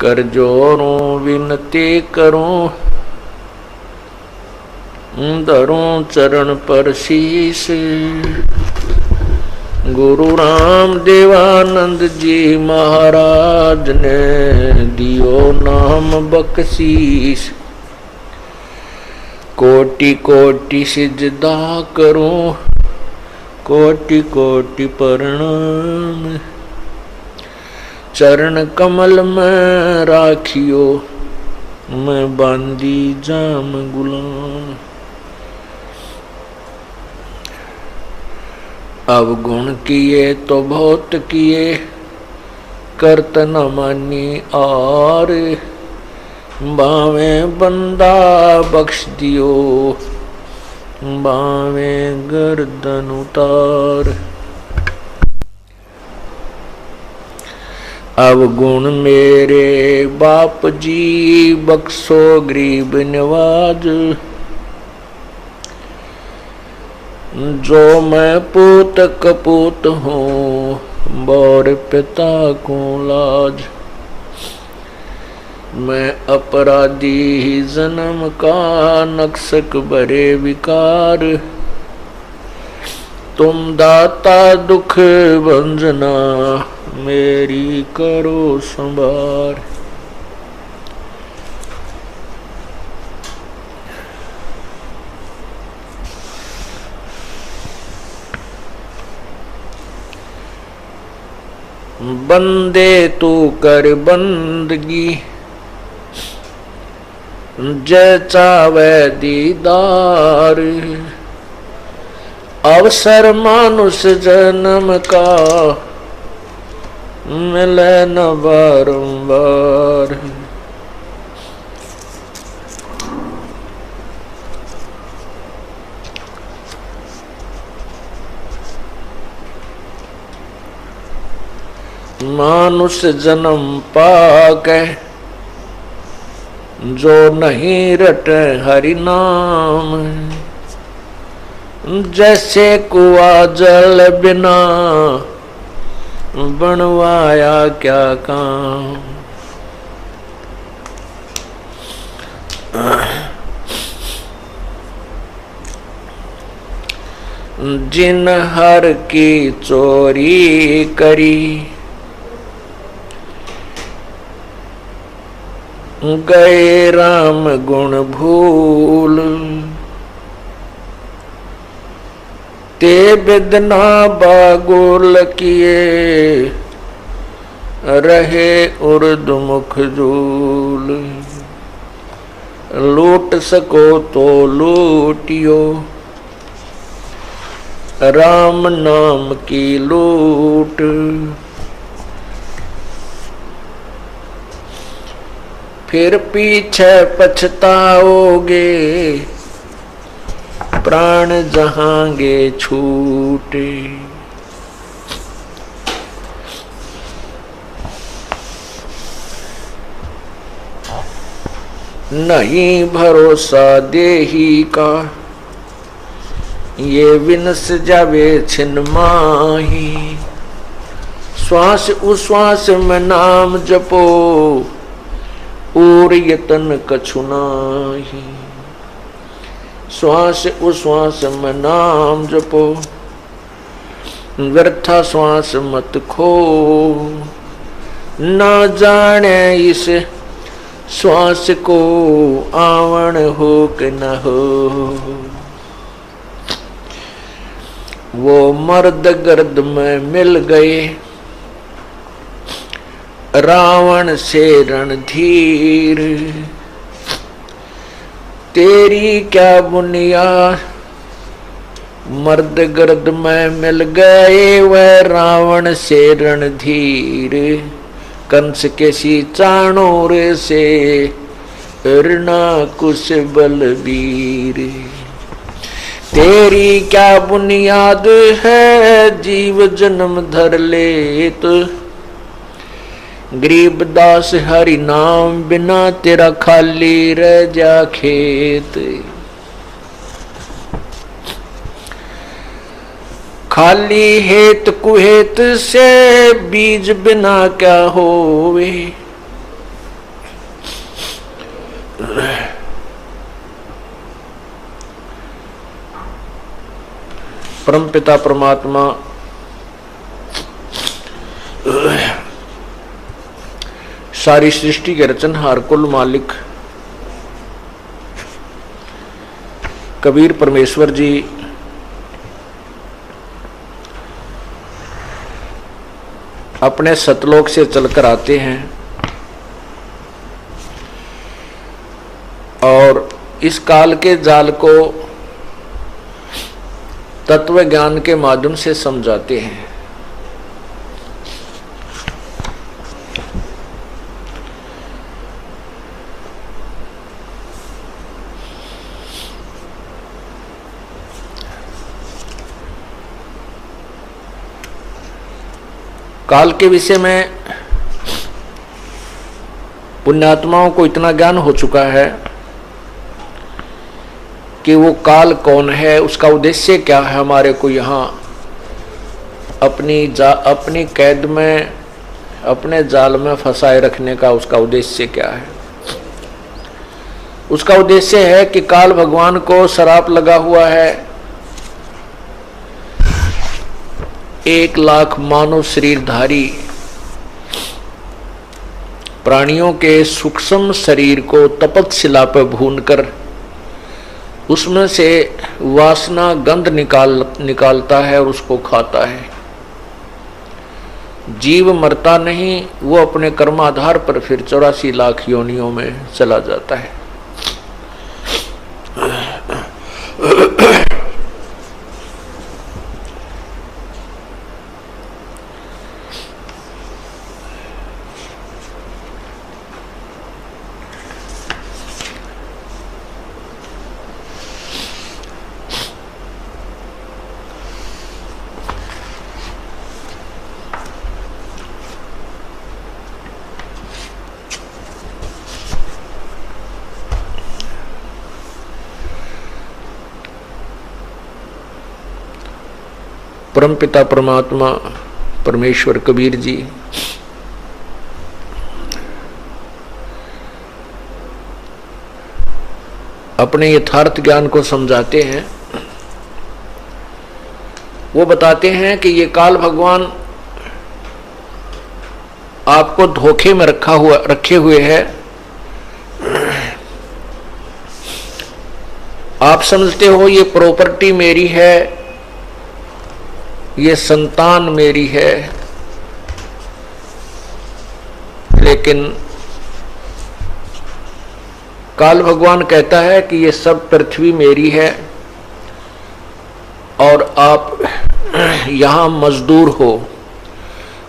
कर जोरूं विनती करूं, धरूं चरण पर शीश। गुरु राम देवानंद जी महाराज ने दियो नाम बख्शीश। कोटि कोटि सिजदा करूं, कोटि कोटि प्रणाम। चरण कमल में राखियो, मैं बांदी जाम गुलाम। अवगुण किए तो बहुत किए, करत न मानी और। बावे बंदा बख्श दियो, बावे गर्दन उतार। अवगुण मेरे बाप जी बख्शो गरीब नवाज। जो मैं पूत कपूत हूँ, बौर पिता को लाज। मैं अपराधी ही जन्म का, नक्सक भरे विकार। तुम दाता दुख भंजना, मेरी करो संभार। बंदे तू कर बंदगी, जय चावे दीदार। अवसर मानुष जन्म का, मिले न बारंबार। मानुष जन्म पाके, जो नहीं रटे हरि नाम। जैसे कुआ जल बिना, बनवाया क्या काम। जिन हर की चोरी करी, गए राम गुण भूल। ते बिदना बागोल किए, रहे उर्दमुख झूल। लूट सको तो लूटियो, राम नाम की लूट। फिर पीछे पछताओगे, प्राण जहांगे छूटे। नहीं भरोसा देही का, ये विनस जावे छिन माही। श्वास उश्वास में नाम जपो, और यतन कछु नाही। श्वास उश्वास में नाम जपो, व्यर्था श्वास मत खो। ना जाने इस श्वास को, आवण हो कि न हो। वो मर्द गर्द में मिल गए, रावण से रणधीर। तेरी क्या बुनियाद, मर्द गर्द में मिल गए वह रावण से रणधीर। कंस के सी चाणूर से, ऋणा कुश बलबीर। तेरी क्या बुनियाद है, जीव जन्म धर लेत। गरीबदास हरि नाम बिना, तेरा खाली रह जा खेत। खाली हेत कुहेत से, बीज बिना क्या होवे। परमपिता परमात्मा सारी सृष्टि के रचनहार कुल मालिक कबीर परमेश्वर जी अपने सतलोक से चलकर आते हैं और इस काल के जाल को तत्व ज्ञान के माध्यम से समझाते हैं। काल के विषय में पुण्यात्माओं को इतना ज्ञान हो चुका है कि वो काल कौन है, उसका उद्देश्य क्या है, हमारे को यहाँ अपनी कैद में, अपने जाल में फंसाए रखने का उसका उद्देश्य क्या है। उसका उद्देश्य है कि काल भगवान को श्राप लगा हुआ है 1,00,000 मानव शरीरधारी प्राणियों के सूक्ष्म शरीर को तपतशिला पर भूनकर उसमें से वासना गंध निकालता है और उसको खाता है। जीव मरता नहीं, वो अपने कर्माधार पर फिर 84 लाख योनियों में चला जाता है। परमपिता परमात्मा परमेश्वर कबीर जी अपने यथार्थ ज्ञान को समझाते हैं। वो बताते हैं कि ये काल भगवान आपको धोखे में रखे हुए है। आप समझते हो ये प्रॉपर्टी मेरी है, ये संतान मेरी है, लेकिन काल भगवान कहता है कि ये सब पृथ्वी मेरी है और आप यहाँ मजदूर हो।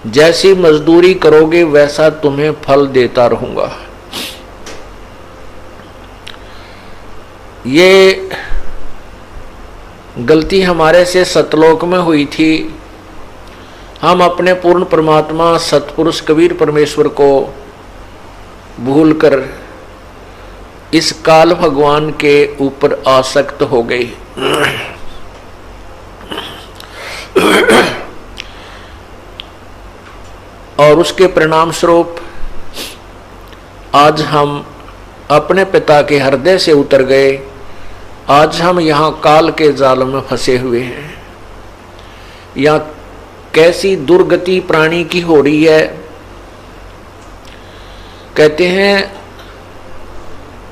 जैसी मजदूरी करोगे वैसा तुम्हें फल देता रहूंगा। ये गलती हमारे से सतलोक में हुई थी। हम अपने पूर्ण परमात्मा सतपुरुष कबीर परमेश्वर को भूलकर इस काल भगवान के ऊपर आसक्त हो गए। और उसके परिणाम स्वरूप आज हम अपने पिता के हृदय से उतर गए। आज हम यहाँ काल के जाल में फंसे हुए हैं। यहाँ कैसी दुर्गति प्राणी की हो रही है। कहते हैं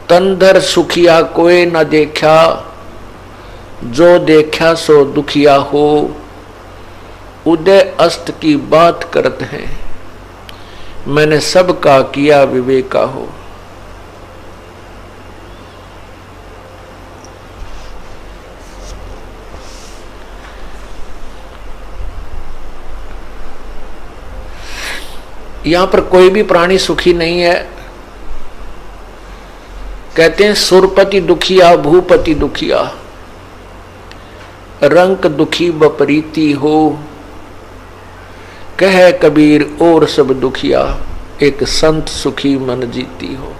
तनधर सुखिया कोई न देखा, जो देखा सो दुखिया हो। उदय अस्त की बात करते हैं, मैंने सबका किया विवेका हो। यहां पर कोई भी प्राणी सुखी नहीं है। कहते हैं सुरपति दुखिया भूपति दुखिया, रंक दुखी बपरीती हो। कह कबीर और सब दुखिया, एक संत सुखी मन जीती हो।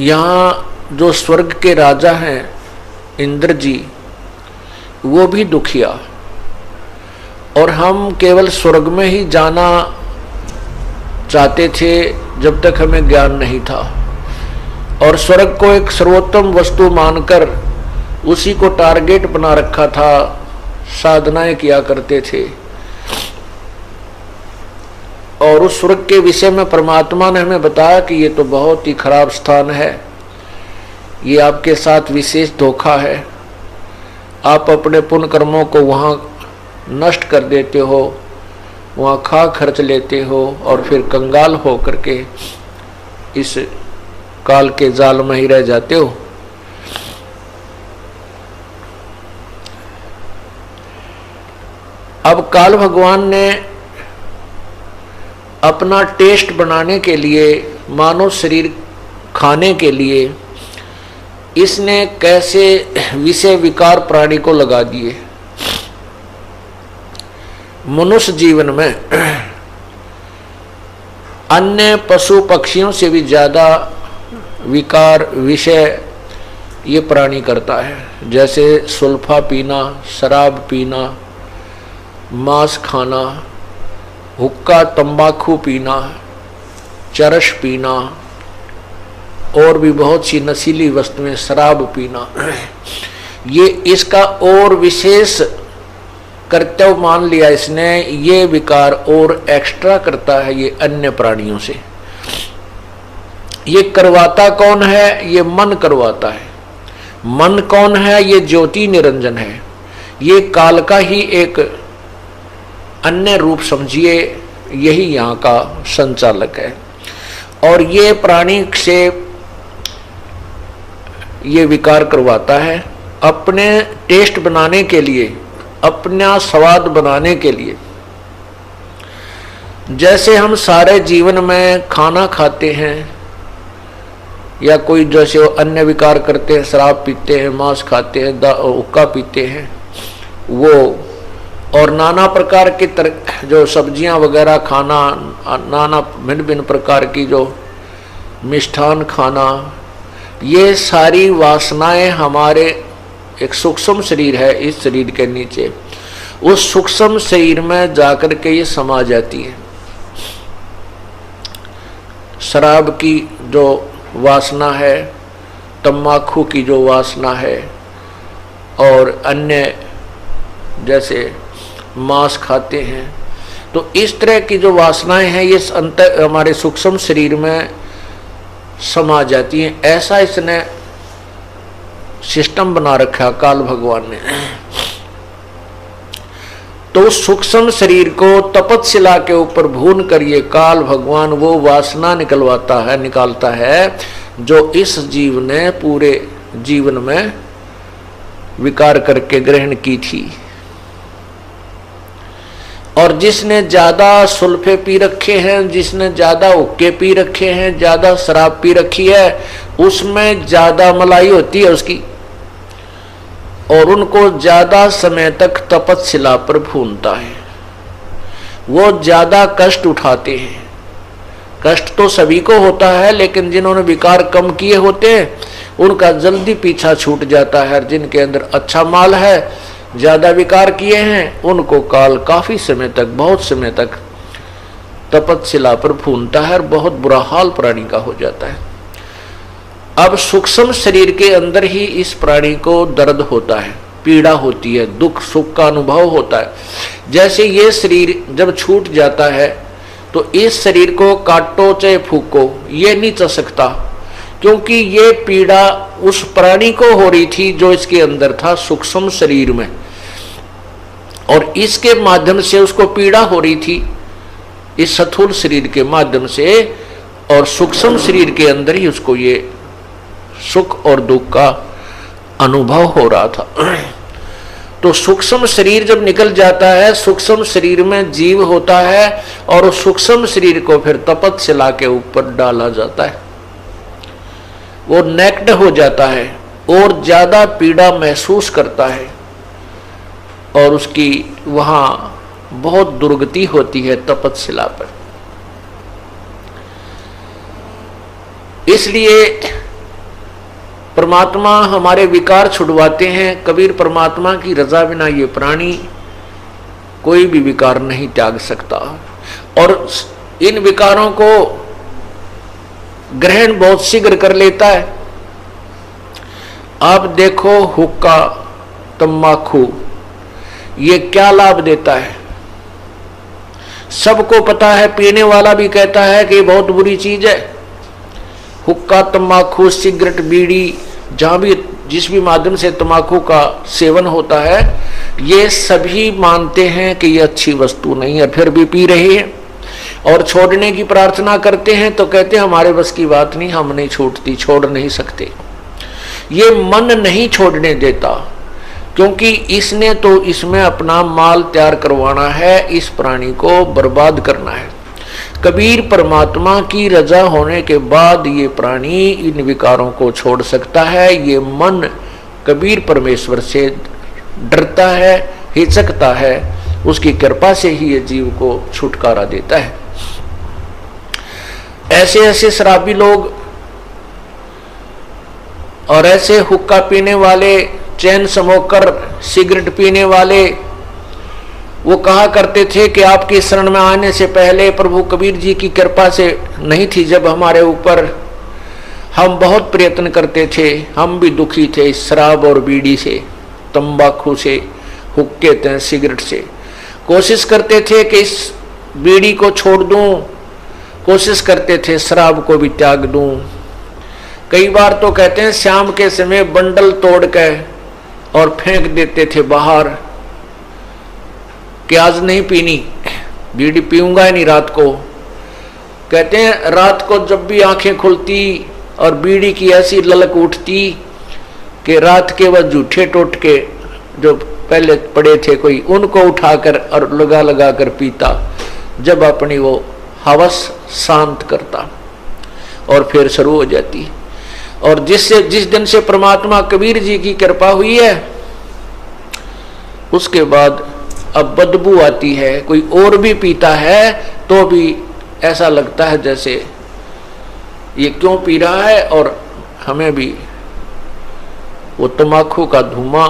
यहां जो स्वर्ग के राजा हैं इंद्र जी, वो भी दुखिया, और हम केवल स्वर्ग में ही जाना चाहते थे जब तक हमें ज्ञान नहीं था। और स्वर्ग को एक सर्वोत्तम वस्तु मानकर उसी को टारगेट बना रखा था, साधनाएं किया करते थे। और उस स्वर्ग के विषय में परमात्मा ने हमें बताया कि ये तो बहुत ही खराब स्थान है, ये आपके साथ विशेष धोखा है, आप अपने पुण्य कर्मों को वहाँ नष्ट कर देते हो, वहाँ खा खर्च लेते हो और फिर कंगाल हो करके इस काल के जाल में ही रह जाते हो। अब काल भगवान ने अपना टेस्ट बनाने के लिए, मानव शरीर खाने के लिए, इसने कैसे विषय विकार प्राणी को लगा दिए। मनुष्य जीवन में अन्य पशु पक्षियों से भी ज्यादा विकार विषय ये प्राणी करता है। जैसे सुल्फा पीना, शराब पीना, मांस खाना, हुक्का तंबाकू पीना, चरस पीना और भी बहुत सी नशीली वस्तुएं, शराब पीना, ये इसका और विशेष कर्तव्य मान लिया इसने। ये विकार और एक्स्ट्रा करता है ये अन्य प्राणियों से। ये करवाता कौन है? ये मन करवाता है। मन कौन है? ये ज्योति निरंजन है। ये काल का ही एक अन्य रूप समझिए, यही यहाँ का संचालक है। और ये प्राणी से ये विकार करवाता है अपने टेस्ट बनाने के लिए, अपना स्वाद बनाने के लिए। जैसे हम सारे जीवन में खाना खाते हैं या कोई जैसे अन्य विकार करते हैं, शराब पीते हैं, मांस खाते हैं, हुक्का पीते हैं, वो और नाना प्रकार की जो सब्जियां वगैरह खाना, नाना भिन्न भिन्न प्रकार की जो मिष्ठान खाना, ये सारी वासनाएं हमारे एक सूक्ष्म शरीर है, इस शरीर के नीचे, उस सूक्ष्म शरीर में जाकर के ये समा जाती है। शराब की जो वासना है, तंबाकू की जो वासना है और अन्य जैसे मांस खाते हैं, तो इस तरह की जो वासनाएं हैं ये अंतर हमारे सूक्ष्म शरीर में समा जाती हैं। ऐसा इसने सिस्टम बना रखा काल भगवान ने। तो सूक्ष्म शरीर को तपतशिला के ऊपर भून कर ये काल भगवान वो वासना निकालता है जो इस जीव ने पूरे जीवन में विकार करके ग्रहण की थी। और जिसने ज्यादा सुल्फे पी रखे हैं, जिसने ज्यादा हुक्के पी रखे हैं, ज्यादा शराब पी रखी है, उसमें ज्यादा मलाई होती है उसकी, और उनको ज्यादा समय तक तपतशिला पर भूनता है। वो ज्यादा कष्ट उठाते हैं। कष्ट तो सभी को होता है, लेकिन जिन्होंने विकार कम किए होते हैं उनका जल्दी पीछा छूट जाता है। जिनके अंदर अच्छा माल है, ज्यादा विकार किए हैं, उनको काल काफी समय तक, बहुत समय तक तपतशिला पर भूनता है और बहुत बुरा हाल प्राणी का हो जाता है। अब सूक्ष्म शरीर के अंदर ही इस प्राणी को दर्द होता है, पीड़ा होती है, दुख सुख का अनुभव होता है। जैसे ये शरीर जब छूट जाता है तो इस शरीर को काटो चाहे फूको, ये नहीं चल सकता, क्योंकि ये पीड़ा उस प्राणी को हो रही थी जो इसके अंदर था सूक्ष्म शरीर में, और इसके माध्यम से उसको पीड़ा हो रही थी इस स्थूल शरीर के माध्यम से, और सूक्ष्म शरीर के अंदर ही उसको ये सुख और दुख का अनुभव हो रहा था। तो सूक्ष्म शरीर जब निकल जाता है, सूक्ष्म शरीर में जीव होता है और उस सूक्ष्म शरीर को फिर तपतशिला के ऊपर डाला जाता है। वो नेक्ड हो जाता है और ज्यादा पीड़ा महसूस करता है और उसकी वहां बहुत दुर्गति होती है तपतशिला पर। इसलिए परमात्मा हमारे विकार छुड़वाते हैं। कबीर परमात्मा की रजा बिना ये प्राणी कोई भी विकार नहीं त्याग सकता, और इन विकारों को ग्रहण बहुत शीघ्र कर लेता है। आप देखो हुक्का, तम्बाकू, ये क्या लाभ देता है? सबको पता है, पीने वाला भी कहता है कि ये बहुत बुरी चीज है। हुक्का, तम्बाकू, सिगरेट, बीड़ी, जहां भी जिस भी माध्यम से तम्बाकू का सेवन होता है, ये सभी मानते हैं कि ये अच्छी वस्तु नहीं है, फिर भी पी रहे हैं। और छोड़ने की प्रार्थना करते हैं तो कहते हैं हमारे बस की बात नहीं, हम नहीं छूटती, छोड़ नहीं सकते। ये मन नहीं छोड़ने देता, क्योंकि इसने तो इसमें अपना माल तैयार करवाना है, इस प्राणी को बर्बाद करना है। कबीर परमात्मा की रजा होने के बाद ये प्राणी इन विकारों को छोड़ सकता है। ये मन कबीर परमेश्वर से डरता है, हिचकता है, उसकी कृपा से ही ये जीव को छुटकारा देता है। ऐसे ऐसे शराबी लोग और ऐसे हुक्का पीने वाले, चैन स्मोकर, सिगरेट पीने वाले, वो कहा करते थे कि आपकी शरण में आने से पहले प्रभु कबीर जी की कृपा से नहीं थी जब हमारे ऊपर, हम बहुत प्रयत्न करते थे, हम भी दुखी थे इस शराब और बीड़ी से, तंबाकू से, हुक्के थे, सिगरेट से। कोशिश करते थे कि इस बीड़ी को छोड़ दूं, कोशिश करते थे शराब को भी त्याग दूं। कई बार तो कहते हैं शाम के समय बंडल तोड़ के और फेंक देते थे बाहर कि आज नहीं पीनी, बीड़ी पीऊंगा ही नहीं रात को। कहते हैं रात को जब भी आंखें खुलती और बीड़ी की ऐसी ललक उठती कि रात के वह जूठे टोटके जो पहले पड़े थे कोई, उनको उठाकर और लगा लगा कर पीता, जब अपनी वो हवस शांत करता और फिर शुरू हो जाती। और जिस दिन से परमात्मा कबीर जी की कृपा हुई है, उसके बाद अब बदबू आती है। कोई और भी पीता है तो भी ऐसा लगता है जैसे ये क्यों पी रहा है, और हमें भी वो तम्बाकू का धुआं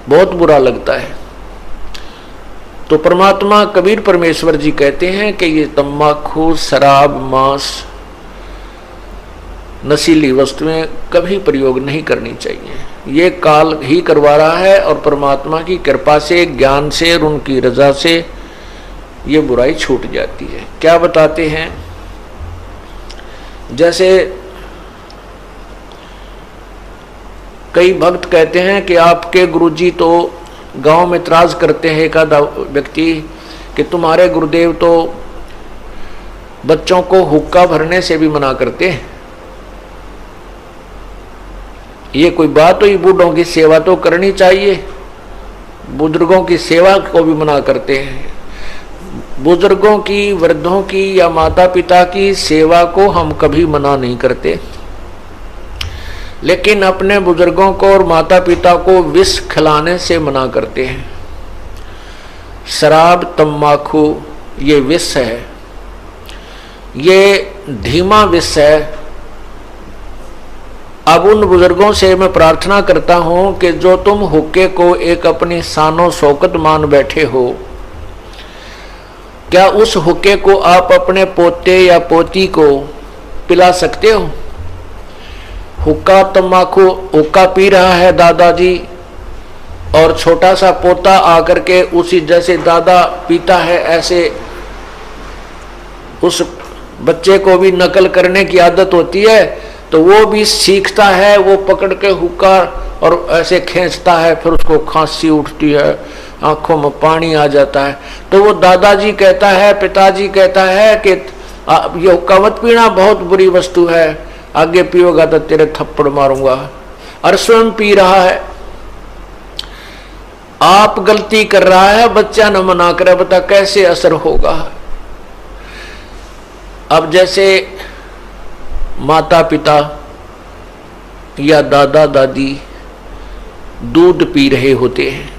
बहुत बुरा लगता है। तो परमात्मा कबीर परमेश्वर जी कहते हैं कि ये तम्बाकू, शराब, मांस, नशीली वस्तुएं कभी प्रयोग नहीं करनी चाहिए। ये काल ही करवा रहा है और परमात्मा की कृपा से, ज्ञान से और उनकी रजा से ये बुराई छूट जाती है। क्या बताते हैं, जैसे कई भक्त कहते हैं कि आपके गुरुजी तो गांव में इतराज करते हैं, एक आधा व्यक्ति, कि तुम्हारे गुरुदेव तो बच्चों को हुक्का भरने से भी मना करते हैं। ये कोई बात हुई? बूढ़ों की सेवा तो करनी चाहिए, बुजुर्गों की सेवा को भी मना करते हैं। बुजुर्गों की, वृद्धों की या माता पिता की सेवा को हम कभी मना नहीं करते, लेकिन अपने बुजुर्गों को और माता पिता को विष खिलाने से मना करते हैं। शराब, तम्बाकू ये विष है, ये धीमा विष है। अब उन बुजुर्गों से मैं प्रार्थना करता हूं कि जो तुम हुक्के को एक अपनी शानो शौकत मान बैठे हो, क्या उस हुक्के को आप अपने पोते या पोती को पिला सकते हो? हुक्का, तम्बाकू, हुक्का पी रहा है दादाजी और छोटा सा पोता आकर के उसी जैसे दादा पीता है ऐसे उस बच्चे को भी नकल करने की आदत होती है, तो वो भी सीखता है, वो पकड़ के हुक्का और ऐसे खींचता है, फिर उसको खांसी उठती है, आंखों में पानी आ जाता है। तो वो दादाजी कहता है, पिताजी कहता है कि ये हुक्का मत पीना, बहुत बुरी वस्तु है, आगे पियोगा तो तेरे थप्पड़ मारूंगा, और स्वयं पी रहा है। आप गलती कर रहा है, बच्चा न मना करे, बता कैसे असर होगा। अब जैसे माता पिता या दादा दादी दूध पी रहे होते हैं,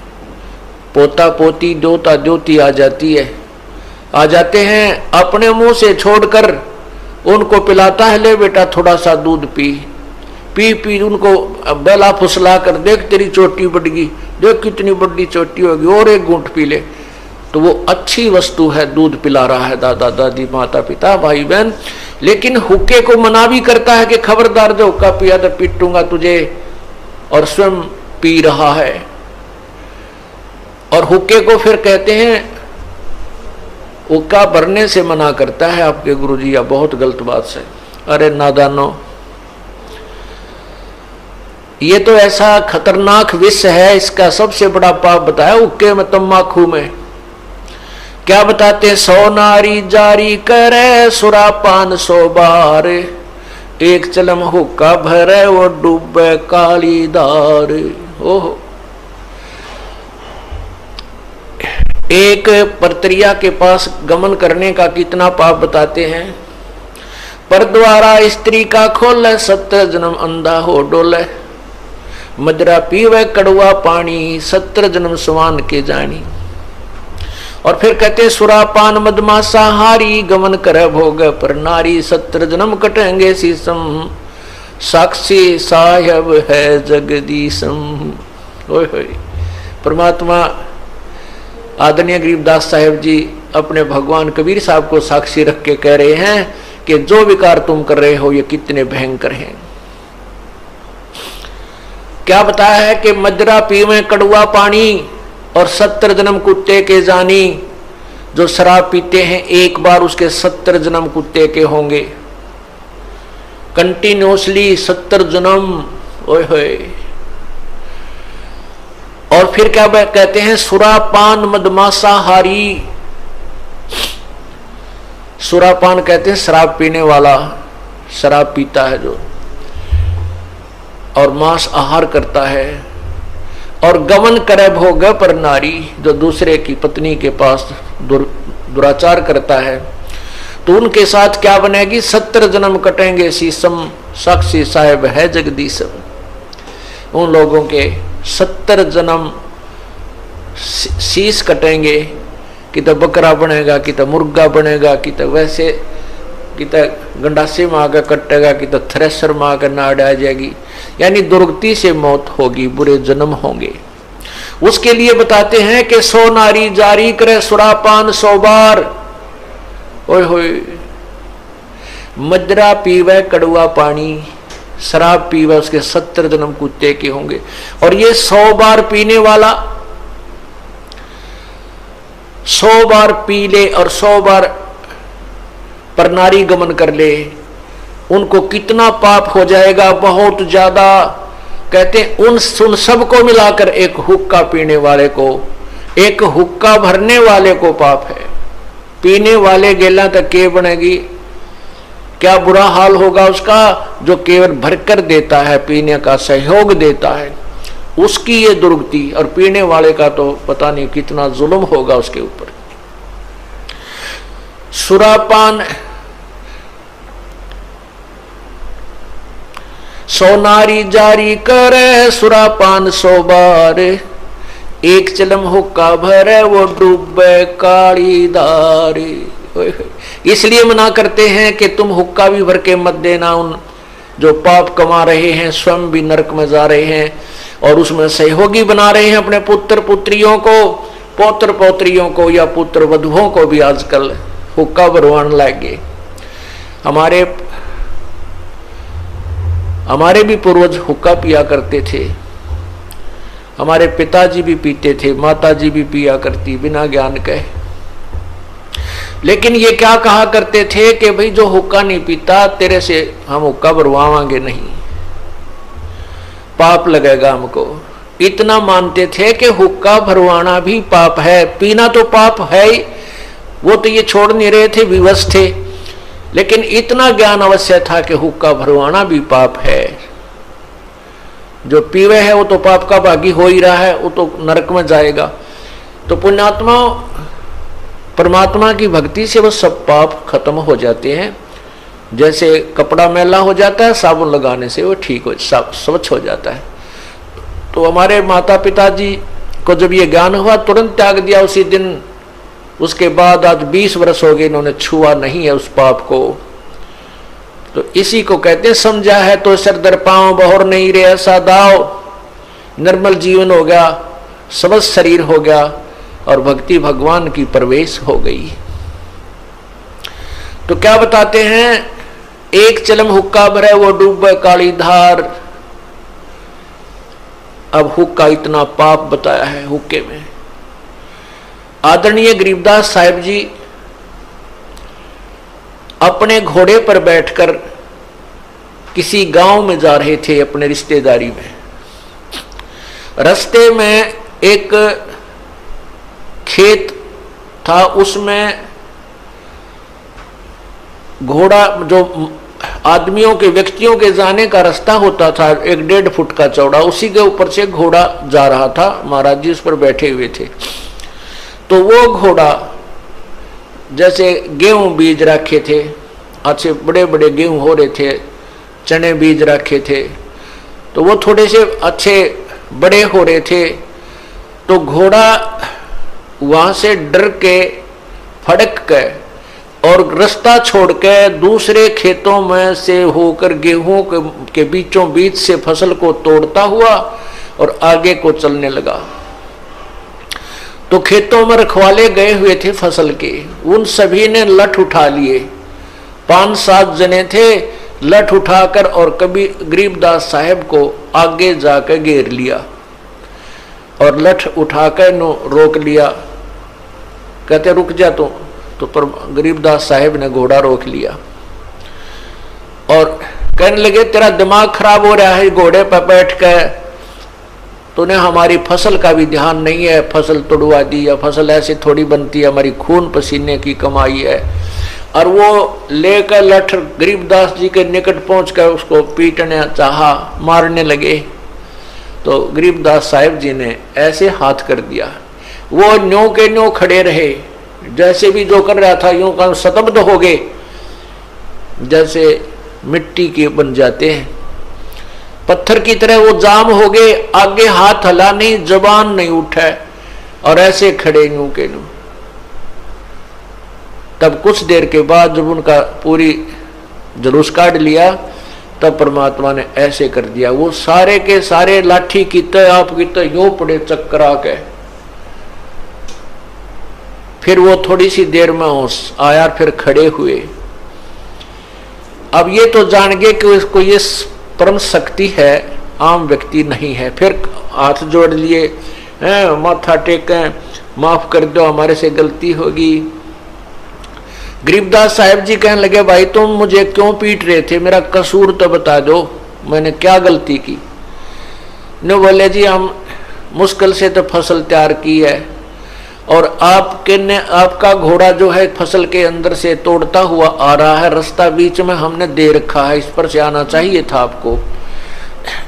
पोता पोती, दोता दोती आ जाते हैं, अपने मुंह से छोड़कर उनको पिलाता है, ले बेटा थोड़ा सा दूध पी पी पी, उनको बेला फुसला कर, देख तेरी चोटी बढ़ गई, देख कितनी बड़ी चोटी होगी, और एक घूंट पी ले। तो वो अच्छी वस्तु है, दूध पिला रहा है दादा दादी, माता पिता, भाई बहन, लेकिन हुक्के को मना भी करता है कि खबरदार, जो हुक्का पिया तो पीटूंगा तुझे, और स्वयं पी रहा है। और हुक्के को फिर कहते हैं, हुक्का भरने से मना करता है आपके गुरुजी, या बहुत गलत बात से। अरे नादानो, ये तो ऐसा खतरनाक विष है, इसका सबसे बड़ा पाप बताया हुक्के में, तम्बाकू में। क्या बताते? 100 नारी जारी करे सुरापान 100 बार, एक चलम हुक्का भरे वो डूबे काली दार। ओहो, एक परत्रिया के पास गमन करने का कितना पाप बताते हैं। पर द्वारा स्त्री का खोले 70 जन्म अंधा हो डोले, मदरा पीवे कड़वा पानी 70 जन्म सुवान के जानी। और फिर कहते सुरापान मदमासा हारी, गमन करे भोग पर नारी 70 जन्म कटेंगे शीसम, साक्षी साहेब है जगदीशम। ओए होए, परमात्मा आदरणीय गरीबदास साहेब जी अपने भगवान कबीर साहब को साक्षी रख के कह रहे हैं कि जो विकार तुम कर रहे हो ये कितने भयंकर हैं। क्या बताया है कि मदरा पीवे कड़वा पानी और 70 जन्म कुत्ते के जानी। जो शराब पीते हैं एक बार उसके 70 जन्म कुत्ते के होंगे, कंटिन्यूसली 70 जन्म। ओए होए, और फिर क्या कहते हैं? सुरापान मदमासा हारी। सुरापान कहते हैं शराब पीने वाला, शराब पीता है जो, और मांस आहार करता है। और गमन करे भोग पर नारी, जो दूसरे की पत्नी के पास दुराचार करता है, तो उनके साथ क्या बनेगी? 70 जन्म कटेंगे शीसम, साक्षी साहेब है जगदीशम। उन लोगों के 70 जन्म शीश कटेंगे, कि तो बकरा बनेगा, कि तो मुर्गा बनेगा, कि तो वैसे, कि तो गंडासे में आकर कटेगा, कि तो थ्रेसर में आकर नाड़ आ जाएगी। यानी दुर्गति से मौत होगी, बुरे जन्म होंगे। उसके लिए बताते हैं कि 100 नारी जारी करे सुरापान 100 बार। ओए होए, मदरा पीवे कड़वा पानी, शराब पीवे उसके 70 जन्म कुत्ते के होंगे। और ये 100 बार पीने वाला 100 बार पी ले और 100 बार पर नारी गमन कर ले, उनको कितना पाप हो जाएगा? बहुत ज्यादा। कहते उन सबको मिलाकर एक हुक्का पीने वाले को, एक हुक्का भरने वाले को पाप है। पीने वाले गेला तक के बनेगी, क्या बुरा हाल होगा उसका, जो केवल भरकर देता है, पीने का सहयोग देता है, उसकी ये दुर्गति। और पीने वाले का तो पता नहीं कितना जुल्म होगा उसके ऊपर। सुरापान 100 नारी जारी करे सुरापान 100 बार, एक चलम हुक्का भरे वो डूबे काली दारी। इसलिए मना करते हैं कि तुम हुक्का भी भर के मत देना। उन जो पाप कमा रहे हैं, स्वयं भी नरक में जा रहे हैं, और उसमें सहयोगी बना रहे हैं अपने पुत्र पुत्रियों को, पौत्र पौत्रियों को, या पुत्र वधुओं को भी आजकल हुक्का भरवाने लगे। हमारे भी पूर्वज हुक्का पिया करते थे, हमारे पिताजी भी पीते थे, माताजी भी पिया करती बिना ज्ञान के। लेकिन ये क्या कहा करते थे कि भाई जो हुक्का नहीं पीता तेरे से हम हुक्का भरवाएंगे नहीं, पाप लगेगा हमको। इतना मानते थे कि हुक्का भरवाना भी पाप है, पीना तो पाप है ही, वो तो ये छोड़ नहीं रहे थे, विवश थे। लेकिन इतना ज्ञान अवश्य था कि हुक्का भरवाना भी पाप है। जो पीवे है वो तो पाप का भागी हो ही रहा है, वो तो नरक में जाएगा। तो पुण्यात्मा परमात्मा की भक्ति से वो सब पाप खत्म हो जाते हैं। जैसे कपड़ा मैला हो जाता है, साबुन लगाने से वो ठीक हो, स्वच्छ हो जाता है। तो हमारे माता पिताजी को जब ये ज्ञान हुआ, तुरंत त्याग दिया उसी दिन। उसके बाद आज 20 वर्ष हो गए, इन्होंने छुआ नहीं है उस पाप को। तो इसी को कहते हैं, समझा है तो सर दर पांव, बहुर नहीं रे ऐसा दाव। निर्मल जीवन हो गया, समझ शरीर हो गया, और भक्ति भगवान की प्रवेश हो गई। तो क्या बताते हैं एक चलम हुक्का भरे वो डूबे काली धार। अब हुक्का इतना पाप बताया है हुक्के में। आदरणीय गरीबदास साहिब जी अपने घोड़े पर बैठकर किसी गांव में जा रहे थे अपने रिश्तेदारी में। रास्ते में एक खेत था, उसमें घोड़ा जो आदमियों के व्यक्तियों के जाने का रास्ता होता था 1-1.5 फुट का चौड़ा, उसी के ऊपर से घोड़ा जा रहा था। महाराज जी उस पर बैठे हुए थे। तो वो घोड़ा जैसे गेहूं बीज रखे थे, अच्छे बड़े बड़े गेहूं हो रहे थे, चने बीज रखे थे, तो वो थोड़े से अच्छे बड़े हो रहे थे। तो घोड़ा वहां से डर के फड़क के और रास्ता छोड़ के दूसरे खेतों में से होकर गेहूं के बीचों बीच से फसल को तोड़ता हुआ और आगे को चलने लगा। तो खेतों में रखवाले गए हुए थे फसल के, उन सभी ने लठ उठा लिए। 5-7 जने थे, लठ उठाकर और कभी गरीबदास साहब को आगे जाकर घेर लिया और लठ उठाकर नो रोक लिया। कहते रुक जा तो पर गरीबदास साहब ने घोड़ा रोक लिया और कहने लगे तेरा दिमाग खराब हो रहा है, घोड़े पर बैठ कर तूने हमारी फसल का भी ध्यान नहीं है, फसल तोड़वा दी, या फसल ऐसे थोड़ी बनती है, हमारी खून पसीने की कमाई है। और वो लेकर लठ गरीबदास जी के निकट पहुंचकर उसको पीटने चाहा, मारने लगे। तो गरीबदास साहिब जी ने ऐसे हाथ कर दिया, वो न्यों के न्यों खड़े रहे, जैसे भी जो कर रहा था यूं का स्तब्ध हो गए, जैसे मिट्टी के बन जाते हैं, पत्थर की तरह वो जाम हो गए। आगे हाथ हला नहीं, जबान नहीं उठा और ऐसे खड़े न्यों के न्यों। तब कुछ देर के बाद जब उनका पूरी जुलूस काट लिया, तब परमात्मा ने ऐसे कर दिया, वो सारे के सारे लाठी की तय आप की तय यूं पड़े चक्कर आके। फिर वो थोड़ी सी देर में होश आया, फिर खड़े हुए। अब ये तो जान गए कि उसको ये परम शक्ति है, आम व्यक्ति नहीं है। फिर हाथ जोड़ लिए, माथा टेकें, माफ कर दो हमारे से गलती होगी। गरीबदास साहब जी कहने लगे भाई तुम मुझे क्यों पीट रहे थे, मेरा कसूर तो बता दो, मैंने क्या गलती की। न बोले जी हम मुश्किल से तो फसल तैयार की है और आपका घोड़ा जो है फसल के अंदर से तोड़ता हुआ आ रहा है, रास्ता बीच में हमने दे रखा है, इस पर से आना चाहिए था आपको,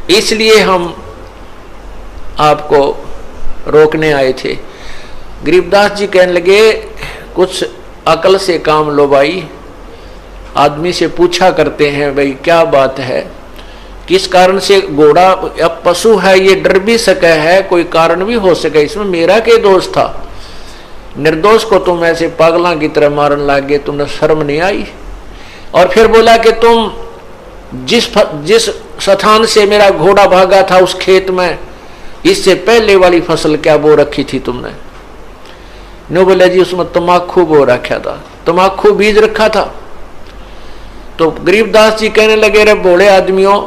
इसलिए हम आपको रोकने आए थे। गरीबदास जी कहने लगे कुछ अकल से काम लो भाई, आदमी से पूछा करते हैं भाई क्या बात है, किस कारण से घोड़ा अब पशु है, ये डर भी सके है, कोई कारण भी हो सके, इसमें मेरा क्या दोष था, निर्दोष को तुम ऐसे पागलों की तरह मारने लगे, तुमने शर्म नहीं आई। और फिर बोला कि तुम जिस स्थान से मेरा घोड़ा भागा था उस खेत में इससे पहले वाली फसल क्या बो रखी थी तुमने। नो बोले जी उसमें तमाकू बो रखा था, तमाकू बीज रखा था। तो गरीबदास जी कहने लगे रे भोले आदमियों,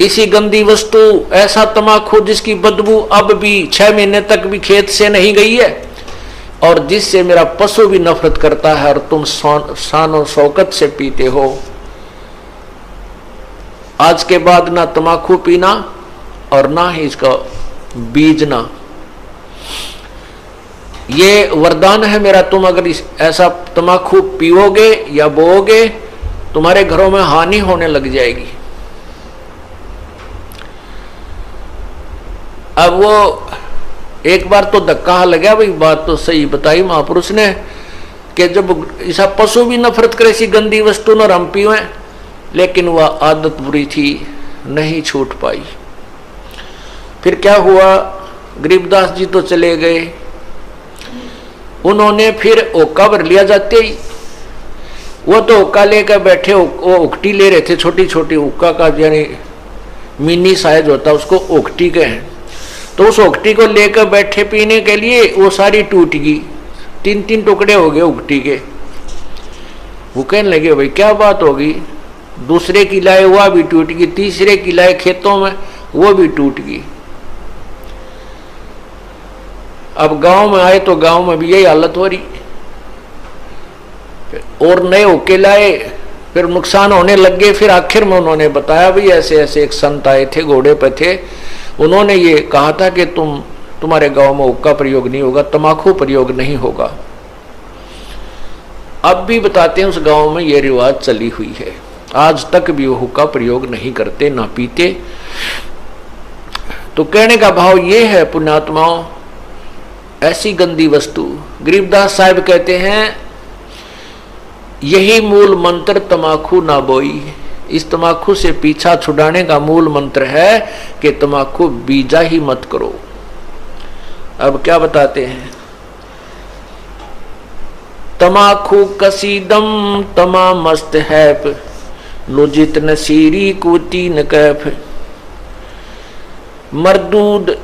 इसी गंदी वस्तु ऐसा तमाकू जिसकी बदबू अब भी 6 महीने तक भी खेत से नहीं गई है और जिससे मेरा पशु भी नफरत करता है, और तुम शान और शौकत से पीते हो। आज के बाद ना तमाकू पीना और ना ही इसका बीजना, ये वरदान है मेरा। तुम अगर ऐसा तमाकू पीओगे या बोओगे तुम्हारे घरों में हानि होने लग जाएगी। अब वो एक बार तो धक्का लगा, भाई बात तो सही बताई महापुरुष ने कि जब ऐसा पशु भी नफरत करे ऐसी गंदी वस्तु न हम पीवे, लेकिन वह आदत बुरी थी, नहीं छूट पाई। फिर क्या हुआ, गरीबदास जी तो चले गए, उन्होंने फिर ओका भर लिया जाते ही, वो तो ओका लेकर बैठे, वो उकटी ले रहे थे, छोटी छोटी उक्का का यानी मिनी साइज होता उसको ओकटी के हैं। तो उस ओकटी को लेकर बैठे पीने के लिए, वो सारी टूट गई, 3-3 टुकड़े हो गए उकटी के। वो कहने लगे भाई क्या बात होगी, दूसरे की लाए वह भी टूट गई, तीसरे की लाए खेतों में वो भी टूट गई। अब गांव में आए तो गांव में भी यही हालत हो रही, और नए होके लाए, फिर नुकसान होने लग गए। फिर आखिर में उन्होंने बताया भाई ऐसे ऐसे एक संत आए थे, घोड़े पे थे, उन्होंने ये कहा था कि तुम्हारे गांव में हुक्का प्रयोग नहीं होगा, तमाकू प्रयोग नहीं होगा। अब भी बताते हैं उस गांव में ये रिवाज चली हुई है, आज तक भी वो हुक्का प्रयोग नहीं करते, ना पीते। तो कहने का भाव ये है पुण्यात्माओं, ऐसी गंदी वस्तु, गरीबदास साहब कहते हैं यही मूल मंत्र तमाकू ना बोई। इस तमाकू से पीछा छुड़ाने का मूल मंत्र है कि तमाकू बीजा ही मत करो। अब क्या बताते हैं, तमाकू कसीदम तमा मस्त है, नुजित नसीरी कुती न कैफ, मरदूद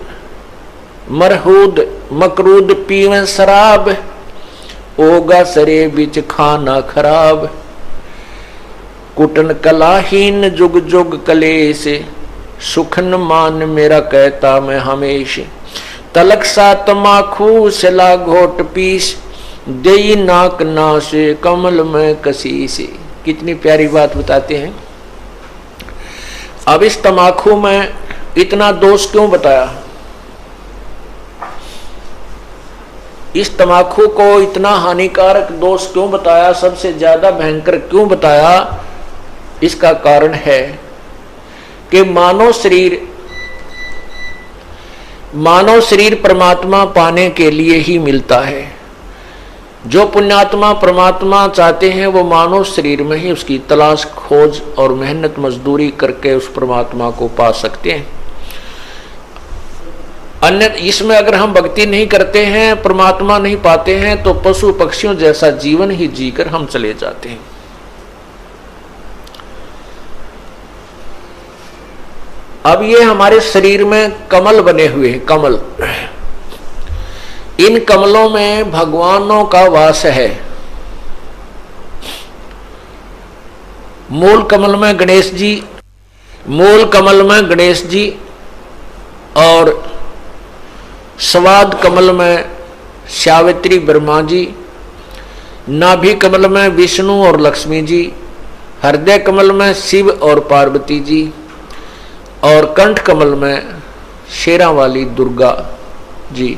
मरहूद मकरूद पीवे शराब, ओगा सरे बिच खाना खराब, कुटन कलाहीन जुग जुग कलेश, सुखन मान मेरा कहता मैं हमेश, तलक सा तमाकू सला घोट पीस, देई नाक नासे कमल में कसी से। कितनी प्यारी बात बताते हैं। अब इस तमाकू में इतना दोष क्यों बताया, इस तमाकू को इतना हानिकारक दोष क्यों बताया, सबसे ज्यादा भयंकर क्यों बताया, इसका कारण है कि मानव शरीर परमात्मा पाने के लिए ही मिलता है। जो पुण्यात्मा परमात्मा चाहते हैं वो मानव शरीर में ही उसकी तलाश खोज और मेहनत मजदूरी करके उस परमात्मा को पा सकते हैं। अन्य इसमें अगर हम भक्ति नहीं करते हैं, परमात्मा नहीं पाते हैं, तो पशु पक्षियों जैसा जीवन ही जीकर हम चले जाते हैं। अब ये हमारे शरीर में कमल बने हुए हैं, कमल, इन कमलों में भगवानों का वास है। मूल कमल में गणेश जी और स्वाद कमल में सावित्री ब्रह्मा जी, नाभि कमल में विष्णु और लक्ष्मी जी, हृदय कमल में शिव और पार्वती जी, और कंठ कमल में शेरा वाली दुर्गा जी।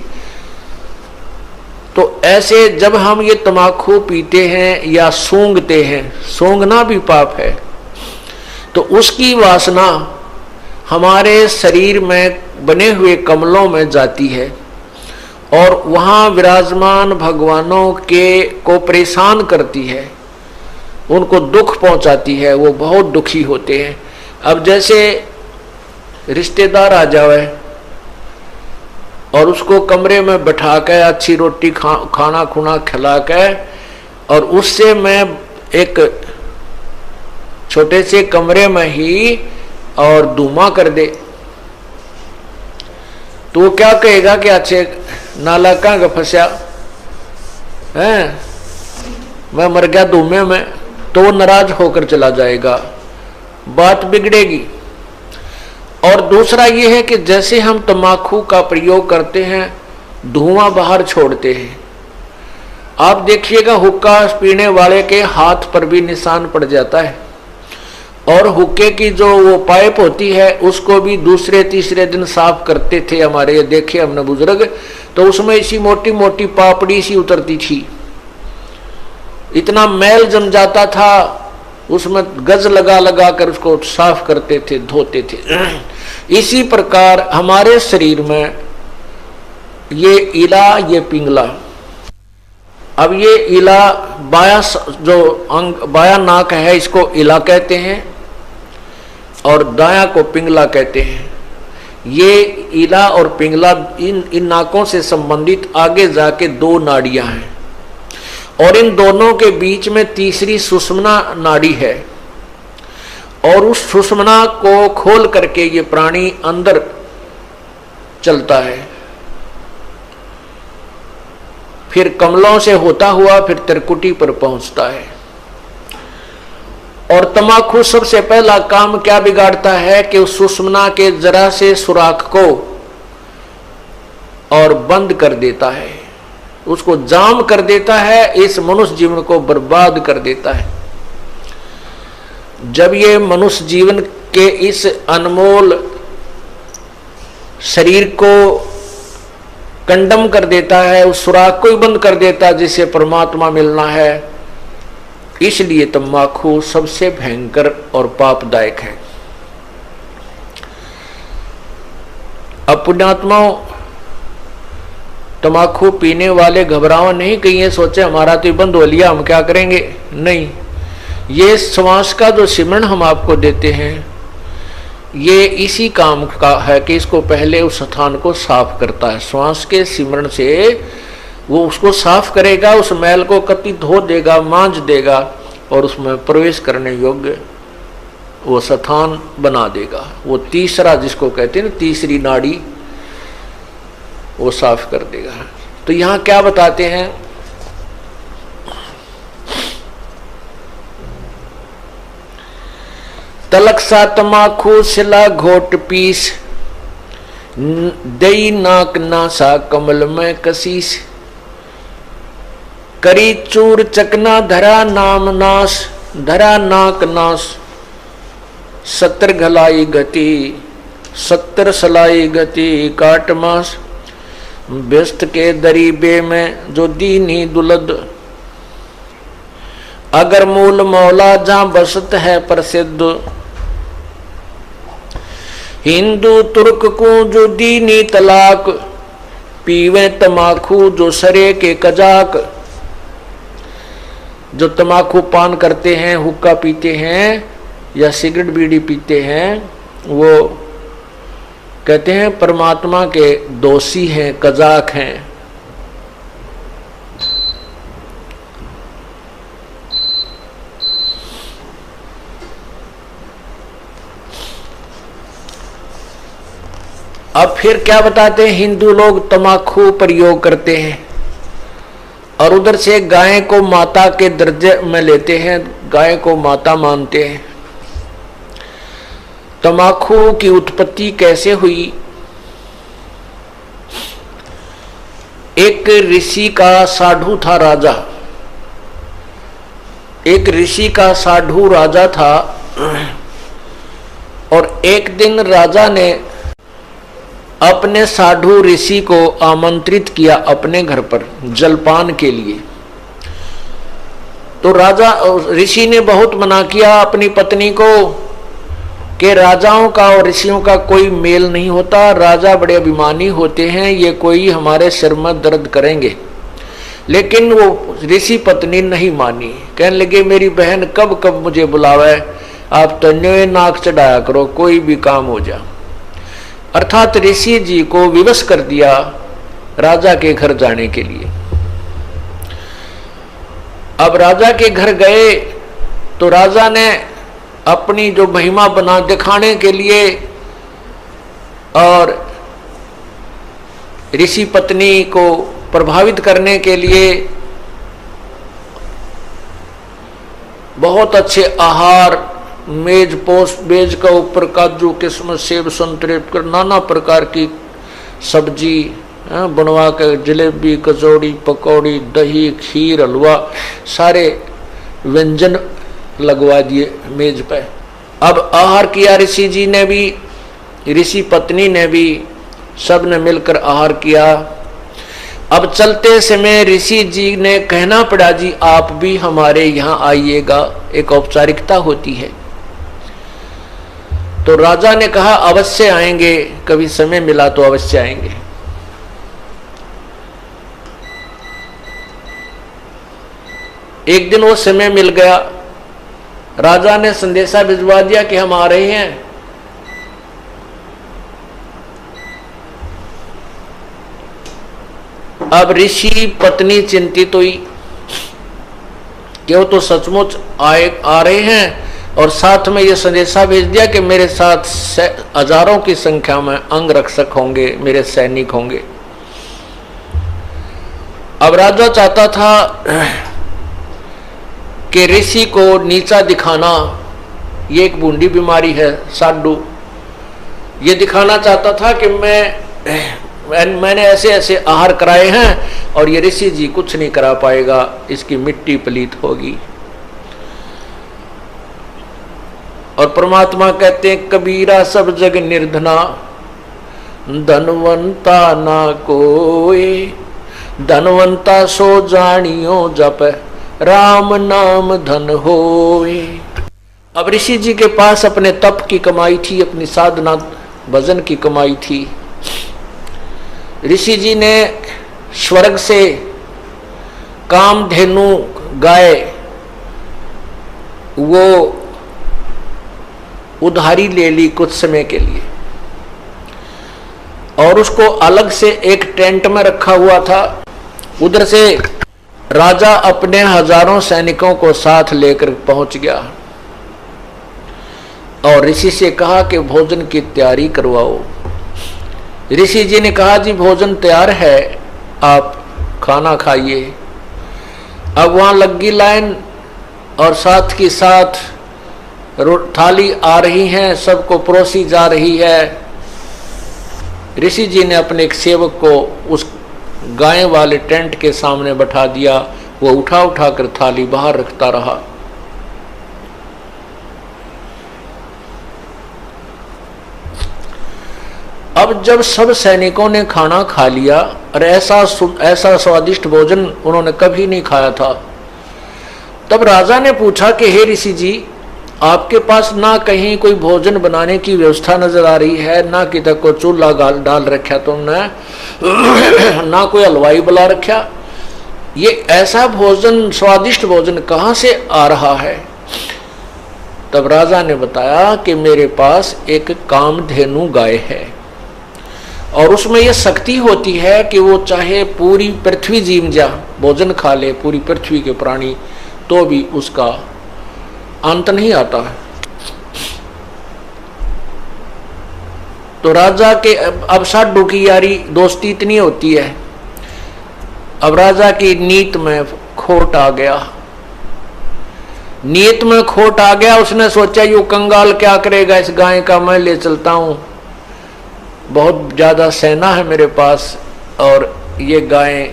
तो ऐसे जब हम ये तमाकू पीते हैं या सूंघते हैं, सूंघना भी पाप है, तो उसकी वासना हमारे शरीर में बने हुए कमलों में जाती है और वहां विराजमान भगवानों को परेशान करती है, उनको दुख पहुंचाती है, वो बहुत दुखी होते हैं। अब जैसे रिश्तेदार आ जावे और उसको कमरे में बैठा के अच्छी रोटी खाना खुना खिला के, और उससे मैं एक छोटे से कमरे में ही और धुआं कर दे, तो वो क्या कहेगा कि अच्छे नाला कहाँ फंसा है, मैं मर गया धुएं में, तो वो नाराज होकर चला जाएगा, बात बिगड़ेगी। और दूसरा ये है कि जैसे हम तम्बाकू का प्रयोग करते हैं, धुआं बाहर छोड़ते हैं, आप देखिएगा हुक्का पीने वाले के हाथ पर भी निशान पड़ जाता है, और हुक्के की जो वो पाइप होती है उसको भी दूसरे तीसरे दिन साफ करते थे हमारे, देखे हमने बुजुर्ग, तो उसमें इसी मोटी मोटी पापड़ी सी उतरती थी, इतना मैल जम जाता था, उसमें गज लगा लगा कर उसको साफ करते थे, धोते थे। इसी प्रकार हमारे शरीर में ये इला, ये पिंगला, अब ये इला बाया जो अंग बाया नाक है इसको इला कहते हैं और दाया को पिंगला कहते हैं। ये इला और पिंगला इन नाकों से संबंधित आगे जाके दो नाड़ियां हैं और इन दोनों के बीच में तीसरी सुषुम्ना नाड़ी है, और उस सुषुम्ना को खोल करके ये प्राणी अंदर चलता है, फिर कमलों से होता हुआ फिर त्रिकुटी पर पहुंचता है। और तमाकू सबसे पहला काम क्या बिगाड़ता है कि उस सुषुम्ना के जरा से सुराख को और बंद कर देता है, उसको जाम कर देता है, इस मनुष्य जीवन को बर्बाद कर देता है। जब ये मनुष्य जीवन के इस अनमोल शरीर को कंडम कर देता है, उस सुराख को ही बंद कर देता है जिससे परमात्मा मिलना है, इसलिए तंबाकू सबसे भयंकर और पापदायक है। अब पुण्यात्माओं, तंबाकू पीने वाले घबराओ नहीं, कहीं ये सोचे हमारा तो बंद हो लिया, हम क्या करेंगे। नहीं, ये श्वास का जो सिमरण हम आपको देते हैं, ये इसी काम का है कि इसको पहले उस स्थान को साफ करता है। श्वास के सिमरण से वो उसको साफ करेगा, उस मैल को कति धो देगा, मांझ देगा और उसमें प्रवेश करने योग्य वो स्थान बना देगा। वो तीसरा जिसको कहते हैं ना, तीसरी नाड़ी, वो साफ कर देगा। तो यहां क्या बताते हैं, तलक सा तमाकू सिला घोट पीस, दई नाक नासा कमल में कसीस, करी चूर चकना धरा नाम नाश, धरा नाक नाश, 70 घलाई गति 70 सलाई गति काट मास, व्यस्त के दरीबे में जो दीनी दुलद, अगर मूल मौला जहां बसत है प्रसिद्ध, हिंदू तुर्क को जो दीनी तलाक, पीवे तमाकू जो सरे के कजाक। जो तमाकू पान करते हैं, हुक्का पीते हैं या सिगरेट बीड़ी पीते हैं, वो कहते हैं परमात्मा के दोषी हैं, कजाक हैं। अब फिर क्या बताते हैं, हिंदू लोग तमाकू प्रयोग करते हैं और उधर से गाय को माता के दर्जे में लेते हैं, गाय को माता मानते हैं। तमाकू की उत्पत्ति कैसे हुई? एक ऋषि का साधु था राजा, एक ऋषि का साधु राजा था और एक दिन राजा ने अपने साधु ऋषि को आमंत्रित किया अपने घर पर जलपान के लिए। तो राजा ऋषि ने बहुत मना किया अपनी पत्नी को कि राजाओं का और ऋषियों का कोई मेल नहीं होता, राजा बड़े अभिमानी होते हैं, ये कोई हमारे सिर में दर्द करेंगे। लेकिन वो ऋषि पत्नी नहीं मानी, कहने लगे मेरी बहन कब कब मुझे बुलावे, आप तन्यों नाक चढ़ाया करो, कोई भी काम हो जा। अर्थात ऋषि जी को विवश कर दिया राजा के घर जाने के लिए। अब राजा के घर गए तो राजा ने अपनी जो महिमा बना दिखाने के लिए और ऋषि पत्नी को प्रभावित करने के लिए बहुत अच्छे आहार, मेज पोस्ट मेज का ऊपर काजू किस्मत सेब संतरे कर नाना प्रकार की सब्जी बनवा कर, जलेबी कचौड़ी पकौड़ी दही खीर हलवा सारे व्यंजन लगवा दिए मेज पे। अब आहार किया ऋषि जी ने भी, ऋषि पत्नी ने भी, सब ने मिलकर आहार किया। अब चलते समय ऋषि जी ने कहना पड़ा जी आप भी हमारे यहाँ आइएगा, एक औपचारिकता होती है। तो राजा ने कहा अवश्य आएंगे, कभी समय मिला तो अवश्य आएंगे। एक दिन वो समय मिल गया, राजा ने संदेशा भिजवा दिया कि हम आ रहे हैं। अब ऋषि पत्नी चिंतित हुई कि वो तो सचमुच आ रहे हैं और साथ में ये संदेशा भेज दिया कि मेरे साथ हजारों की संख्या में अंगरक्षक होंगे, मेरे सैनिक होंगे। अब राजा चाहता था कि ऋषि को नीचा दिखाना ये एक बूंदी बीमारी है, साडू। ये दिखाना चाहता था कि मैंने ऐसे ऐसे आहार कराए हैं और ये ऋषि जी कुछ नहीं करा पाएगा, इसकी मिट्टी पलीत होगी। और परमात्मा कहते हैं कबीरा सब जग निर्धना, धनवंता ना कोई, धनवंता सो जानियो जप राम नाम धन होए। अब ऋषि जी के पास अपने तप की कमाई थी, अपनी साधना भजन की कमाई थी। ऋषि जी ने स्वर्ग से कामधेनु गाय वो उधारी ले ली कुछ समय के लिए, और उसको अलग से एक टेंट में रखा हुआ था। उधर से राजा अपने हजारों सैनिकों को साथ लेकर पहुंच गया और ऋषि से कहा कि भोजन की तैयारी करवाओ। ऋषि जी ने कहा जी भोजन तैयार है, आप खाना खाइए। अब वहां लगी लाइन और साथ की साथ थाली आ रही है, सबको परोसी जा रही है। ऋषि जी ने अपने एक सेवक को उस गाय वाले टेंट के सामने बैठा दिया, वो उठा उठा कर थाली बाहर रखता रहा। अब जब सब सैनिकों ने खाना खा लिया और ऐसा स्वादिष्ट भोजन उन्होंने कभी नहीं खाया था, तब राजा ने पूछा कि हे ऋषि जी, आपके पास ना कहीं कोई भोजन बनाने की व्यवस्था नजर आ रही है, ना किधर को चूल्हा डाल रखा तुमने, ना कोई हलवाई बुला रखा, ये ऐसा भोजन स्वादिष्ट भोजन कहाँ से आ रहा है? तब राजा ने बताया कि मेरे पास एक कामधेनु गाय है और उसमें यह शक्ति होती है कि वो चाहे पूरी पृथ्वी जीव जा भोजन खा ले, पूरी पृथ्वी के प्राणी, तो भी उसका अंत नहीं आता है। तो राजा के अब साडू की यारी दोस्ती इतनी होती है, अब राजा की नीत में खोट आ गया, नीयत में खोट आ गया। उसने सोचा यू कंगाल क्या करेगा इस गाय का, मैं ले चलता हूं, बहुत ज्यादा सेना है मेरे पास और ये गाय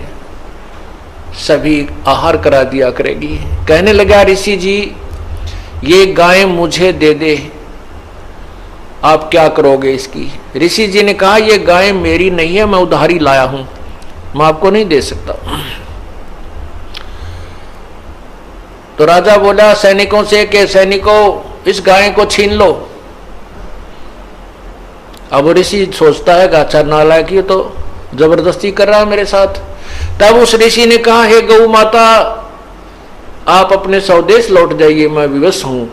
सभी आहार करा दिया करेगी। कहने लगा ऋषि जी ये गाय मुझे दे दे, आप क्या करोगे इसकी? ऋषि जी ने कहा ये गाय मेरी नहीं है, मैं उधारी लाया हूं, मैं आपको नहीं दे सकता। तो राजा बोला सैनिकों से कि सैनिकों इस गाय को छीन लो। अब ऋषि सोचता है अच्छा नालायक ये तो जबरदस्ती कर रहा है मेरे साथ। तब उस ऋषि ने कहा हे गौ माता आप अपने स्वदेश लौट जाइए, मैं विवश हूं।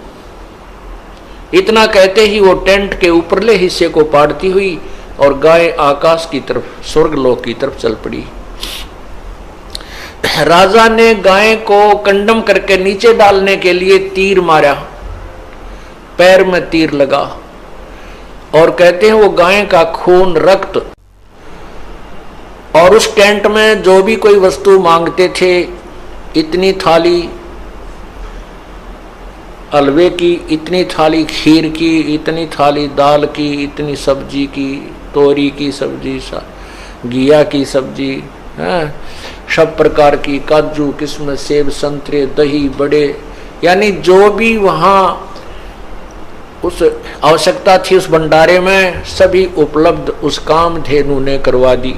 इतना कहते ही वो टेंट के ऊपरले हिस्से को पाड़ती हुई और गाय आकाश की तरफ, स्वर्गलोक की तरफ चल पड़ी। राजा ने गाय को कंडम करके नीचे डालने के लिए तीर मारा, पैर में तीर लगा और कहते हैं वो गाय का खून, रक्त और उस टेंट में जो भी कोई वस्तु मांगते थे, इतनी थाली हलवे की, इतनी थाली खीर की, इतनी थाली दाल की, इतनी सब्जी की, तोरी की सब्जी, घिया की सब्जी, सब प्रकार की, काजू किस्म, सेब, संतरे, दही, बड़े, यानी जो भी वहां उस आवश्यकता थी उस भंडारे में सभी उपलब्ध उस कामधेनु ने करवा दी।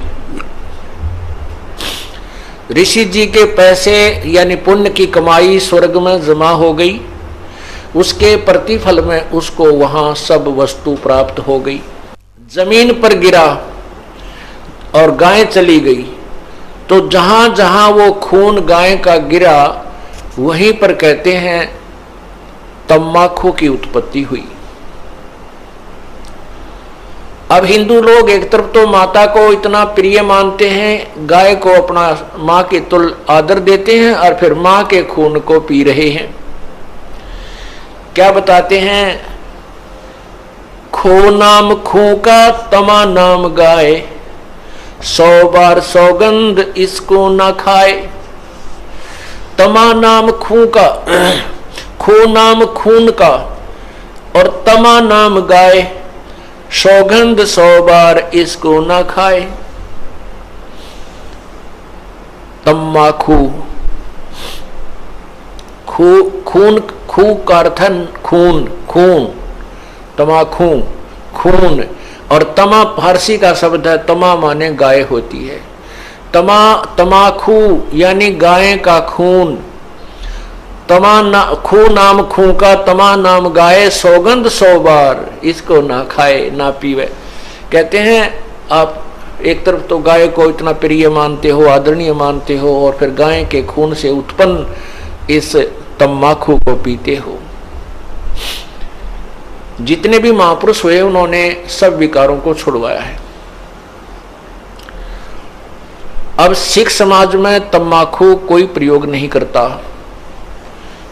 ऋषि जी के पैसे यानी पुण्य की कमाई स्वर्ग में जमा हो गई, उसके प्रतिफल में उसको वहां सब वस्तु प्राप्त हो गई। जमीन पर गिरा और गाय चली गई, तो जहां जहां वो खून गाय का गिरा वहीं पर कहते हैं तम्बाकू की उत्पत्ति हुई। अब हिंदू लोग एक तरफ तो माता को इतना प्रिय मानते हैं, गाय को अपना मां के तुल्य आदर देते हैं और फिर मां के खून को पी रहे हैं। क्या बताते हैं, खो नाम खू का तमा नाम गाय, 100 बार सौगंध इसको ना खाए। तमा नाम खूं का, खू नाम खून का, और तमा नाम गाय, सौगंध 100 बार इसको ना खाए। तम्बाकू, खून, खू का अर्थ है खून, खून, तमाखू खून, और तमा फारसी का शब्द है, तमा माने गाय होती है। तमाखू यानी गाय का खून, खू नाम खू का, तमा नाम गाय, सौगंध 100 बार इसको ना खाए ना पीवे। कहते हैं आप एक तरफ तो गाय को इतना प्रिय मानते हो, आदरणीय मानते हो, और फिर गाय के खून से उत्पन्न इस तम्बाकू को पीते हो। जितने भी महापुरुष हुए उन्होंने सब विकारों को छुड़वाया है। अब सिख समाज में तम्बाकू कोई प्रयोग नहीं करता,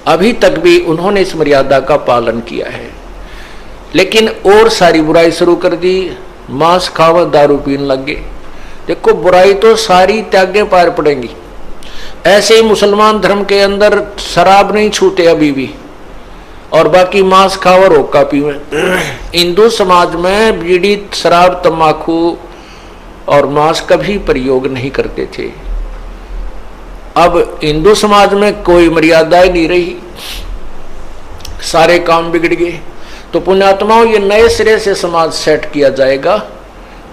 अभी तक भी उन्होंने इस मर्यादा का पालन किया है। लेकिन और सारी बुराई शुरू कर दी, मांस खावा, दारू पीने लग गए। देखो बुराई तो सारी त्यागने पार पड़ेंगी। ऐसे ही मुसलमान धर्म के अंदर शराब नहीं छूते अभी भी, और बाकी मांस खावा, रोका पीवे। हिंदू समाज में बीड़ी, शराब, तम्बाकू और मांस कभी प्रयोग नहीं करते थे। अब हिंदू समाज में कोई मर्यादा नहीं रही, सारे काम बिगड़ गए। तो पुण्यात्माओं, ये नए सिरे से समाज सेट किया जाएगा,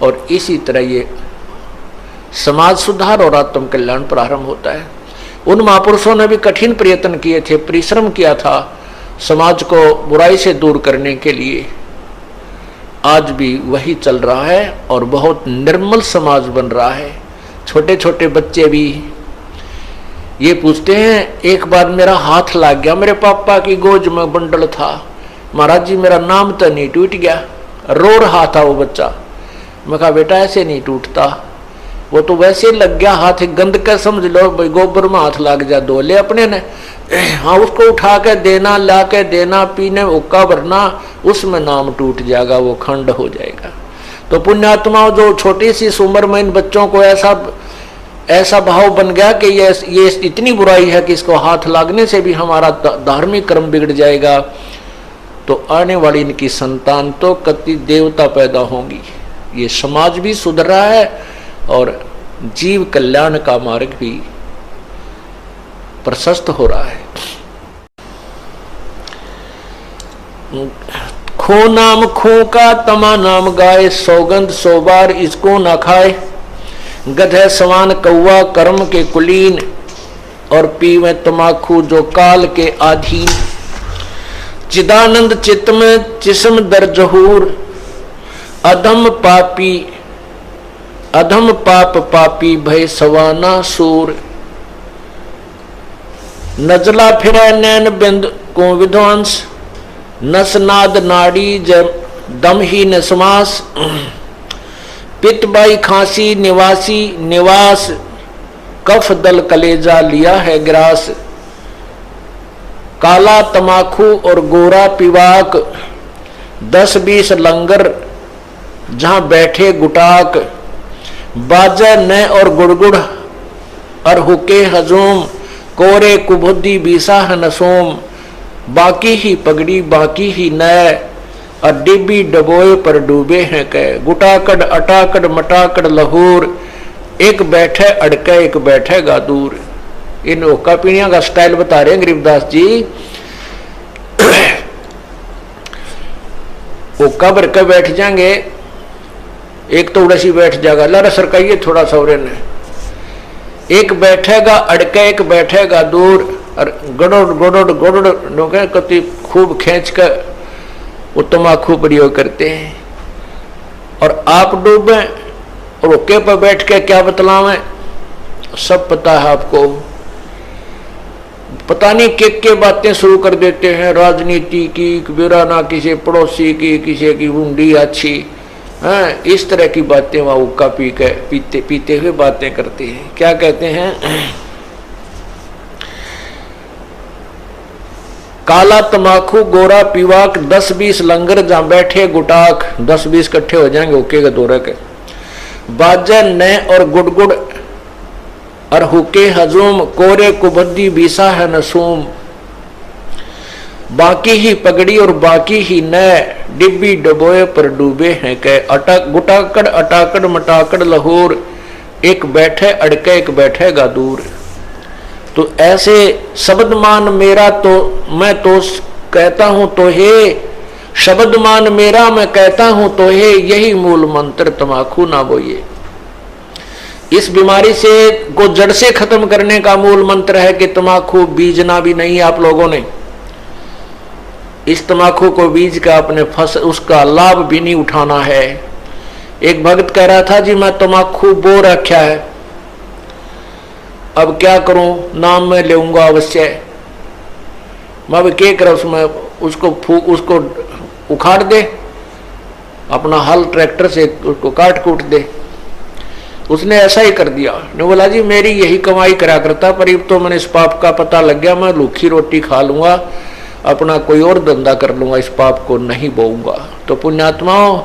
और इसी तरह ये समाज सुधार और आत्म कल्याण प्रारंभ होता है। उन महापुरुषों ने भी कठिन प्रयत्न किए थे, परिश्रम किया था समाज को बुराई से दूर करने के लिए। आज भी वही चल रहा है और बहुत निर्मल समाज बन रहा है। छोटे छोटे बच्चे भी ये पूछते हैं, एक बार मेरा हाथ लग गया, मेरे पापा की गोद में बंडल था, महाराज जी मेरा नाम तो नहीं टूट गया। रो रहा था वो बच्चा। मैं कहा बेटा ऐसे नहीं टूटता, वो तो वैसे लग गया हाथ, गंद का समझ लो भाई, गोबर में हाथ लग जा, धो ले अपने ने। हाँ उसको उठा के देना, ला के देना, पीने उक्का भरना, उसमें नाम टूट जाएगा, वो खंड हो जाएगा। तो पुण्यात्माओं, जो छोटी सी उम्र में इन बच्चों को ऐसा भाव बन गया कि ये इतनी बुराई है कि इसको हाथ लगने से भी हमारा धार्मिक कर्म बिगड़ जाएगा, तो आने वाली इनकी संतान तो कति देवता पैदा होंगी। ये समाज भी सुधर रहा है और जीव कल्याण का मार्ग भी प्रशस्त हो रहा है। खो नाम खो का, तमा नाम गाय, सौगंध 100 बार इसको न खाए। गधे समान कौवा, कर्म के कुलीन, और पीवे तमाकू जो काल के आधीन। चिदानंद चित्त में जिस्म दर जहूर, अधम पाप पापी भय सवाना सूर। नजला फिरे नैन बिंद को विध्वंस, नसनाद नाड़ी दमहीन समास। पित्तबाई खांसी निवास, कफ दल कलेजा लिया है ग्रास। काला तमाकू और गोरा पिवाक, 10-20 लंगर जहां बैठे गुटाक। बाजे न और गुड़गुड़ और हुके हजूम, कोरे कुबुद्धि बीसा है नसोम। बाकी ही पगड़ी बाकी ही नय, और डिब्बी डबोए पर डूबे हैं कह। गुटाकड़ अटाकड़ मटाकड़ लहूर, एक बैठे अड़के एक बैठेगा दूर। इन ओका पीणिया का स्टाइल बता रहे हैं गरीबदास जी। ओका भर के बैठ जाएंगे, एक तो उड़सी बैठ जाएगा, लड़ सरकाइए थोड़ा सौरे ने। एक बैठेगा अड़के एक बैठेगा दूर, और गड़ोड़ गड़ोड़ गड़ोड़ कति खूब खींच कर वो तमाकू प्रयोग करते हैं। और आप डूबे और ओके पर बैठ के क्या बतलावें, सब पता है आपको। पता नहीं के बातें शुरू कर देते हैं, राजनीति की, बिराना किसी पड़ोसी की, किसी की हुंडी अच्छी, हाँ इस तरह की बातें वहां उक्का पीते हुए बातें करते हैं। क्या कहते हैं, काला तमाकू गोरा पीवाक, 10-20 लंगर जहां बैठे गुटाक। 10-20 इकट्ठे हो जाएंगे ओके के दौरे के। बाजे न और गुड़गुड़ और हुके हजूम कोरे कुबद्दी बीसा है नसूम। बाकी ही पगड़ी और बाकी ही नए डिब्बी डबोए पर डूबे हैं कै। अटक गुटाकड़ अटाकड़ मटाकड़ लाहौर, एक बैठे अड़के एक बैठेगा दूर। तो ऐसे शब्द मान मेरा तो मैं तो कहता हूं तो हे, शब्द मान मेरा मैं कहता हूं तो हे, यही मूल मंत्र तमाकू ना बोइए। इस बीमारी से को जड़ से खत्म करने का मूल मंत्र है कि तमाकू बीजना भी नहीं। आप लोगों ने इस तमाकू को बीज का अपने उसका लाभ भी नहीं उठाना है। एक भक्त कह रहा था जी मैं तमाकू बो रखा है, अब क्या करूं, नाम मैं लेऊंगा अवश्य। मैं अब क्या करा, उसमें उसको उखाड़ दे, अपना हल ट्रैक्टर से उसको काट कूट दे। उसने ऐसा ही कर दिया। ने बोला जी मेरी यही कमाई करा करता, पर अब तो मैंने इस पाप का पता लग गया, मैं रूखी रोटी खा लूंगा, अपना कोई और धंधा कर लूंगा, इस पाप को नहीं बोऊंगा। तो पुण्यात्माओं,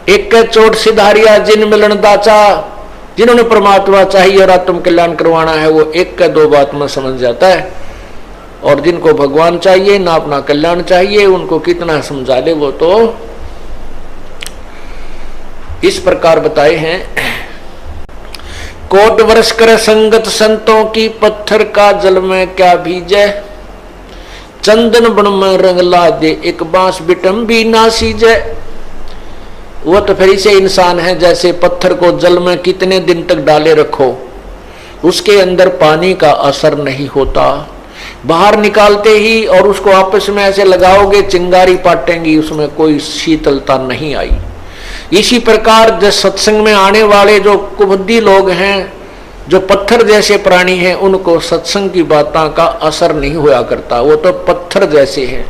एक चोट सिधारिया जिन मिलन दाचा, जिन्होंने परमात्मा चाहिए और आत्म कल्याण करवाना है, वो एक का दो बात में समझ जाता है। और जिनको भगवान चाहिए ना अपना कल्याण चाहिए, उनको कितना समझा ले वो तो इस प्रकार बताए हैं। कोट वर्ष कर संगत संतों की, पत्थर का जल में क्या भीजे, चंदन बन में रंग ला दे, एक बांस बिटम भी ना सीजे। वो तो फिर से इंसान है, जैसे पत्थर को जल में कितने दिन तक डाले रखो, उसके अंदर पानी का असर नहीं होता। बाहर निकालते ही और उसको आपस में ऐसे लगाओगे, चिंगारी पाटेंगी, उसमें कोई शीतलता नहीं आई। इसी प्रकार जो सत्संग में आने वाले जो कुबुद्धि लोग हैं, जो पत्थर जैसे प्राणी हैं, उनको सत्संग की बातों का असर नहीं होया करता। वो तो पत्थर जैसे हैं।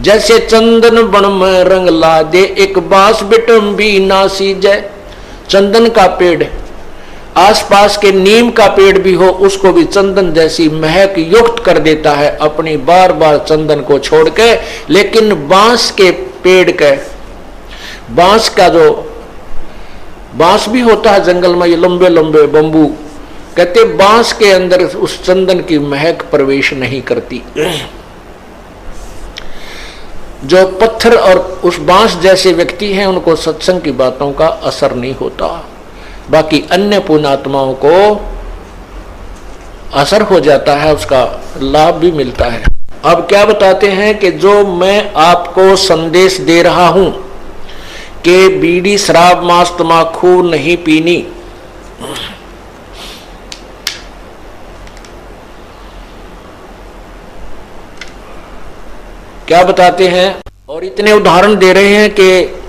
जैसे चंदन बन में रंग ला दे, एक बांस बिटम भी ना सीजे। चंदन का पेड़, आसपास के नीम का पेड़ भी हो, उसको भी चंदन जैसी महक युक्त कर देता है अपनी बार बार चंदन को छोड़ के। लेकिन बांस के पेड़ के, बांस का जो बांस भी होता है जंगल में, ये लंबे लंबे बंबू, कहते बांस के अंदर उस चंदन की महक प्रवेश नहीं करती। जो पत्थर और उस बांस जैसे व्यक्ति हैं, उनको सत्संग की बातों का असर नहीं होता। बाकी अन्य पुण्यात्माओं को असर हो जाता है, उसका लाभ भी मिलता है। अब क्या बताते हैं कि जो मैं आपको संदेश दे रहा हूं कि बीड़ी शराब मांस तमाकू नहीं पीनी, क्या बताते हैं, और इतने उदाहरण दे रहे हैं कि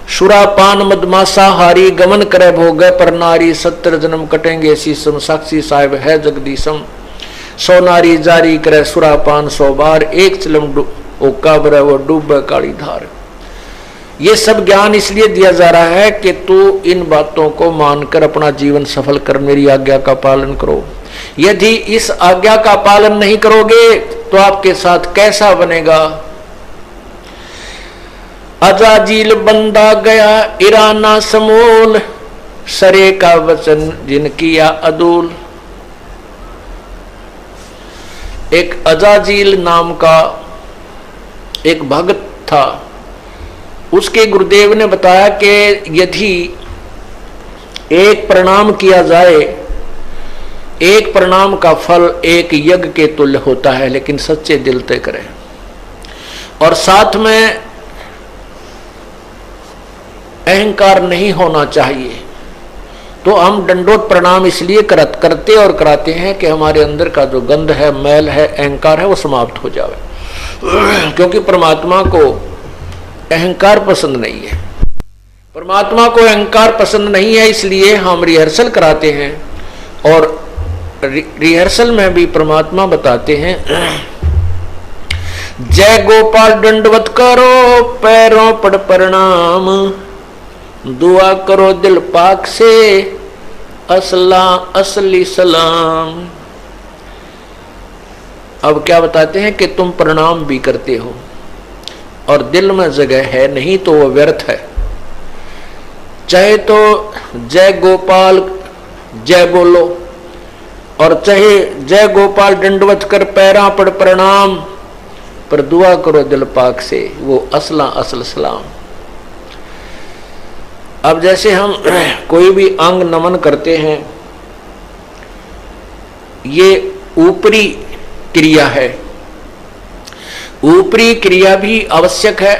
सुरापान मदमासा हारी, गमन करे भोगे पर नारी, 70 जन्म कटेंगे शीशम, साक्षी साहिब है जगदीशम। 100 नारी जारी करे सुरापान 100 बार, एक चिलम ओका बरे वो डूबे काली धार। ये सब ज्ञान इसलिए दिया जा रहा है कि तू इन बातों को मानकर अपना जीवन सफल कर, मेरी आज्ञा का पालन करो। यदि इस आज्ञा का पालन नहीं करोगे तो आपके साथ कैसा बनेगा। अजाजील बंदा गया ईराना समूल, सरे का वचन जिन किया अदूल। एक अजाजील नाम का एक भक्त था, उसके गुरुदेव ने बताया कि यदि एक प्रणाम किया जाए, एक प्रणाम का फल एक यज्ञ के तुल्य होता है, लेकिन सच्चे दिल से करें। और साथ में अहंकार नहीं होना चाहिए। तो हम दंडोत प्रणाम इसलिए करते और कराते हैं कि हमारे अंदर का जो गंध है, मैल है, अहंकार है, वो समाप्त हो जाए। क्योंकि परमात्मा को अहंकार पसंद नहीं है। परमात्मा को अहंकार पसंद नहीं है, इसलिए हम रिहर्सल कराते हैं। और रिहर्सल में भी परमात्मा बताते हैं, जय गोपाल दंडवत करो पैरों पड़ प्रणाम, दुआ करो दिल पाक से असला असली सलाम। अब क्या बताते हैं कि तुम प्रणाम भी करते हो और दिल में जगह है नहीं तो वो व्यर्थ है। चाहे तो जय गोपाल जय बोलो, और चाहे जय गोपाल दंडवत कर पैरा पड़ प्रणाम, पर दुआ करो दिल पाक से, वो असला असल सलाम। अब जैसे हम कोई भी अंग नमन करते हैं, ये ऊपरी क्रिया है, ऊपरी क्रिया भी आवश्यक है,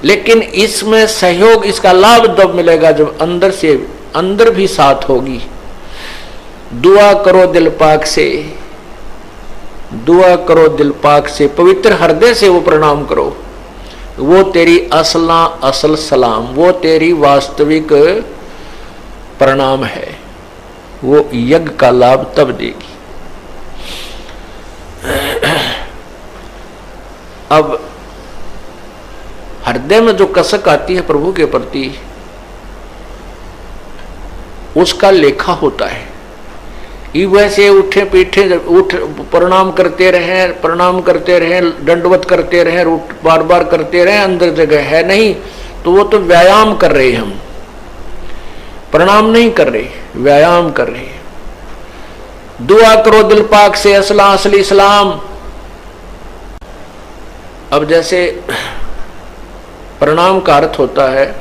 लेकिन इसमें सहयोग, इसका लाभ तब मिलेगा जब अंदर से अंदर भी साथ होगी। दुआ करो दिल पाक से, दुआ करो दिल पाक से, पवित्र हृदय से वो प्रणाम करो, वो तेरी असला असल सलाम, वो तेरी वास्तविक प्रणाम है, वो यज्ञ का लाभ तब देगी। अब हृदय में जो कसक आती है प्रभु के प्रति, उसका लेखा होता है। ये वैसे उठे पीठे उठ प्रणाम करते रहे, दंडवत करते रहे, बार बार करते रहे, अंदर जगह है नहीं, तो वो तो व्यायाम कर रहे, हम प्रणाम नहीं कर रहे, व्यायाम कर रहे। दुआ करो दिल पाक से, असला असली इस्लाम। अब जैसे प्रणाम का अर्थ होता है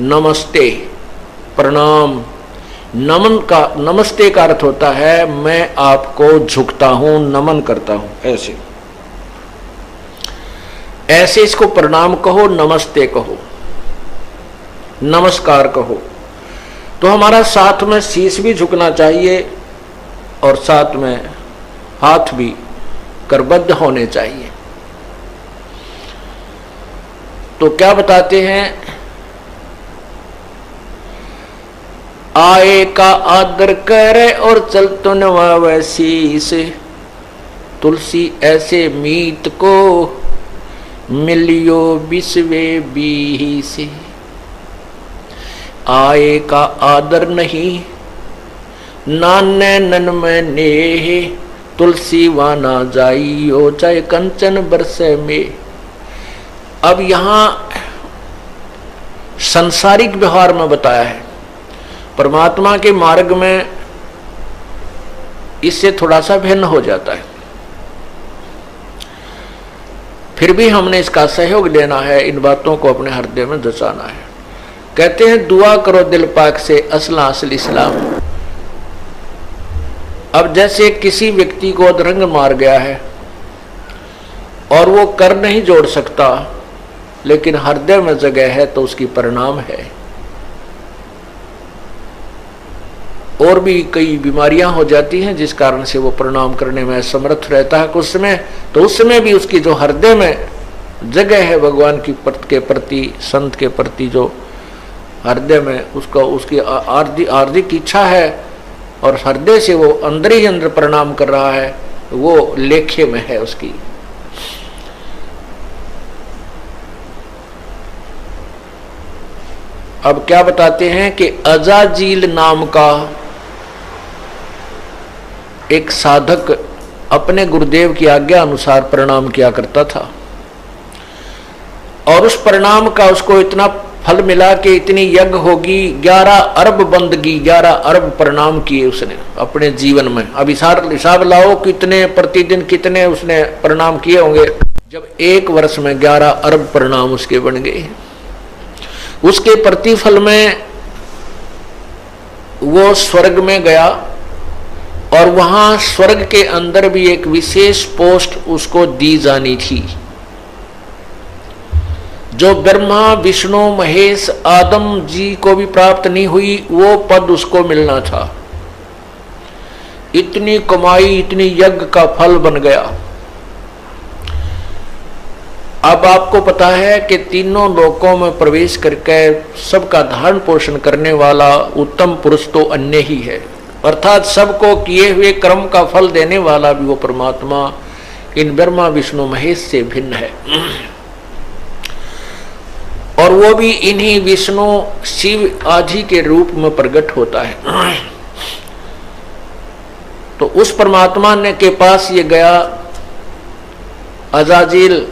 नमस्ते, प्रणाम। नमस्ते का अर्थ होता है मैं आपको झुकता हूं, नमन करता हूं, ऐसे ऐसे इसको प्रणाम कहो, नमस्ते कहो, नमस्कार कहो। तो हमारा साथ में शीश भी झुकना चाहिए और साथ में हाथ भी करबद्ध होने चाहिए। तो क्या बताते हैं, आए का आदर करे और चल तो नवावे शीस, तुलसी ऐसे मीत को मिलियो बिस्वे बीस। आए का आदर नहीं नाने नन में नेह, तुलसी वाना जाइयो चाहे कंचन बरसे में। अब यहां संसारिक व्यवहार में बताया है, परमात्मा के मार्ग में इससे थोड़ा सा भिन्न हो जाता है। फिर भी हमने इसका सहयोग लेना है, इन बातों को अपने हृदय में दसाना है। कहते हैं दुआ करो दिल पाक से, असला असली सलाम। अब जैसे किसी व्यक्ति को अधरंग मार गया है और वो कर नहीं जोड़ सकता, लेकिन हृदय में जगह है, तो उसकी परिणाम है। और भी कई बीमारियां हो जाती हैं जिस कारण से वो प्रणाम करने में असमर्थ रहता है कुछ समय, तो उस समय भी उसकी जो हृदय में जगह है भगवान की के प्रति, संत के प्रति, जो हृदय में उसका उसकी आर्थिक इच्छा है और हृदय से वो अंदर ही अंदर प्रणाम कर रहा है, वो लेखे में है उसकी। अब क्या बताते हैं कि अजाजील नाम का एक साधक अपने गुरुदेव की आज्ञा अनुसार प्रणाम किया करता था, और उस प्रणाम का उसको इतना फल मिला कि इतनी यज्ञ होगी, 11 अरब बंदगी, 11 अरब प्रणाम किए उसने अपने जीवन में। अब हिसाब लाओ कितने प्रतिदिन कितने उसने प्रणाम किए होंगे, जब एक वर्ष में 11 अरब प्रणाम उसके बन गए। उसके प्रतिफल में वो स्वर्ग में गया, और वहां स्वर्ग के अंदर भी एक विशेष पोस्ट उसको दी जानी थी, जो ब्रह्मा विष्णु महेश आदम जी को भी प्राप्त नहीं हुई, वो पद उसको मिलना था। इतनी कमाई, इतनी यज्ञ का फल बन गया। अब आपको पता है कि तीनों लोकों में प्रवेश करके सबका धारण पोषण करने वाला उत्तम पुरुष तो अन्य ही है, अर्थात सबको किए हुए कर्म का फल देने वाला भी वो परमात्मा इन ब्रह्मा विष्णु महेश से भिन्न है। और वो भी इन्हीं विष्णु शिव आदि के रूप में प्रकट होता है। तो उस परमात्मा ने के पास ये गया अजाजिल,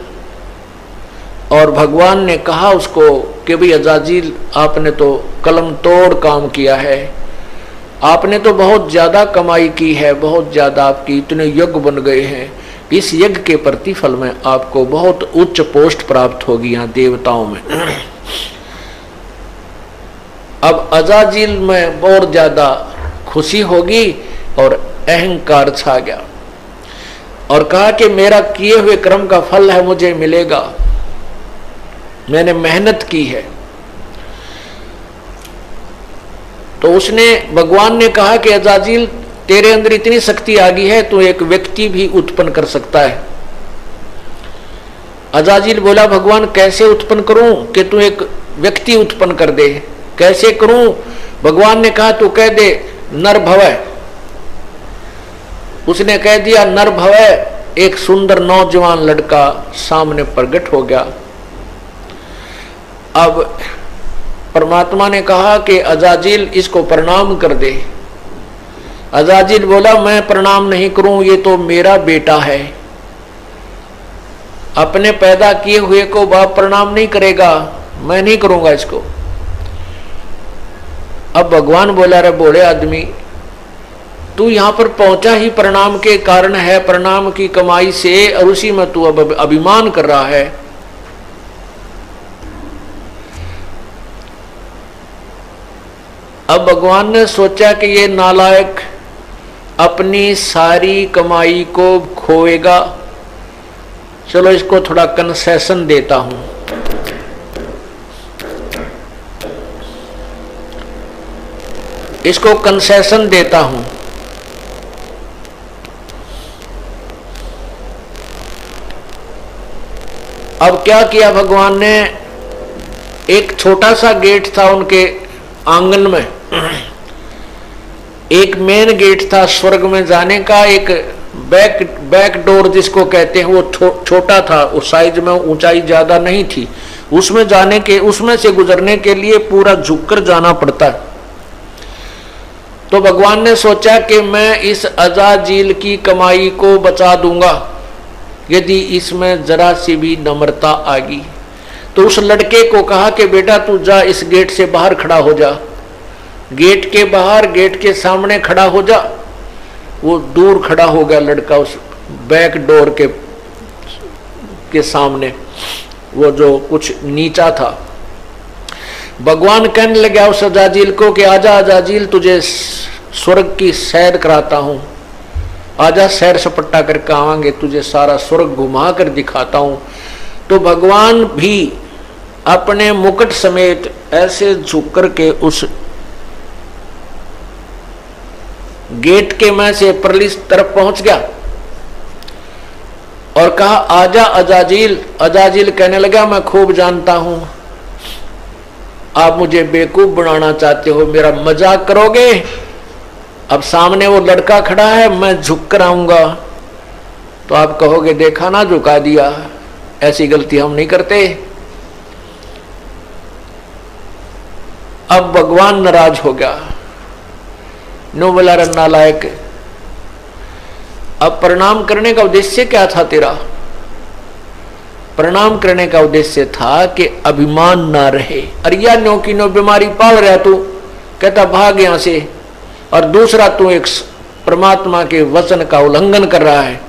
और भगवान ने कहा उसको कि भाई अजाजिल, आपने तो कलम तोड़ काम किया है, आपने तो बहुत ज्यादा कमाई की है, बहुत ज्यादा आपकी इतने यज्ञ बन गए हैं, इस यज्ञ के प्रतिफल में आपको बहुत उच्च पोस्ट प्राप्त होगी यहाँ देवताओं में। अब अजाजिल में बहुत ज्यादा खुशी होगी और अहंकार छा गया और कहा कि मेरा किए हुए कर्म का फल है, मुझे मिलेगा, मैंने मेहनत की है। तो उसने, भगवान ने कहा कि अजाजिल तेरे अंदर इतनी शक्ति आ गई है, तू एक व्यक्ति भी उत्पन्न कर सकता है। अजाजिल बोला, भगवान कैसे उत्पन्न करूं कि तू एक व्यक्ति उत्पन्न कर दे, कैसे करूं? भगवान ने कहा तू कह दे नर भवय। उसने कह दिया नर भवय, एक सुंदर नौजवान लड़का सामने प्रकट हो गया। अब परमात्मा ने कहा कि अजाजिल इसको प्रणाम कर दे। अजाजिल बोला मैं प्रणाम नहीं करूं, ये तो मेरा बेटा है, अपने पैदा किए हुए को बाप प्रणाम नहीं करेगा, मैं नहीं करूंगा इसको। अब भगवान बोला, रे बोले आदमी, तू यहां पर पहुंचा ही प्रणाम के कारण है, प्रणाम की कमाई से, और उसी में तू अब अभिमान कर रहा है। अब भगवान ने सोचा कि ये नालायक अपनी सारी कमाई को खोएगा, चलो इसको थोड़ा कंसेशन देता हूं। इसको कंसेशन देता हूं। अब क्या किया भगवान ने, एक छोटा सा गेट था उनके आंगन में, एक मेन गेट था स्वर्ग में जाने का, एक बैक डोर जिसको कहते हैं, वो छोटा था, उस साइज में ऊंचाई ज्यादा नहीं थी, उसमें जाने के, उसमें से गुजरने के लिए पूरा झुककर जाना पड़ता है। तो भगवान ने सोचा कि मैं इस अजाजिल की कमाई को बचा दूंगा यदि इसमें जरा सी भी नम्रता आ गई। तो उस लड़के को कहा कि बेटा तू जा, इस गेट से बाहर खड़ा हो जा, गेट के बाहर, गेट के सामने खड़ा हो जा। वो दूर खड़ा हो गया लड़का उस बैक डोर के सामने, वो जो कुछ नीचा था। भगवान कहने लगा उस अजाजिल को कि आजा अजाजिल, तुझे स्वर्ग की सैर कराता हूं, आजा सैर सपट्टा करके आवांगे, तुझे सारा स्वर्ग घुमा कर दिखाता हूं। तो भगवान भी अपने मुकुट समेत ऐसे झुक करके उस गेट के में से परली तरफ पहुंच गया और कहा आजा अजाजिल। अजाजिल कहने लगा मैं खूब जानता हूं आप मुझे बेवकूफ बनाना चाहते हो, मेरा मजाक करोगे। अब सामने वो लड़का खड़ा है, मैं झुक कर आऊंगा तो आप कहोगे देखा ना झुका दिया, ऐसी गलती हम नहीं करते। अब भगवान नाराज हो गया, नो बोला रन्ना लायक, अब प्रणाम करने का उद्देश्य क्या था तेरा? प्रणाम करने का उद्देश्य था कि अभिमान ना रहे। अरे यार नो की नो बीमारी पाल रहा तू, कहता भाग यहां से, और दूसरा तू एक परमात्मा के वचन का उल्लंघन कर रहा है,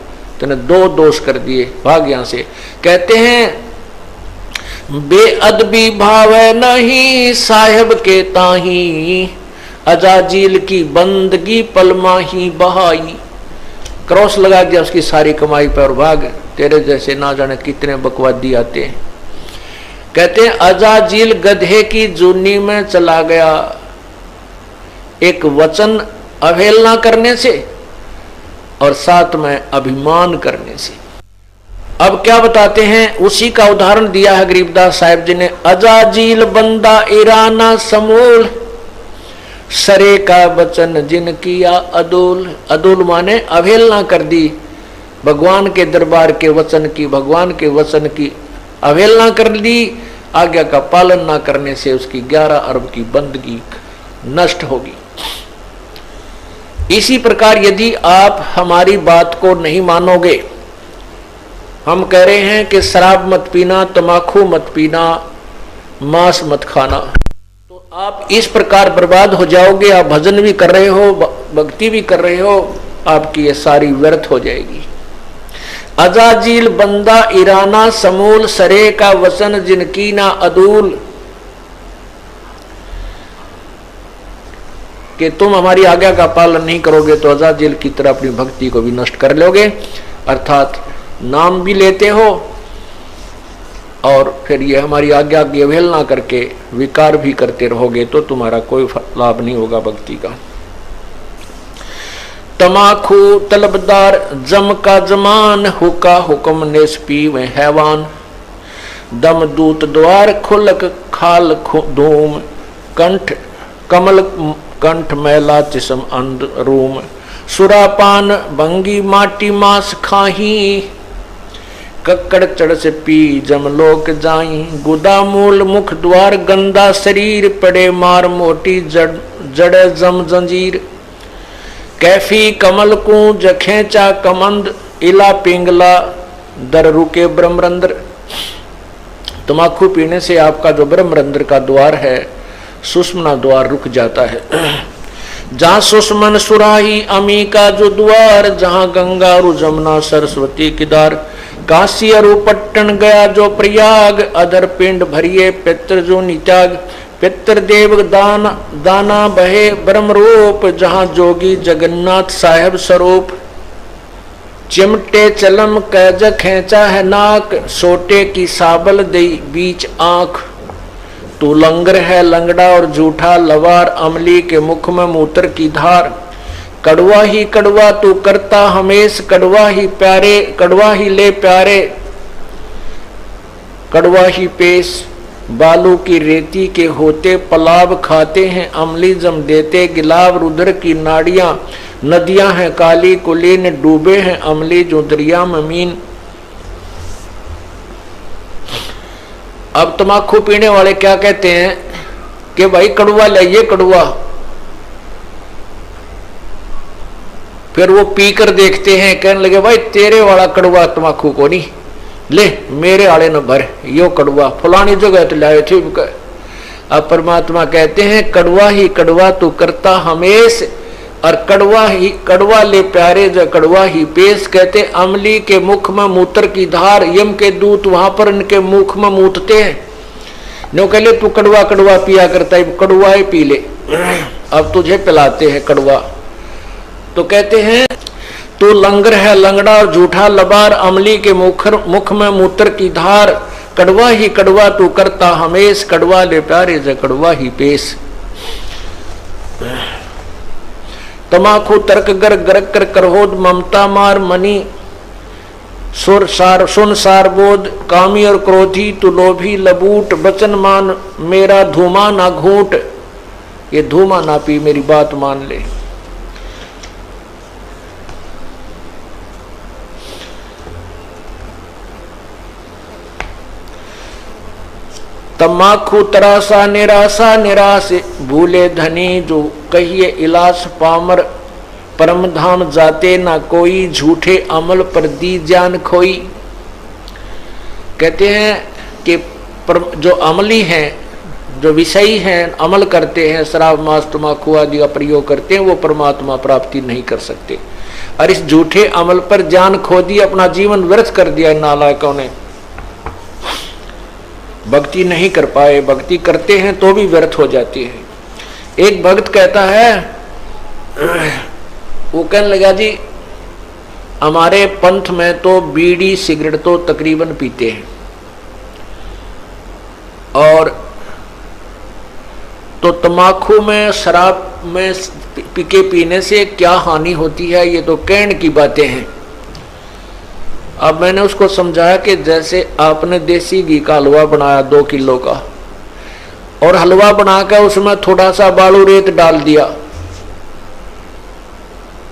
तूने दो दोष कर दिए, भाग यहां से। कहते हैं बेअदबी भाव नहीं साहेब के ताही, अजाजिल की बंदगी पलमा ही बहाई। क्रॉस लगा दिया उसकी सारी कमाई पर और भाग। तेरे जैसे ना जाने कितने बकवादी आते हैं। कहते हैं अजाजिल गधे की जूनी में चला गया, एक वचन अवहेलना करने से और साथ में अभिमान करने से। अब क्या बताते हैं, उसी का उदाहरण दिया है गरीबदास साहिब जी ने। अजाजिल बंदा ईराना समूल, सरे का वचन जिन किया अदूल। अदूल माने अवहेलना कर दी भगवान के दरबार के वचन की, भगवान के वचन की अवहेलना कर दी, आज्ञा का पालन ना करने से उसकी 11 अरब की बंदगी नष्ट होगी। इसी प्रकार यदि आप हमारी बात को नहीं मानोगे, हम कह रहे हैं कि शराब मत पीना, तमाकू मत पीना, मांस मत खाना, तो आप इस प्रकार बर्बाद हो जाओगे। आप भजन भी कर रहे हो, भक्ति भी कर रहे हो, आपकी ये सारी व्यर्थ हो जाएगी। अजाजील बंदा ईराना समूल, सरे का वसन जिनकी ना अदूल, कि तुम हमारी आज्ञा का पालन नहीं करोगे तो अजाजील की तरह अपनी भक्ति को भी नष्ट कर लोगे। अर्थात नाम भी लेते हो और फिर ये हमारी आज्ञा की अवहेलना करके विकार भी करते रहोगे तो तुम्हारा कोई लाभ नहीं होगा भक्ति का। तमाखू तलबदार जम का जमान, हुक्का हुक्म नेस पी व हैवान, दम दूत द्वार खुलक खाल धूम, कंठ कमल कंठ मैला चिसम अंध रूम, सुरापान भंगी माटी मास खाही, कक्कड़ चढ़ से पी जमलोक जाई, गुदा मूल मुख द्वार गंदा शरीर, पड़े मार मोटी जड़ जम जंजीर, कैफी कमल को जखेचा कमंद, इला पिंगला दर रुके ब्रह्मरंध्र। तमाकू पीने से आपका जो ब्रह्मरंध्र का द्वार है, सुषमना द्वार रुक जाता है। जहाँ सुषमन सुराही अमी का जो द्वार, जहाँ गंगा रु जमुना सरस्वती किदार, काशी अरु पट्टन गया जो प्रयाग, अधर पिंड भरिए पित्र जो नित्याग, पित्र देव दाना बहे ब्रह्म रूप, जहाँ जोगी जगन्नाथ साहेब स्वरूप, चिमटे चलम कैज खेचा है नाक, सोटे की साबल दई बीच आंख, तू लंगर है लंगड़ा और झूठा लवार, अमली के मुख में मूत्र की धार, कड़वा ही कड़वा तू करता हमेश, कड़वा ही प्यारे कड़वा ही ले प्यारे, कड़वा ही पेश, बालू की रेती के होते पलाब खाते हैं, अमली जम देते गिलाब, रुद्र की नाड़ियां नदियां हैं काली, कुलीन डूबे हैं अमली जो दरिया में मीन। अब तमाकू पीने वाले क्या कहते हैं कि भाई कड़वा लाइए कड़वा, फिर वो पीकर देखते हैं, कहने लगे भाई तेरे वाला कड़वा तमाकू को नहीं, ले मेरे आले न भर, यो कड़वा फलानी जगह तो लाए थे। अब परमात्मा कहते हैं कड़वा ही कड़वा तू करता हमेश, और कड़वा ही कड़वा ले प्यारे जो कड़वा ही पेश। कहते अमली के मुख में मूत्र की धार, यम के दूत वहां पर इनके मुख में मूतते हैं। नो कह ले तू कड़वा कड़वा पिया करता है, कड़वा ही पी ले, अब तुझे पिलाते हैं कड़वा। तो कहते हैं तू लंगर है लंगड़ा और झूठा लबार, अमली के मुख में मूत्र की धार, कड़वा ही कड़वा तू करता हमेश, कड़वा ले प्यारे जो कड़वा ही पेश। तमाकू तर्क गर गरक कर करहोद, ममता मार मनी सुर सार सुन सार बोध, कामी और क्रोधी तू लोभी लबूट, बचन मान मेरा धूमा ना घूट, ये धूमा ना पी मेरी बात मान ले। तमाकू तरासा निराशा निराश, भूले धनी जो कहिए इलास, पामर परम धाम जाते ना कोई, झूठे अमल पर दी जान खोई। कहते हैं कि जो अमली हैं, जो विषयी हैं, अमल करते हैं, शराब मांस तमाकू आदि का प्रयोग करते हैं, वो परमात्मा प्राप्ति नहीं कर सकते। और इस झूठे अमल पर जान खो दी, अपना जीवन व्यर्थ कर दिया नालायकों ने, भक्ति नहीं कर पाए। भक्ति करते हैं तो भी व्यर्थ हो जाती है। एक भक्त कहता है, वो कहने लगा जी हमारे पंथ में तो बीड़ी सिगरेट तो तकरीबन पीते हैं, और तो तमाकू में शराब में पीने से क्या हानि होती है, ये तो कहने की बातें हैं। अब मैंने उसको समझाया कि जैसे आपने देसी घी का हलवा बनाया 2 किलो का, और हलवा बनाकर उसमें थोड़ा सा बालू रेत डाल दिया,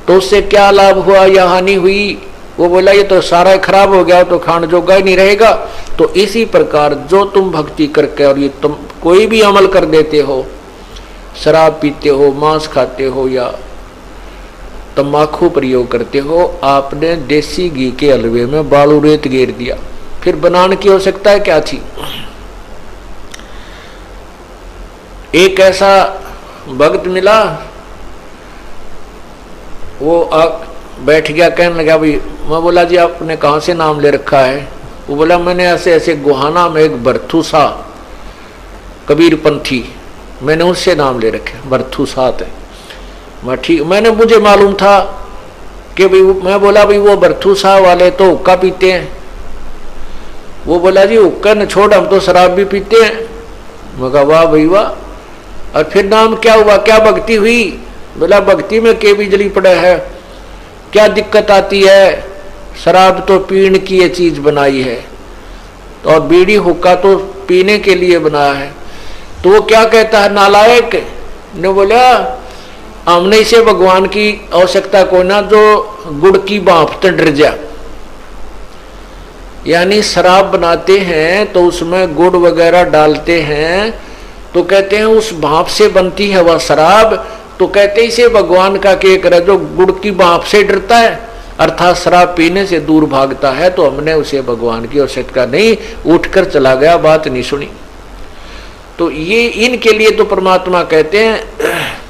तो उससे क्या लाभ हुआ या हानि हुई? वो बोला ये तो सारा खराब हो गया, तो खाने जोगा ही नहीं रहेगा। तो इसी प्रकार जो तुम भक्ति करके और ये तुम कोई भी अमल कर देते हो, शराब पीते हो, मांस खाते हो या तम्बाकू प्रयोग करते हो, आपने देसी घी के हलवे में बालू रेत गेर दिया, फिर बनाने की आवश्यकता है क्या थी? एक ऐसा भक्त मिला, वो बैठ गया, कहने लगा भाई, मैं बोला जी आपने कहाँ से नाम ले रखा है? वो बोला मैंने ऐसे ऐसे गुहाना में एक भरथू सा कबीर पंथी, मैंने उससे नाम ले रखे, भरथू सात है। मैं ठीक, मैंने मुझे मालूम था कि भाई, मैं बोला भाई वो भरथू सा वाले तो हुक्का पीते हैं। वो बोला जी हुक्का न छोड़, हम तो शराब भी पीते हैं। मैं कहा वाह भाई वाह, और फिर नाम क्या हुआ, क्या भक्ति हुई? बोला भक्ति में के बिजली पड़े है, क्या दिक्कत आती है? शराब तो पीने की ये चीज बनाई है, और बीड़ी हुक्का तो पीने के लिए बनाया है। तो वो क्या कहता है नालायक ने, बोला हमने इसे भगवान की आवश्यकता को ना, जो गुड़ की भाप तो डर जा। यानी शराब बनाते हैं तो उसमें गुड़ वगैरह डालते हैं, तो कहते हैं उस भाप से बनती है वह शराब, तो कहते हैं इसे भगवान का के करे जो गुड़ की भाप से डरता है, अर्थात शराब पीने से दूर भागता है, तो हमने उसे भगवान की आवश्यकता नहीं, उठकर चला गया, बात नहीं सुनी। तो ये इनके लिए तो परमात्मा कहते हैं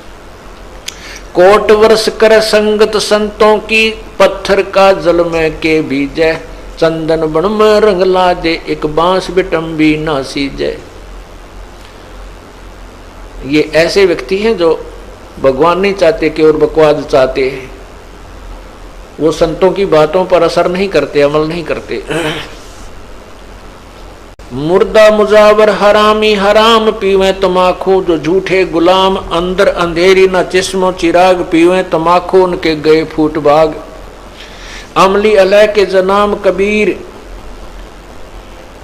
कोट वर्ष कर संगत संतों की, पत्थर का जल में के बीजे, चंदन बन में रंग ला दे, एक बांस बिटम्बी ना सीजे। ये ऐसे व्यक्ति हैं जो भगवान नहीं चाहते कि और बकवाद चाहते हैं, वो संतों की बातों पर असर नहीं करते, अमल नहीं करते। मुर्दा मुजावर हरामी हराम पीवे तमाखू, जो झूठे गुलाम अंदर अंधेरी न चिस्मो चिराग, पीवे तमाखू उनके गए फूट भाग। अमली अलह के जनाम कबीर,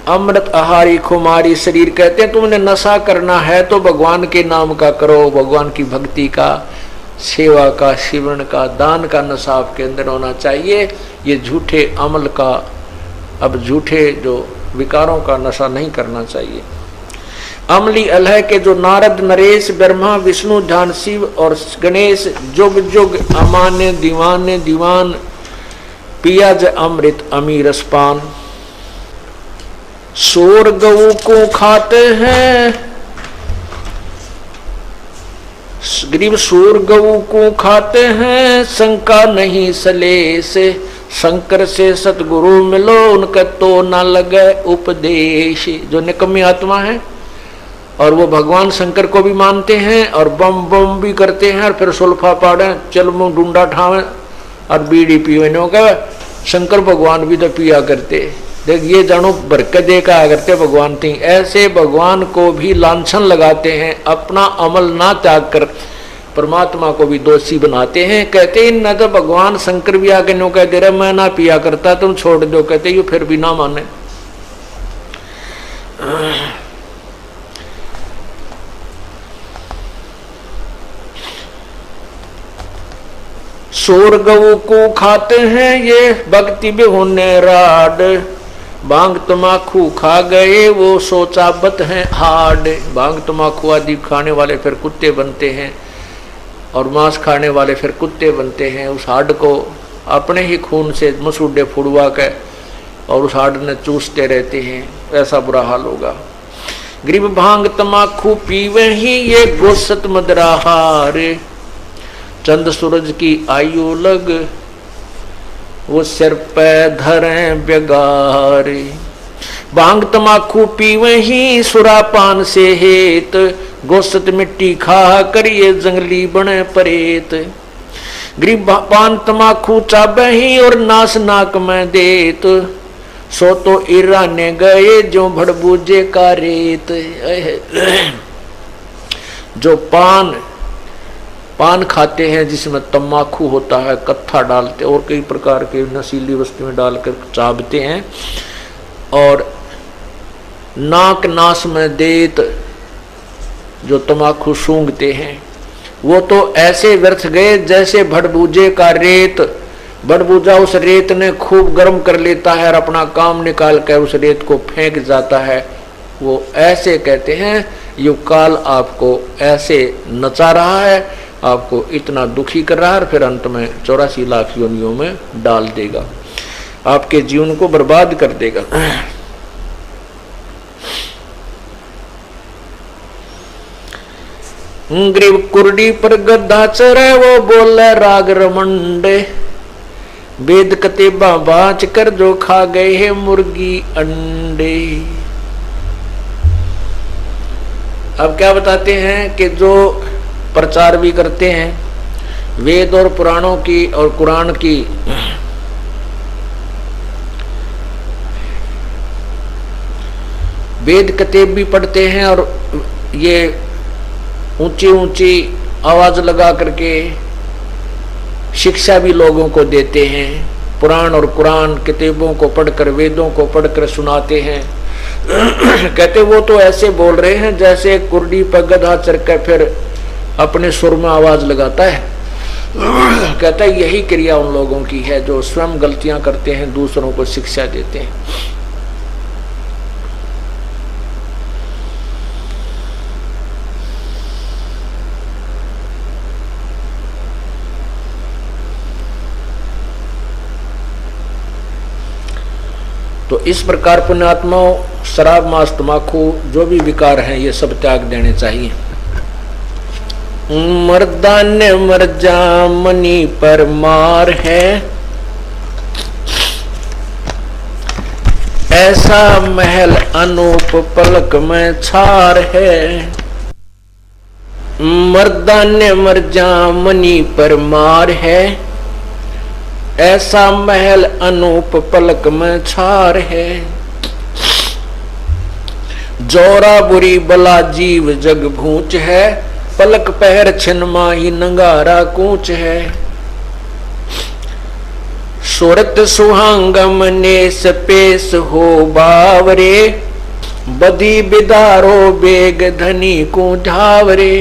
अमृत आहारी खुमारी शरीर। कहते हैं तुमने नशा करना है तो भगवान के नाम का करो, भगवान की भक्ति का, सेवा का, शिवण का, दान का नशा आपके अंदर होना चाहिए। ये झूठे अमल का, अब झूठे जो विकारों का नशा नहीं करना चाहिए। अमली अलह के जो नारद नरेश, ब्रह्मा विष्णु ध्यान शिव और गणेश, जुग जुग अमान्य दीवाने दीवान, पिया ज अमृत अमीरस पान। शोर गऊ को खाते हैं गरीब, शोर गऊ को खाते हैं, शंका नहीं सले से, शंकर से सतगुरु मिलो, उनका तो ना लगे उपदेश। जो निकम्मी आत्मा है और वो भगवान शंकर को भी मानते हैं और बम बम भी करते हैं, और फिर सुल्फा पाड़े, चल मुंह डूंडा ठावे और बीड़ी पीवे, शंकर भगवान भी तो पिया करते। देख ये जानो बरकत देखा करते भगवान थी। ऐसे भगवान को भी लांछन लगाते हैं, अपना अमल ना त्याग कर परमात्मा को भी दोषी बनाते हैं। कहते हैं न तो भगवान शंकर भी आके नो कह दे रहे मैं ना पिया करता, तुम छोड़ दो, कहते ये फिर भी ना माने। शोर गऊ को खाते हैं ये भक्ति भी होने राड, भांग तमाखू खा गए वो सोचाबत हैं हाड। भांग तमाखू आदि खाने वाले फिर कुत्ते बनते हैं, और मांस खाने वाले फिर कुत्ते बनते हैं। उस हाड को अपने ही खून से मसूड़े फुड़वा के और उस हाड ने चूसते रहते हैं, ऐसा बुरा हाल होगा। गरीब भांग तमाखू पीवे ही ये गोसत मदराहार, चंद सूरज की आयु लग वो सिर पे धरे बेगारे। भांग तमाखू पीवे ही सुरापान से हेत, गोसत मिट्टी खा करिए जंगली बने परेत। गरीब पान तमाखू चाबे ही और नास नाक में देत, सो तो ईराने गए जो भड़बूजे का रेत। जो पान खाते हैं जिसमें तम्बाकू होता है, कत्था डालते और कई प्रकार के नशीली वस्तुएं डालकर चाबते हैं, और नाक नास में देत जो तम्बाकू सूंघते हैं, वो तो ऐसे व्यर्थ गए जैसे भड़बूजे का रेत। भड़बूजा उस रेत ने खूब गर्म कर लेता है और अपना काम निकाल कर उस रेत को फेंक जाता है। वो ऐसे कहते हैं युग काल आपको ऐसे नचा रहा है, आपको इतना दुखी कर रहा है, और फिर अंत में 84 लाख योनियों में डाल देगा, आपके जीवन को बर्बाद कर देगा। ग्रीव कुर्डी पर गद्दा चरे वो बोले राग रमंडे, वेद कतेबा बाच कर जो खा गए हैं मुर्गी अंडे। अब क्या बताते हैं कि जो प्रचार भी करते हैं वेद और पुराणों की और कुरान की, वेद कतेब भी पढ़ते हैं और ये ऊंची ऊंची आवाज लगा करके शिक्षा भी लोगों को देते हैं। पुराण और कुरान किताबों को पढ़कर, वेदों को पढ़कर सुनाते हैं। कहते वो तो ऐसे बोल रहे हैं जैसे कुर्डी पर गधा चढ़कर फिर अपने सुर में आवाज लगाता है। कहता है यही क्रिया उन लोगों की है जो स्वयं गलतियां करते हैं, दूसरों को शिक्षा देते हैं। तो इस प्रकार पुण्यात्माओं शराब, मांस, तमाकू जो भी विकार हैं ये सब त्याग देने चाहिए। मर्दाने मर जा मनी पर मार है, ऐसा महल अनूप पलक में छार है। मर्दाने मर जा मनी पर मार है, ऐसा महल अनूप पलक में छार है। जोरा बुरी बला जीव जग भूच है, पलक पहर छिन माही नंगारा कूच है। सूरत सुहांगम नेस पेश हो बावरे, बदी बिदारो बेग धनी को झावरे।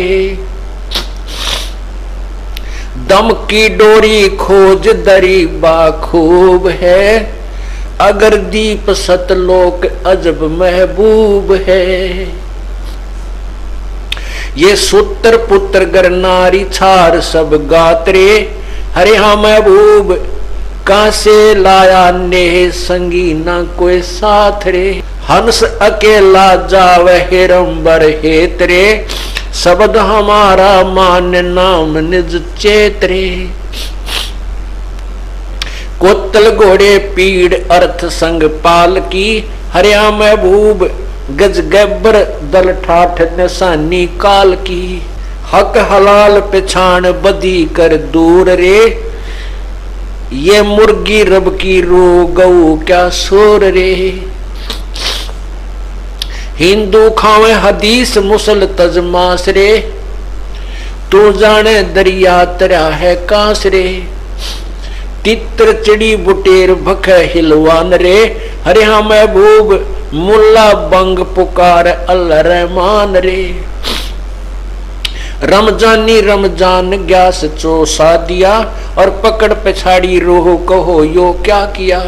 दम की डोरी खोज दरी बाखूब है, अगर दीप सतलोक अजब महबूब है। ये सूत्र पुत्र गर नारी छार सब गात्रे, हरे हाँ महबूब कहां से लाया नेह संगी ना कोई साथ रे। हंस अकेला जाव हिरंबर हेतरे, शब्द हमारा मान नाम निज चेतरे। कोतल घोड़े पीड़ अर्थ संग पाल की, हरिया महबूब गज गब्बर दल ठाठ निशानी काल की। हक हलाल पिछाण बदी कर दूर रे, ये मुर्गी रब की रो गऊ क्या सोर रे। हिंदू खावे हदीस मुसल तजमास रे, तू जाने दरिया तरा है कांस रे। तित्र चिड़ी बुटेर भख हिलवान रे, हरे हाँ महबूब मुल्ला बंग पुकार अल्लाह रहमान रे। रमजानी रमजान ग्यास चोसा दिया, और पकड़ पिछाड़ी रोह कहो यो क्या किया।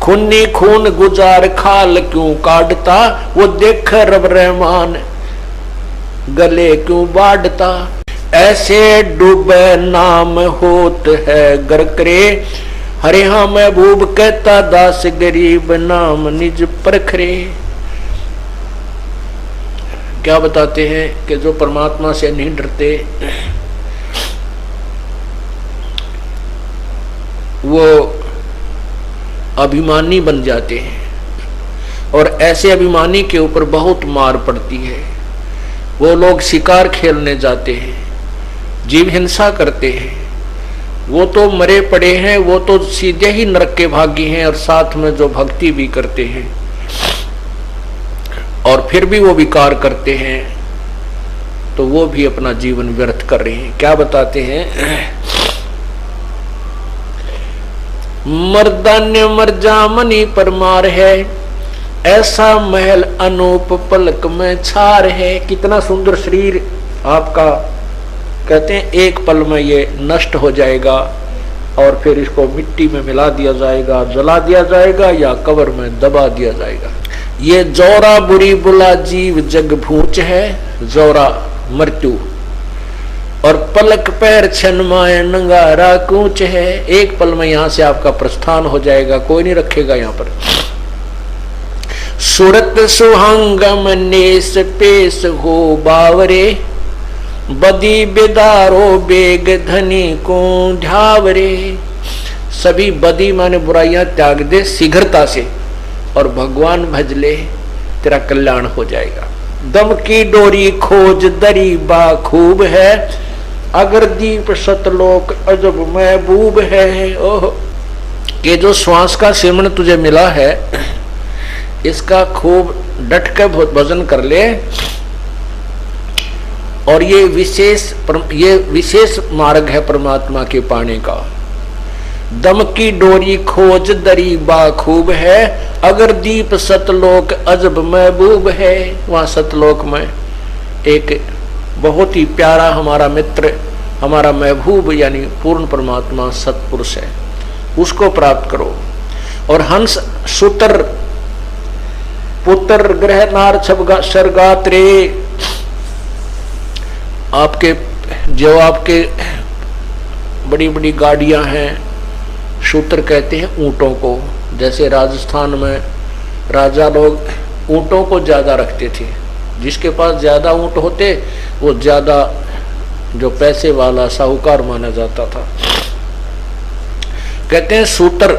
खूनी खून गुजार खाल क्यों काटता, वो देख रब रहमान गले क्यों बाढ़ता। ऐसे डूबे नाम होत है गरकरे, हरे हाँ महबूब कहता दास गरीब नाम निज परखरे। क्या बताते हैं कि जो परमात्मा से नहीं डरते वो अभिमानी बन जाते हैं, और ऐसे अभिमानी के ऊपर बहुत मार पड़ती है। वो लोग शिकार खेलने जाते हैं, जीव हिंसा करते हैं, वो तो मरे पड़े हैं, वो तो सीधे ही नरक के भागी हैं, और साथ में जो भक्ति भी करते हैं और फिर भी वो विकार करते हैं, तो वो भी अपना जीवन व्यर्थ कर रहे हैं। क्या बताते हैं, मर्दान्य मर जामनी पर मार है, ऐसा महल अनूप पलक में छार है। कितना सुंदर शरीर आपका, कहते हैं एक पल में ये नष्ट हो जाएगा, और फिर इसको मिट्टी में मिला दिया जाएगा, जला दिया जाएगा, या कब्र में दबा दिया जाएगा। ये जोरा बुरी बुला जीव जग भूच है, जोरा मृत्यु, और पलक पैर छनमाए नंगारा कूच है। एक पल में यहां से आपका प्रस्थान हो जाएगा, कोई नहीं रखेगा यहां पर। सूरत सुहांगम नेस पेश हो बावरे, बदी बेदारो बेग धनी को ध्यावरे। सभी बदी माने बुराइयां त्याग दे शीघ्रता से और भगवान भज ले, तेरा कल्याण हो जाएगा। दम की डोरी खोज दरी बा खूब है, अगर दीप सतलोक अजब महबूब है। ओह, कि जो श्वास का सिमरण तुझे मिला है, इसका खूब डट कर भजन कर ले। और ये विशेष मार्ग है परमात्मा के पाने का। दम की डोरी खोज दरी बा खूब है, अगर दीप सतलोक अजब महबूब है। वहां सतलोक में एक बहुत ही प्यारा हमारा मित्र, हमारा महबूब यानी पूर्ण परमात्मा सतपुरुष है, उसको प्राप्त करो। और हंस सुतर पुत्र ग्रह नार सर्गात्रे, आपके जो आपके बड़ी बड़ी गाड़ियां हैं, शूत्र कहते हैं ऊंटों को। जैसे राजस्थान में राजा लोग ऊंटों को ज्यादा रखते थे, जिसके पास ज्यादा ऊंट होते वो ज्यादा जो पैसे वाला साहूकार माना जाता था। कहते हैं सूत्र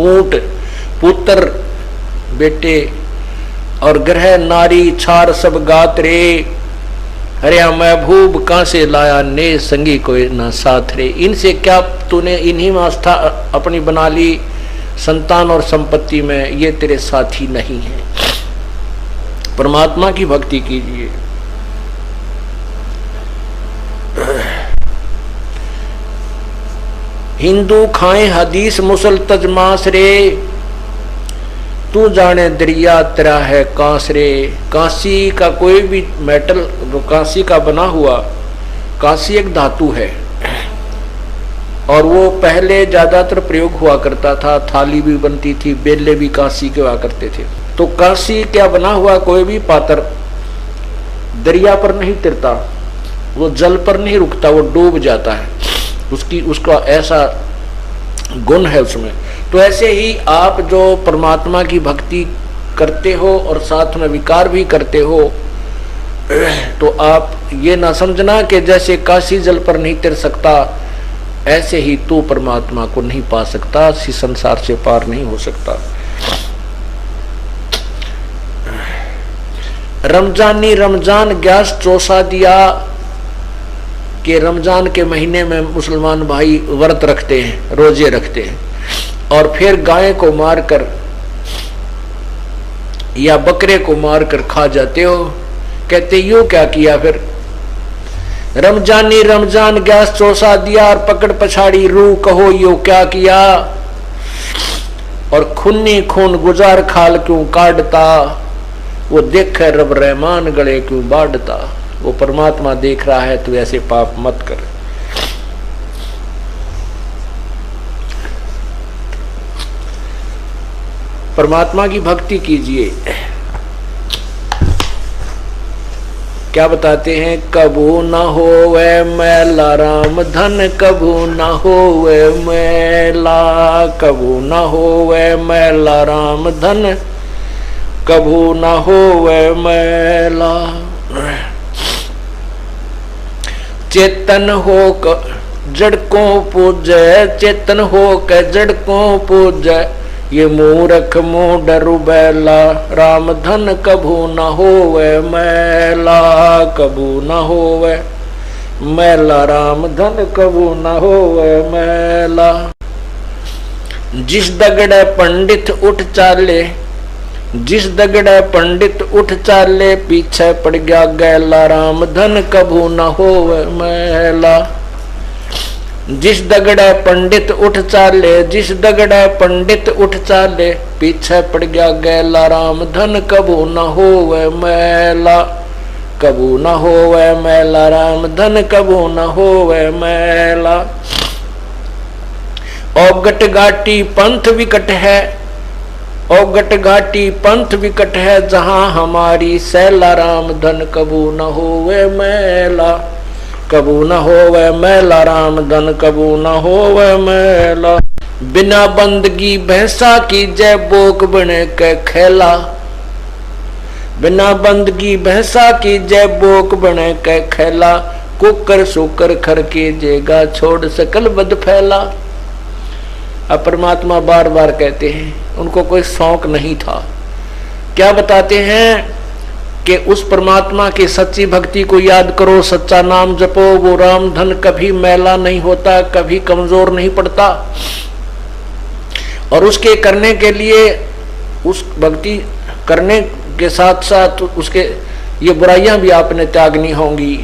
ऊंट पुत्र बेटे और ग्रह नारी छार सब गात रे, अरे महबूब कहां से लाया ने संगी कोई ना साथ रे। इनसे क्या तूने इन्हीं में आस्था अपनी बना ली, संतान और संपत्ति में ये तेरे साथी नहीं है। परमात्मा की भक्ति कीजिए। हिंदू खाए हदीस मुसल तजमास रे, तू जाने दरिया तेरा है कांस रे। कांसी का कोई भी मेटल, कांसी का बना हुआ, कांसी एक धातु है और वो पहले ज्यादातर प्रयोग हुआ करता था। थाली भी बनती थी, बेले भी कांसी के हुआ करते थे। तो कांसी क्या बना हुआ कोई भी पात्र दरिया पर नहीं तिरता, वो जल पर नहीं रुकता, वो डूब जाता है। उसका ऐसा गुण है उसमें। तो ऐसे ही आप जो परमात्मा की भक्ति करते हो और साथ में विकार भी करते हो, तो आप ये ना समझना कि जैसे काशी जल पर नहीं तिर सकता, ऐसे ही तू परमात्मा को नहीं पा सकता, इस संसार से पार नहीं हो सकता। रमजानी रमजान ग्यास चौसा दिया, कि रमजान के महीने में मुसलमान भाई व्रत रखते हैं, रोजे रखते हैं, और फिर गाय को मारकर या बकरे को मारकर खा जाते हो। कहते यूं क्या किया फिर? रमजानी रमजान गैस चौसा दिया और पकड़ पछाड़ी रू, कहो यो क्या किया। और खूनी खून गुजार खाल क्यों काटता, वो देखे रब रहमान गले क्यों बाढ़ता। वो परमात्मा देख रहा है, तू ऐसे पाप मत कर। परमात्मा की भक्ति कीजिए। क्या बताते हैं? कबू न होवे मैला राम धन, कबू न होवे मैला, कबू न होवे मैला राम धन, कबू न होवे मैला। चेतन हो जड़ को पूजे, चेतन हो के जड़ को पूजे, ये मूर्ख मुंह डरू बैला, राम धन कभू न होवे मैला, कभू न होवे मैला, राम धन कभू न होवे मैला। जिस दगड़े पंडित उठ चाले, जिस दगड़े पंडित उठ चाले, पीछे पड़ गया गैला, राम धन कभू न होवे मैला। जिस दगड़े पंडित उठ चाले, जिस दगड़े पंडित उठ चाले, पीछे पड़ गया गैला, राम धन कभू न होवे मैला, कभू न होवे मैला, राम धन कभू न होवे मैला। औगट घाटी पंथ विकट है, औगट घाटी पंथ विकट है, जहां हमारी सैला, राम धन कभू न होवे मैला, कभू न होवे मैला, राम धन कभू न होवे मैला। बिना बंदगी भैंसा की जय बोक बने के खेला, बिना बंदगी भैंसा की जय बोक बने कै खैला, कुकर सुकर खर के जेगा छोड़ सकल बद फैला। अब परमात्मा बार बार कहते हैं, उनको कोई शौक नहीं था। क्या बताते हैं कि उस परमात्मा की सच्ची भक्ति को याद करो, सच्चा नाम जपो, वो राम धन कभी मैला नहीं होता, कभी कमजोर नहीं पड़ता। और उसके करने के लिए, उस भक्ति करने के साथ साथ उसके ये बुराइयां भी आपने त्यागनी होंगी।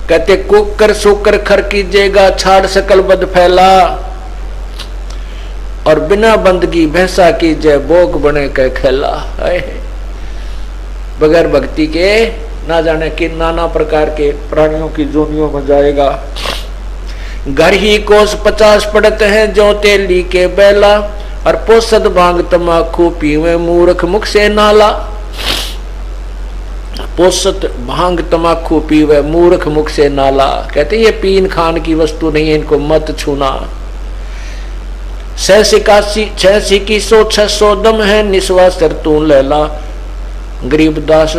कहते कुकर सुकर खर कीजिएगा, छाड़ सकल बद फैला, और बिना बंदगी भैंसा की जय बोक बने कै खेला। बगैर भक्ति के ना जाने कि नाना प्रकार के प्राणियों की जोनियों में जाएगा। घर ही कोस 50 पड़ते हैं जो तेली के बैला, और पोसद भांग तमाकू पीवे मूर्ख मुख से नाला। पोसत भांग तमाकू पीवे मूर्ख मुख से नाला। कहते ये पीन खान की वस्तु नहीं है, इनको मत छूना। 86 की 600 दम है निस्वा सर तू लैला, गरीबदास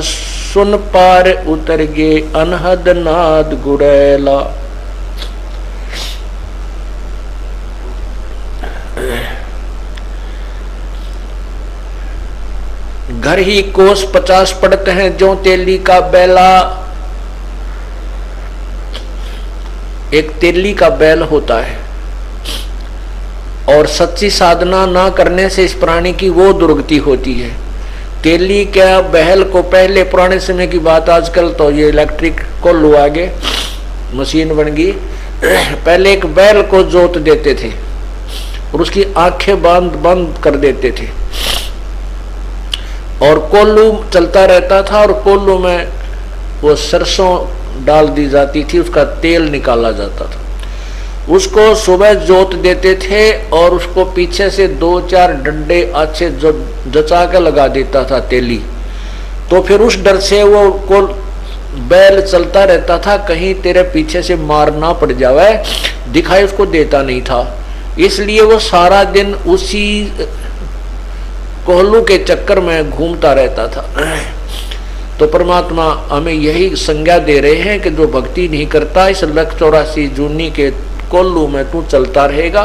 सुन पार उतर गे अनहद नाद गुरेला। घर ही कोस 50 पड़ते हैं जो तेली का बैला। एक तेली का बैल होता है, और सच्ची साधना ना करने से इस प्राणी की वो दुर्गति होती है। तेली क्या बैल को, पहले पुराने समय की बात, आजकल तो ये इलेक्ट्रिक कोल्लू आगे मशीन बन गई। पहले एक बैल को जोत देते थे और उसकी आंखें बंद कर देते थे, और कोल्लू चलता रहता था, और कोल्लू में वो सरसों डाल दी जाती थी, उसका तेल निकाला जाता था। उसको सुबह जोत देते थे और उसको पीछे से 2-4 डंडे अच्छे जचा के लगा देता था तेली। तो फिर उस डर से वो बैल चलता रहता था, कहीं तेरे पीछे से मार ना पड़ जावे, दिखाई उसको देता नहीं था। इसलिए वो सारा दिन उसी कोल्लू के चक्कर में घूमता रहता था। तो परमात्मा हमें यही संज्ञा दे रहे हैं कि जो भक्ति नहीं करता, इस 184 जूनी के कोल्लू में तू चलता रहेगा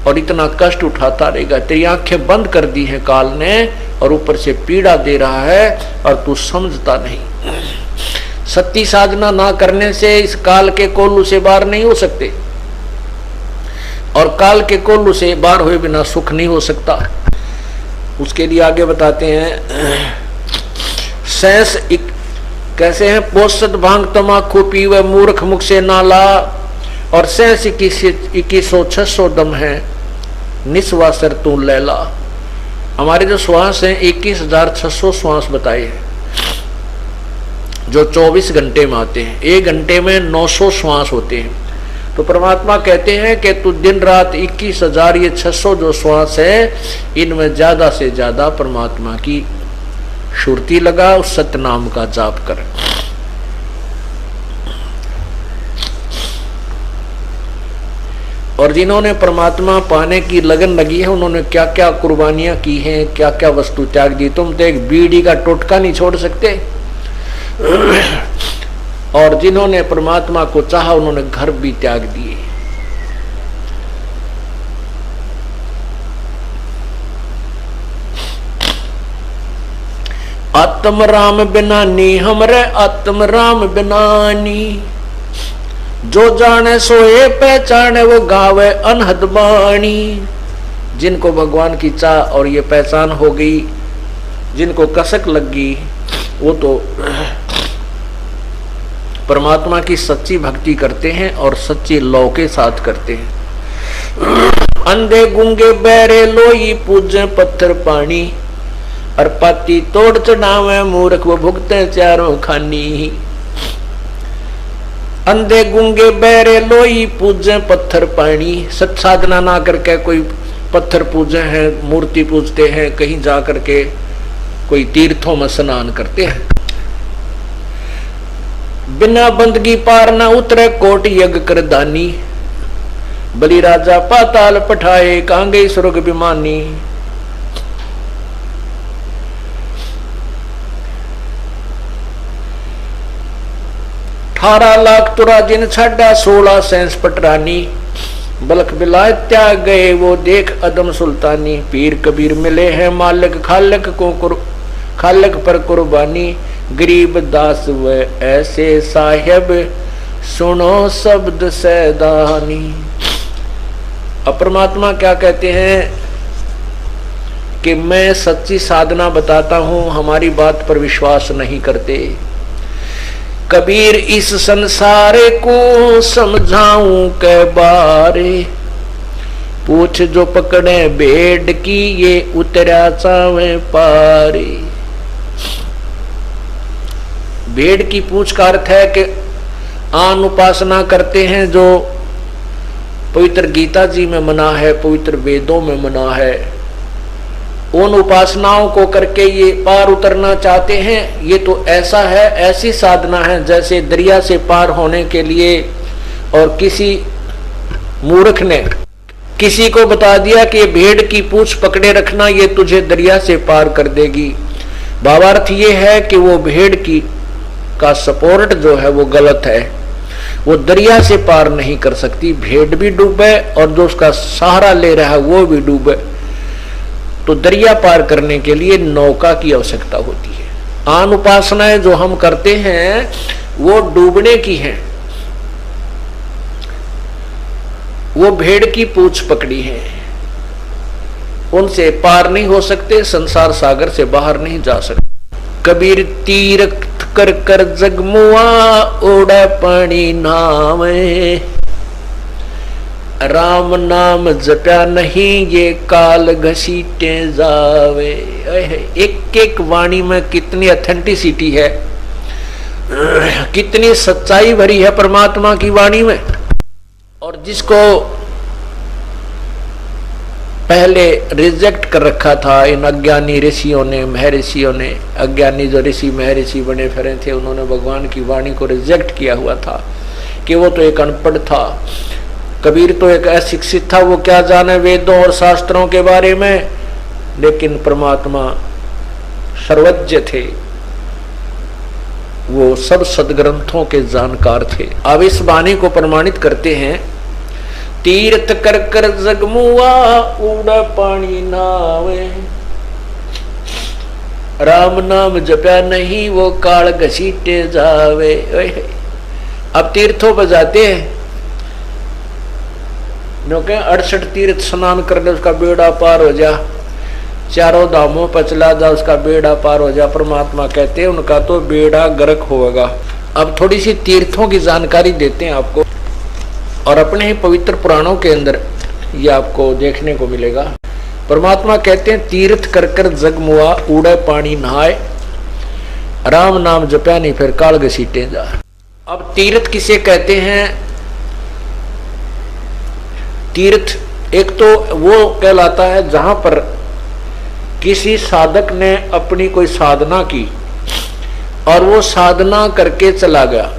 और इतना कष्ट उठाता रहेगा। तेरी आंखें बंद कर दी है काल ने, और ऊपर से पीड़ा दे रहा है और तू समझता नहीं। सत्य साधना ना करने से इस काल के कोल्लू से बाहर नहीं हो सकते, और काल के कोल्लू से बाहर हुए बिना सुख नहीं हो सकता। उसके लिए आगे बताते हैं, सैंस कैसे हैं, पोसत भांग तमाकू पीवे मूर्ख मुख से नाला, और सैंस 2100 दम है निस्वा सर तू लैला। हमारे जो श्वास हैं 21,600 श्वास बताए हैं, जो 24 घंटे में आते हैं। 1 घंटे में 900 श्वास होते हैं। तो परमात्मा कहते हैं कि तू दिन रात 21,600 जो श्वास है, इनमें ज्यादा से ज्यादा परमात्मा की सुरती लगा, उस सतनाम का जाप कर। और जिन्होंने परमात्मा पाने की लगन लगी है, उन्होंने क्या क्या कुर्बानियां की हैं, क्या क्या वस्तु त्याग दी। तुम तो एक बीड़ी का टोटका नहीं छोड़ सकते। और जिन्होंने परमात्मा को चाहा, उन्होंने घर भी त्याग दिए। आत्म राम बिनानी हमरे आत्म राम बिनानी, जो जाने सोए पहचाने वो गावे अनहद बाणी। जिनको भगवान की चाह और ये पहचान हो गई, जिनको कसक लग गई, वो तो परमात्मा की सच्ची भक्ति करते हैं और सच्ची लौ के साथ करते हैं। अंधे गुंगे बैरे लोई पूजे पत्थर पानी, और पाती तोड़ चढ़ावे मूर्ख वो भुगते चारों खानी। अंधे गुंगे बैरे लोई पूजे पत्थर पानी, सत साधना ना करके कोई पत्थर पूजे हैं, मूर्ति पूजते हैं, कहीं जा करके कोई तीर्थों में स्नान करते हैं। बिना बंदगी पार न उतरे कोट यज्ञ कर दानी, बलि राजा पाताल पठाए कांगे स्वर्ग विमानी। 18 लाख तुरा जिन छाड़ा 16 सेंस पटरानी, बलक बिलायत त्याग गए वो देख अदम सुल्तानी। पीर कबीर मिले हैं मालिक खालक खालक पर कुर्बानी, गरीब दास व ऐसे साहिब सुनो शब्द सैदानी। अब परमात्मा क्या कहते हैं कि मैं सच्ची साधना बताता हूं, हमारी बात पर विश्वास नहीं करते। कबीर इस संसार को समझाऊं कै बारे, पूछ जो पकड़े भेड़ की ये उतरा चावे पारे। भेड़ की पूछ का अर्थ है कि आन उपासना करते हैं जो पवित्र गीता जी में मना है, पवित्र वेदों में मना है, उन उपासनाओं को करके ये पार उतरना चाहते हैं। ये तो ऐसा है, ऐसी साधना है जैसे दरिया से पार होने के लिए और किसी मूर्ख ने किसी को बता दिया कि ये भेड़ की पूंछ पकड़े रखना, ये तुझे दरिया से पार कर देगी। भावार्थ ये है कि वो भेड़ की का सपोर्ट जो है वो गलत है, वो दरिया से पार नहीं कर सकती। भेड़ भी डूबे और जो उसका सहारा ले रहा है वो भी डूबे, तो दरिया पार करने के लिए नौका की आवश्यकता होती है। आन उपासनाएं जो हम करते हैं वो डूबने की हैं, वो भेड़ की पूंछ पकड़ी है, उनसे पार नहीं हो सकते, संसार सागर से बाहर नहीं जा सकते। कबीर तीरथ कर कर जगमुआ ओड़ा पानी नावे, राम नाम जप्या नहीं ये काल घसीटे जावे। एक एक वाणी में कितनी ऑथेंटिसिटी है, कितनी सच्चाई भरी है परमात्मा की वाणी में। और जिसको पहले रिजेक्ट कर रखा था इन अज्ञानी ऋषियों ने, महर्षियों ने, अज्ञानी जो ऋषि महर्षि बने फिरे थे, उन्होंने भगवान की वाणी को रिजेक्ट किया हुआ था कि वो तो एक अनपढ़ था। कबीर तो एक अशिक्षित था, वो क्या जाने वेदों और शास्त्रों के बारे में, लेकिन परमात्मा सर्वज्ञ थे, वो सब सदग्रंथों के जानकार थे। अब इस वाणी को प्रमाणित करते हैं, तीर्थ कर कर जगमुआ उड़ा पानी नावे, राम नाम जप्या नहीं वो काल घसीटे जावे। अब तीर्थों पर जाते हैं, 68 तीर्थ स्नान कर ले उसका बेड़ा पार हो जा, चारों धामों पर चला जा उसका बेड़ा पार हो जा। परमात्मा कहते हैं उनका तो बेड़ा गर्क होगा। अब थोड़ी सी तीर्थों की जानकारी देते हैं आपको, और अपने ही पवित्र पुराणों के अंदर ये आपको देखने को मिलेगा। परमात्मा कहते हैं तीर्थ कर कर जगमुआ उड़े पानी नहाए, राम नाम जप्या नहीं फिर काल घसीटे जा। अब तीर्थ किसे कहते हैं? तीर्थ एक तो वो कहलाता है जहां पर किसी साधक ने अपनी कोई साधना की और वो साधना करके चला गया,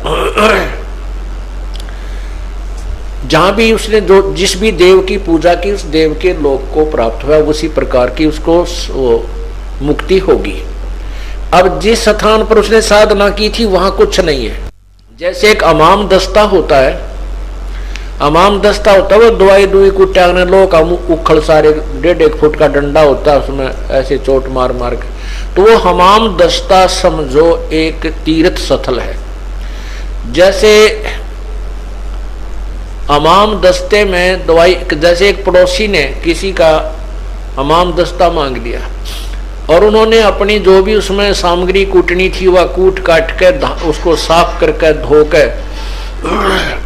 जहां भी उसने जो जिस भी देव की पूजा की उस देव के लोक को प्राप्त हुआ, उसी प्रकार की उसको मुक्ति होगी। अब जिस स्थान पर उसने साधना की थी वहां कुछ नहीं है। जैसे एक अमाम दस्ता होता है, अमाम दस्ता होता है वो दवाई दुई कुटाने लोग का उखड़ सारे 1.5 फुट का डंडा होता है, उसमें ऐसे चोट मार मार के, तो वो हमाम दस्ता समझो एक तीर्थ स्थल है। जैसे हमाम दस्ते में दवाई, जैसे एक पड़ोसी ने किसी का हमाम दस्ता मांग लिया और उन्होंने अपनी जो भी उसमें सामग्री कूटनी थी वह कूट काट कर उसको साफ करके धो कर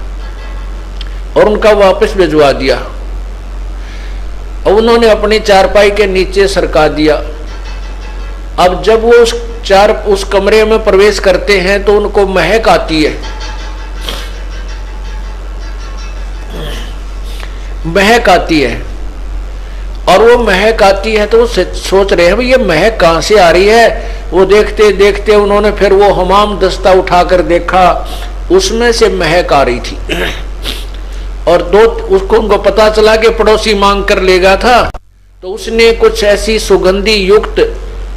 और उनका वापस भिजवा दिया, और उन्होंने अपनी चारपाई के नीचे सरका दिया। अब जब वो उस कमरे में प्रवेश करते हैं तो उनको महक आती है, महक आती है, और वो महक आती है तो वो सोच रहे हैं ये महक कहां से आ रही है। वो देखते देखते उन्होंने फिर वो हमाम दस्ता उठाकर देखा, उसमें से महक आ रही थी, और उसको उनको पता चला कि पड़ोसी मांग कर लेगा था, तो उसने कुछ ऐसी सुगंधी युक्त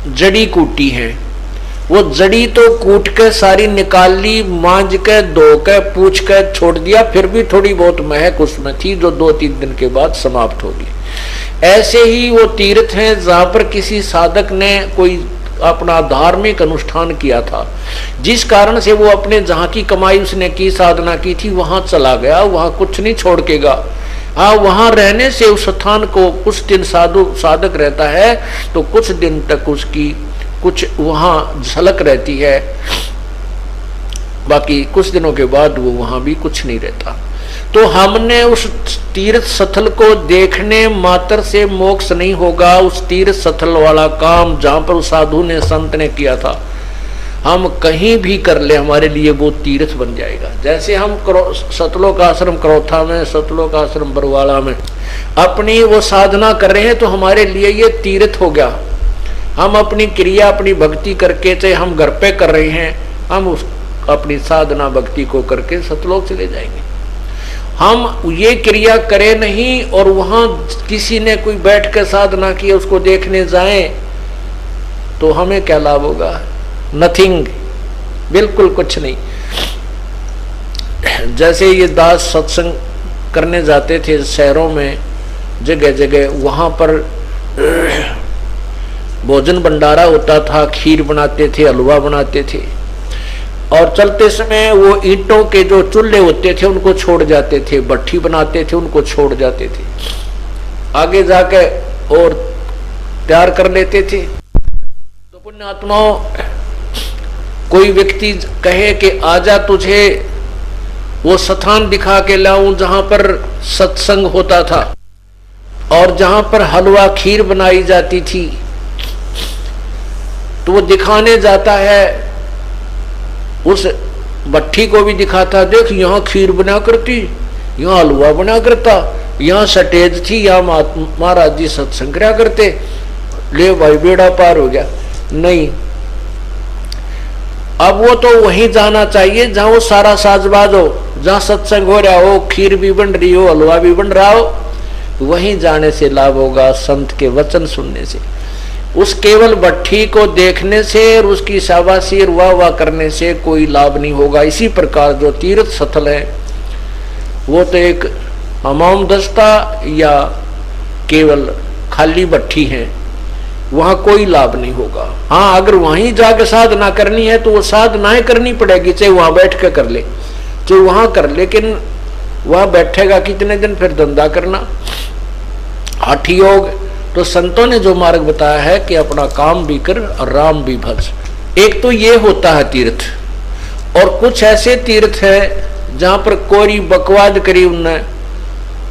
जड़ी कूटी है, वो जड़ी तो कूट के सारी निकाल ली, मांज के धो के पूछ के छोड़ दिया, फिर भी थोड़ी बहुत महक उसमें थी जो 2-3 दिन के बाद समाप्त होगी। ऐसे ही वो तीर्थ हैं जहां पर किसी साधक ने कोई अपना धार्मिक अनुष्ठान किया था, जिस कारण से वो अपने जहां की कमाई उसने की, साधना की थी, वहां चला गया, वहां कुछ नहीं छोड़ के गा। हाँ, वहां रहने से उस स्थान को कुछ दिन साधक रहता है तो कुछ दिन तक उसकी कुछ वहां झलक रहती है, बाकी कुछ दिनों के बाद वो वहां भी कुछ नहीं रहता। तो हमने उस तीर्थ स्थल को देखने मात्र से मोक्ष नहीं होगा। उस तीर्थ स्थल वाला काम जहां पर उस साधु ने, संत ने किया था, हम कहीं भी कर ले हमारे लिए वो तीर्थ बन जाएगा। जैसे हम सतलोक आश्रम करौथा में, सतलोक आश्रम बरवाला में अपनी वो साधना कर रहे हैं तो हमारे लिए ये तीर्थ हो गया। हम अपनी क्रिया, अपनी भक्ति करके, चाहे हम घर पे कर रहे हैं, हम उस अपनी साधना भक्ति को करके सतलोक चले जाएंगे। हम ये क्रिया करें नहीं और वहां किसी ने कोई बैठ कर साधना की उसको देखने जाएं तो हमें क्या लाभ होगा? नथिंग, बिल्कुल कुछ नहीं। जैसे ये दास सत्संग करने जाते थे शहरों में, जगह जगह, वहां पर भोजन भंडारा होता था, खीर बनाते थे, हलवा बनाते थे, और चलते समय वो ईंटों के जो चूल्हे होते थे उनको छोड़ जाते थे, भट्ठी बनाते थे उनको छोड़ जाते थे, आगे जाके और तैयार कर लेते थे। तो पुण्यात्माओं, कोई व्यक्ति कहे कि आजा तुझे वो स्थान दिखा के लाऊं जहां पर सत्संग होता था और जहां पर हलवा खीर बनाई जाती थी, तो वो दिखाने जाता है, उस भट्ठी को भी दिखाता, देख यहाँ खीर बना करती, यहाँ हलवा बना करता, यहाँ स्टेज थी, यहाँ महाराज जी सत्संग करा करते, ले भाई बेड़ा पार हो गया। नहीं, अब वो तो वहीं जाना चाहिए जहां वो सारा साजबाज हो, जहां सत्संग हो रहा हो, खीर भी बन रही हो, हलवा भी बन रहा हो, वहीं जाने से लाभ होगा, संत के वचन सुनने से। उस केवल भट्ठी को देखने से और उसकी शाबाशी और वाह वाह करने से कोई लाभ नहीं होगा। इसी प्रकार जो तीर्थ स्थल है वो तो एक हमाम दस्ता या केवल खाली भट्ठी है, वहां कोई लाभ नहीं होगा। हाँ, अगर वहीं जाकर साधना करनी है तो वो साधनाएं करनी पड़ेगी, चाहे वहां बैठ कर कर ले, चाहे वहां कर, लेकिन वहां बैठेगा कितने दिन, फिर धंधा करना, हठ योग। तो संतों ने जो मार्ग बताया है कि अपना काम भी कर और राम भी भज। एक तो ये होता है तीर्थ, और कुछ ऐसे तीर्थ है जहां पर कोरी बकवाद करी उनने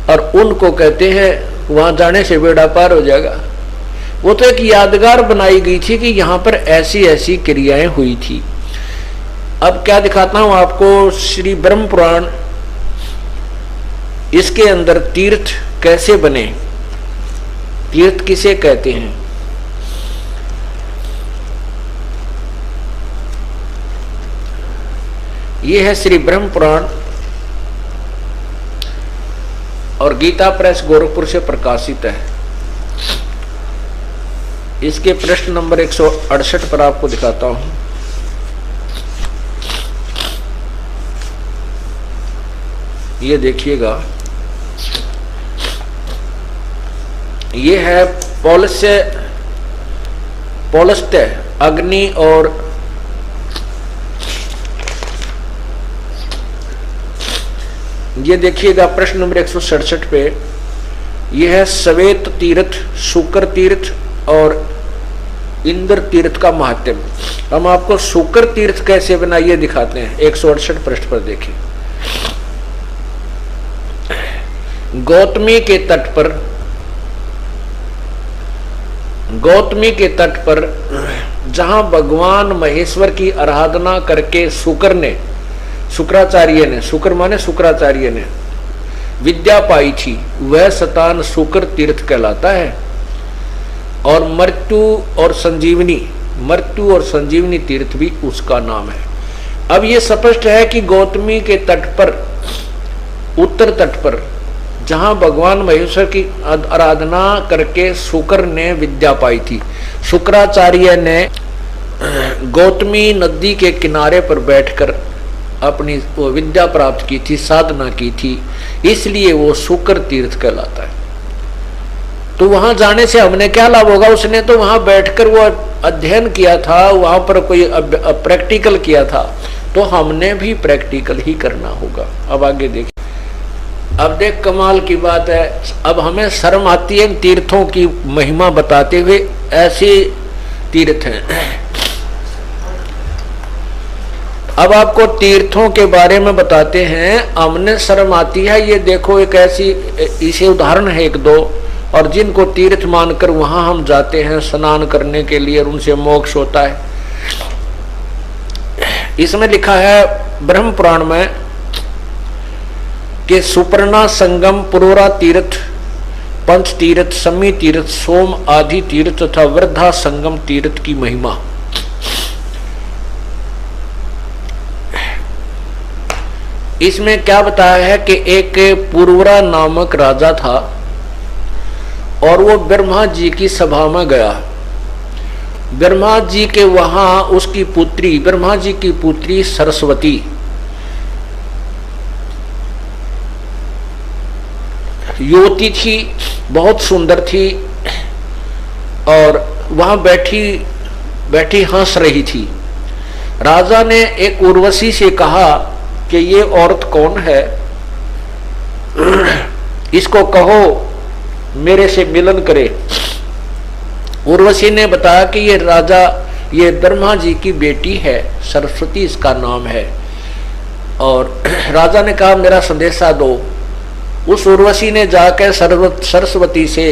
और उनको कहते हैं वहां जाने से बेड़ा पार हो जाएगा। वो तो एक यादगार बनाई गई थी कि यहाँ पर ऐसी ऐसी क्रियाएं हुई थी। अब क्या दिखाता हूं आपको, श्री ब्रह्म पुराण, इसके अंदर तीर्थ कैसे बने, तीर्थ किसे कहते हैं। यह है श्री ब्रह्म पुराण और गीता प्रेस गोरखपुर से प्रकाशित है। इसके प्रश्न नंबर 168 पर आपको दिखाता हूं। ये देखिएगा, ये है पौलस्त्य अग्नि, और ये देखिएगा प्रश्न नंबर 167 पे, यह है श्वेत तीर्थ, शुक्र तीर्थ और इंद्र तीर्थ का महात्म्य। हम आपको शुक्र तीर्थ कैसे बना ये दिखाते हैं। 168 पृष्ठ पर देखिए, गौतमी के तट पर जहां भगवान महेश्वर की आराधना करके शुक्राचार्य ने, शुक्र माने शुक्राचार्य ने विद्या पाई थी, वह स्थान शुक्र तीर्थ कहलाता है। और मृत्यु और संजीवनी तीर्थ भी उसका नाम है। अब ये स्पष्ट है कि गौतमी के तट पर, उत्तर तट पर, जहां भगवान महेश्वर की आराधना करके शुक्र ने विद्या पाई थी, शुक्राचार्य ने गौतमी नदी के किनारे पर बैठकर अपनी वो विद्या प्राप्त की थी, साधना की थी, इसलिए वो शुक्र तीर्थ कहलाता है। तो वहां जाने से हमने क्या लाभ होगा? उसने तो वहां बैठकर वो अध्ययन किया था, वहां पर कोई प्रैक्टिकल किया था, तो हमने भी प्रैक्टिकल ही करना होगा। अब आगे देखिए, अब देख कमाल की बात है। अब हमें शर्म आती है तीर्थों की महिमा बताते हुए। ऐसे तीर्थ हैं। अब आपको तीर्थों के बारे में बताते हैं, हमने शर्म आती है। ये देखो एक ऐसी, इसे उदाहरण है एक दो, और जिनको तीर्थ मानकर वहां हम जाते हैं स्नान करने के लिए और उनसे मोक्ष होता है। इसमें लिखा है ब्रह्म पुराण में कि सुपर्णा संगम, पुरोरा तीर्थ, पंच तीर्थ, समी तीर्थ, सोम आदि तीर्थ तथा वृद्धा संगम तीर्थ की महिमा। इसमें क्या बताया है कि एक पुरोरा नामक राजा था और वो ब्रह्मा जी की सभा में गया। ब्रह्मा जी के वहां उसकी पुत्री, ब्रह्मा जी की पुत्री सरस्वती युवती थी, बहुत सुंदर थी, और वहां बैठी बैठी हंस रही थी। राजा ने एक उर्वशी से कहा कि ये औरत कौन है, इसको कहो मेरे से मिलन करे। उर्वशी ने बताया कि ये राजा, ये ब्रह्मा जी की बेटी है, सरस्वती इसका नाम है। और राजा ने कहा मेरा संदेशा दो। उस उर्वशी ने जाकर सरस्वती से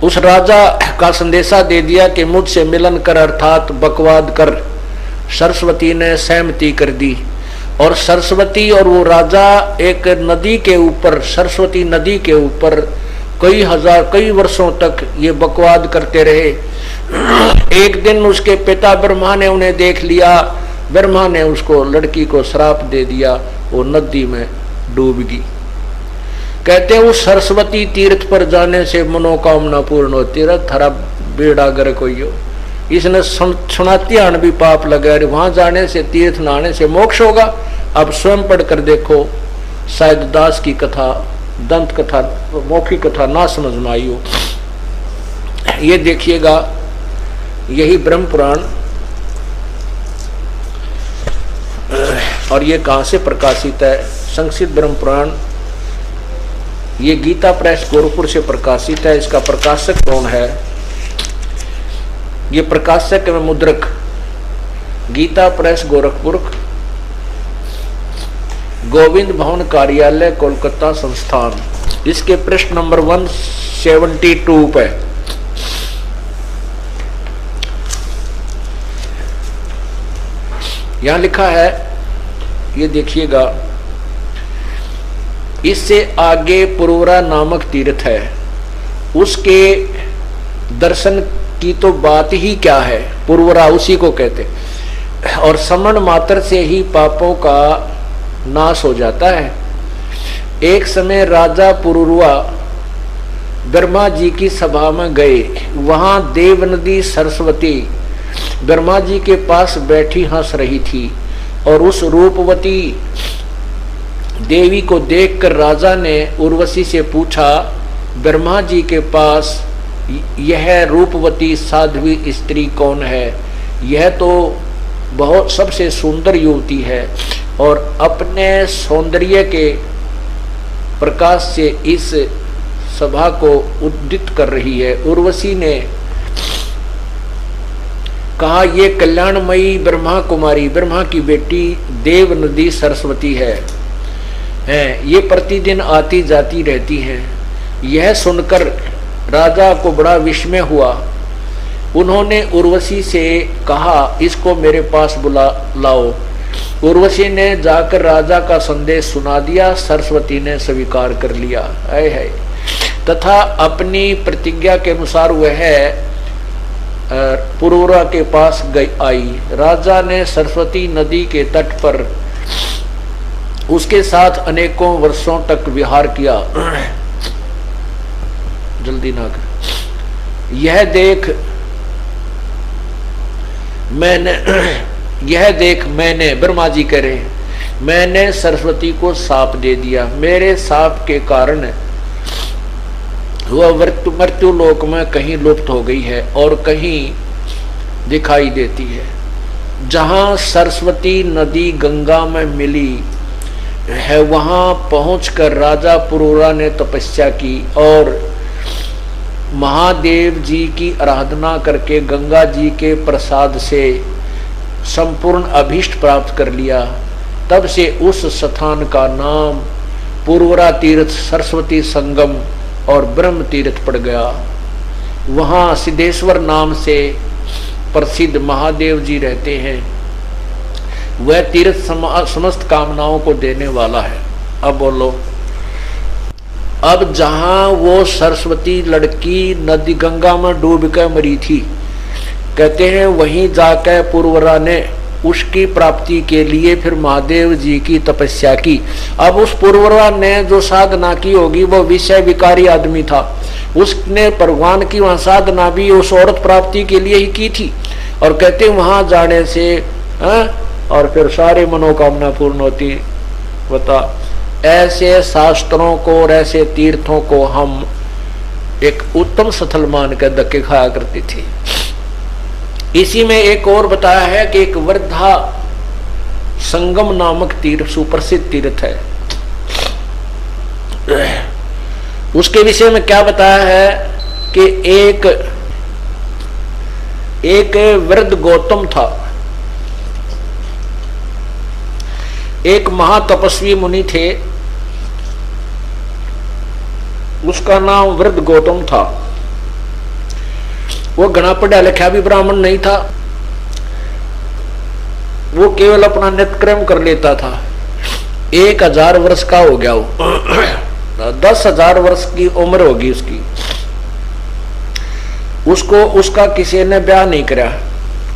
उस राजा का संदेशा दे दिया कि मुझसे मिलन कर, अर्थात बकवाद कर। सरस्वती ने सहमति कर दी और सरस्वती और वो राजा एक नदी के ऊपर, सरस्वती नदी के ऊपर कई वर्षों तक ये बकवाद करते रहे। एक दिन उसके पिता ब्रह्मा ने उन्हें देख लिया। ब्रह्मा ने उसको, लड़की को श्राप दे दिया, वो नदी में डूब गई। कहते हैं उस सरस्वती तीर्थ पर जाने से मनोकामना पूर्ण होती है। थारा बेड़ा गर कोई हो, इसने सुनातियान भी पाप लगा, वहां जाने से, तीर्थ नहाने से मोक्ष होगा। अब स्वयं पढ़कर देखो, शायद दास की कथा, दंत कथा, मौखिक कथा ना समझ में आई हो। ये देखिएगा, यही ब्रह्म पुराण, और ये कहां से प्रकाशित है? संस्कृत ब्रह्म पुराण, ये गीता प्रेस गोरखपुर से प्रकाशित है। इसका प्रकाशक कौन है? ये प्रकाशक एवं मुद्रक गीता प्रेस गोरखपुर, गोविंद भवन कार्यालय, कोलकाता संस्थान। इसके पृष्ठ नंबर 172 पे यहां लिखा है, ये देखिएगा। इससे आगे पुरोरा नामक तीर्थ है, उसके दर्शन की तो बात ही क्या है। पुरोरा उसी को कहते, और समण मात्र से ही पापों का नाश हो जाता है। एक समय राजा पुरुरवा ब्रह्मा जी की सभा में गए। वहां देव नदी सरस्वती ब्रह्मा जी के पास बैठी हंस रही थी, और उस रूपवती देवी को देखकर राजा ने उर्वशी से पूछा, ब्रह्मा जी के पास यह रूपवती साध्वी स्त्री कौन है? यह तो बहुत सबसे सुंदर युवती है और अपने सौंदर्य के प्रकाश से इस सभा को उद्दीत कर रही है। उर्वशी ने कहा, ये कल्याणमयी ब्रह्मा कुमारी, ब्रह्मा की बेटी देव नदी सरस्वती है, ये प्रतिदिन आती जाती रहती हैं। यह सुनकर राजा को बड़ा विस्मय हुआ। उन्होंने उर्वशी से कहा, इसको मेरे पास बुला लाओ। उर्वशी ने जाकर राजा का संदेश सुना दिया। सरस्वती ने स्वीकार कर लिया है तथा अपनी प्रतिज्ञा के अनुसार वह पुरोरा के पास आई। राजा ने सरस्वती नदी के तट पर उसके साथ अनेकों वर्षों तक विहार किया। जल्दी ना कर। यह देख मैंने यह देख, मैंने, ब्रह्मा जी कह रहे, मैंने सरस्वती को साप दे दिया। मेरे साप के कारण वह मृत्यु लोक में कहीं लुप्त हो गई है और कहीं दिखाई देती है। जहां सरस्वती नदी गंगा में मिली है, वहां पहुंचकर राजा पुरूरा ने तपस्या की और महादेव जी की आराधना करके गंगा जी के प्रसाद से संपूर्ण अभीष्ट प्राप्त कर लिया। तब से उस स्थान का नाम पुरूरा तीर्थ, सरस्वती संगम और ब्रह्म तीर्थ पड़ गया। वहाँ सिद्धेश्वर नाम से प्रसिद्ध महादेव जी रहते हैं। वह तीर्थ समस्त कामनाओं को देने वाला है। अब बोलो, अब जहां वो सरस्वती लड़की नदी गंगा में डूब कर मरी थी, कहते हैं वहीं जाकर पुरवरा ने उसकी प्राप्ति के लिए फिर महादेव जी की तपस्या की। अब उस पुरवरा ने जो साधना की होगी वो विषय विकारी आदमी था। उसने भगवान की वहां साधना भी उस औरत प्राप्ति के लिए ही की थी। और कहते वहां जाने से और फिर सारी मनोकामना पूर्ण होती। बता, ऐसे शास्त्रों को और ऐसे तीर्थों को हम एक उत्तम स्थल मान कर धक्के खाया करती थी। इसी में एक और बताया है कि एक वर्धा संगम नामक तीर्थ सुप्रसिद्ध तीर्थ है। उसके विषय में क्या बताया है कि एक वृद्ध गौतम था, एक महातपस्वी मुनि थे, उसका नाम वृद्ध गौतम था। वो घना पढ़ा लिखा भी ब्राह्मण नहीं था, वो केवल अपना नित्यक्रम कर लेता था। 1000 वर्ष का हो गया वो 10,000 वर्ष की उम्र होगी उसकी। उसका किसी ने ब्याह नहीं करा,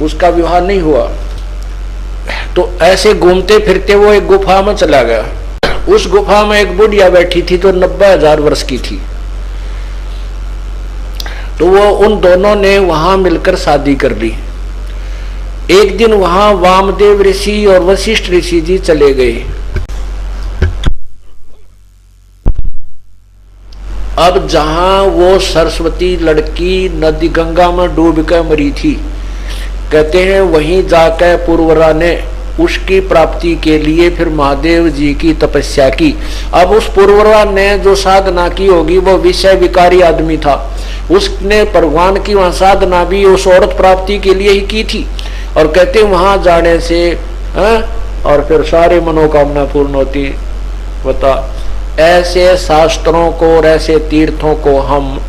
उसका विवाह नहीं हुआ। तो ऐसे घूमते फिरते वो एक गुफा में चला गया। उस गुफा में एक बुढ़िया बैठी थी तो 90,000 वर्ष की थी। तो वो उन दोनों ने वहां मिलकर शादी कर ली। एक दिन वहां वामदेव ऋषि और वशिष्ठ ऋषि जी चले गए। अब जहां वो सरस्वती लड़की नदी गंगा में डूब कर मरी थी, कहते हैं वहीं जाकर पुरवरा ने उसकी प्राप्ति के लिए फिर महादेव जी की तपस्या की। अब उस पुरवरा ने जो साधना की होगी वो विषय विकारी आदमी था। उसने भगवान की वहां साधना भी उस औरत प्राप्ति के लिए ही की थी। और कहते वहां जाने से और फिर सारी मनोकामना पूर्ण होती। बता, ऐसे शास्त्रों को और ऐसे तीर्थों को हम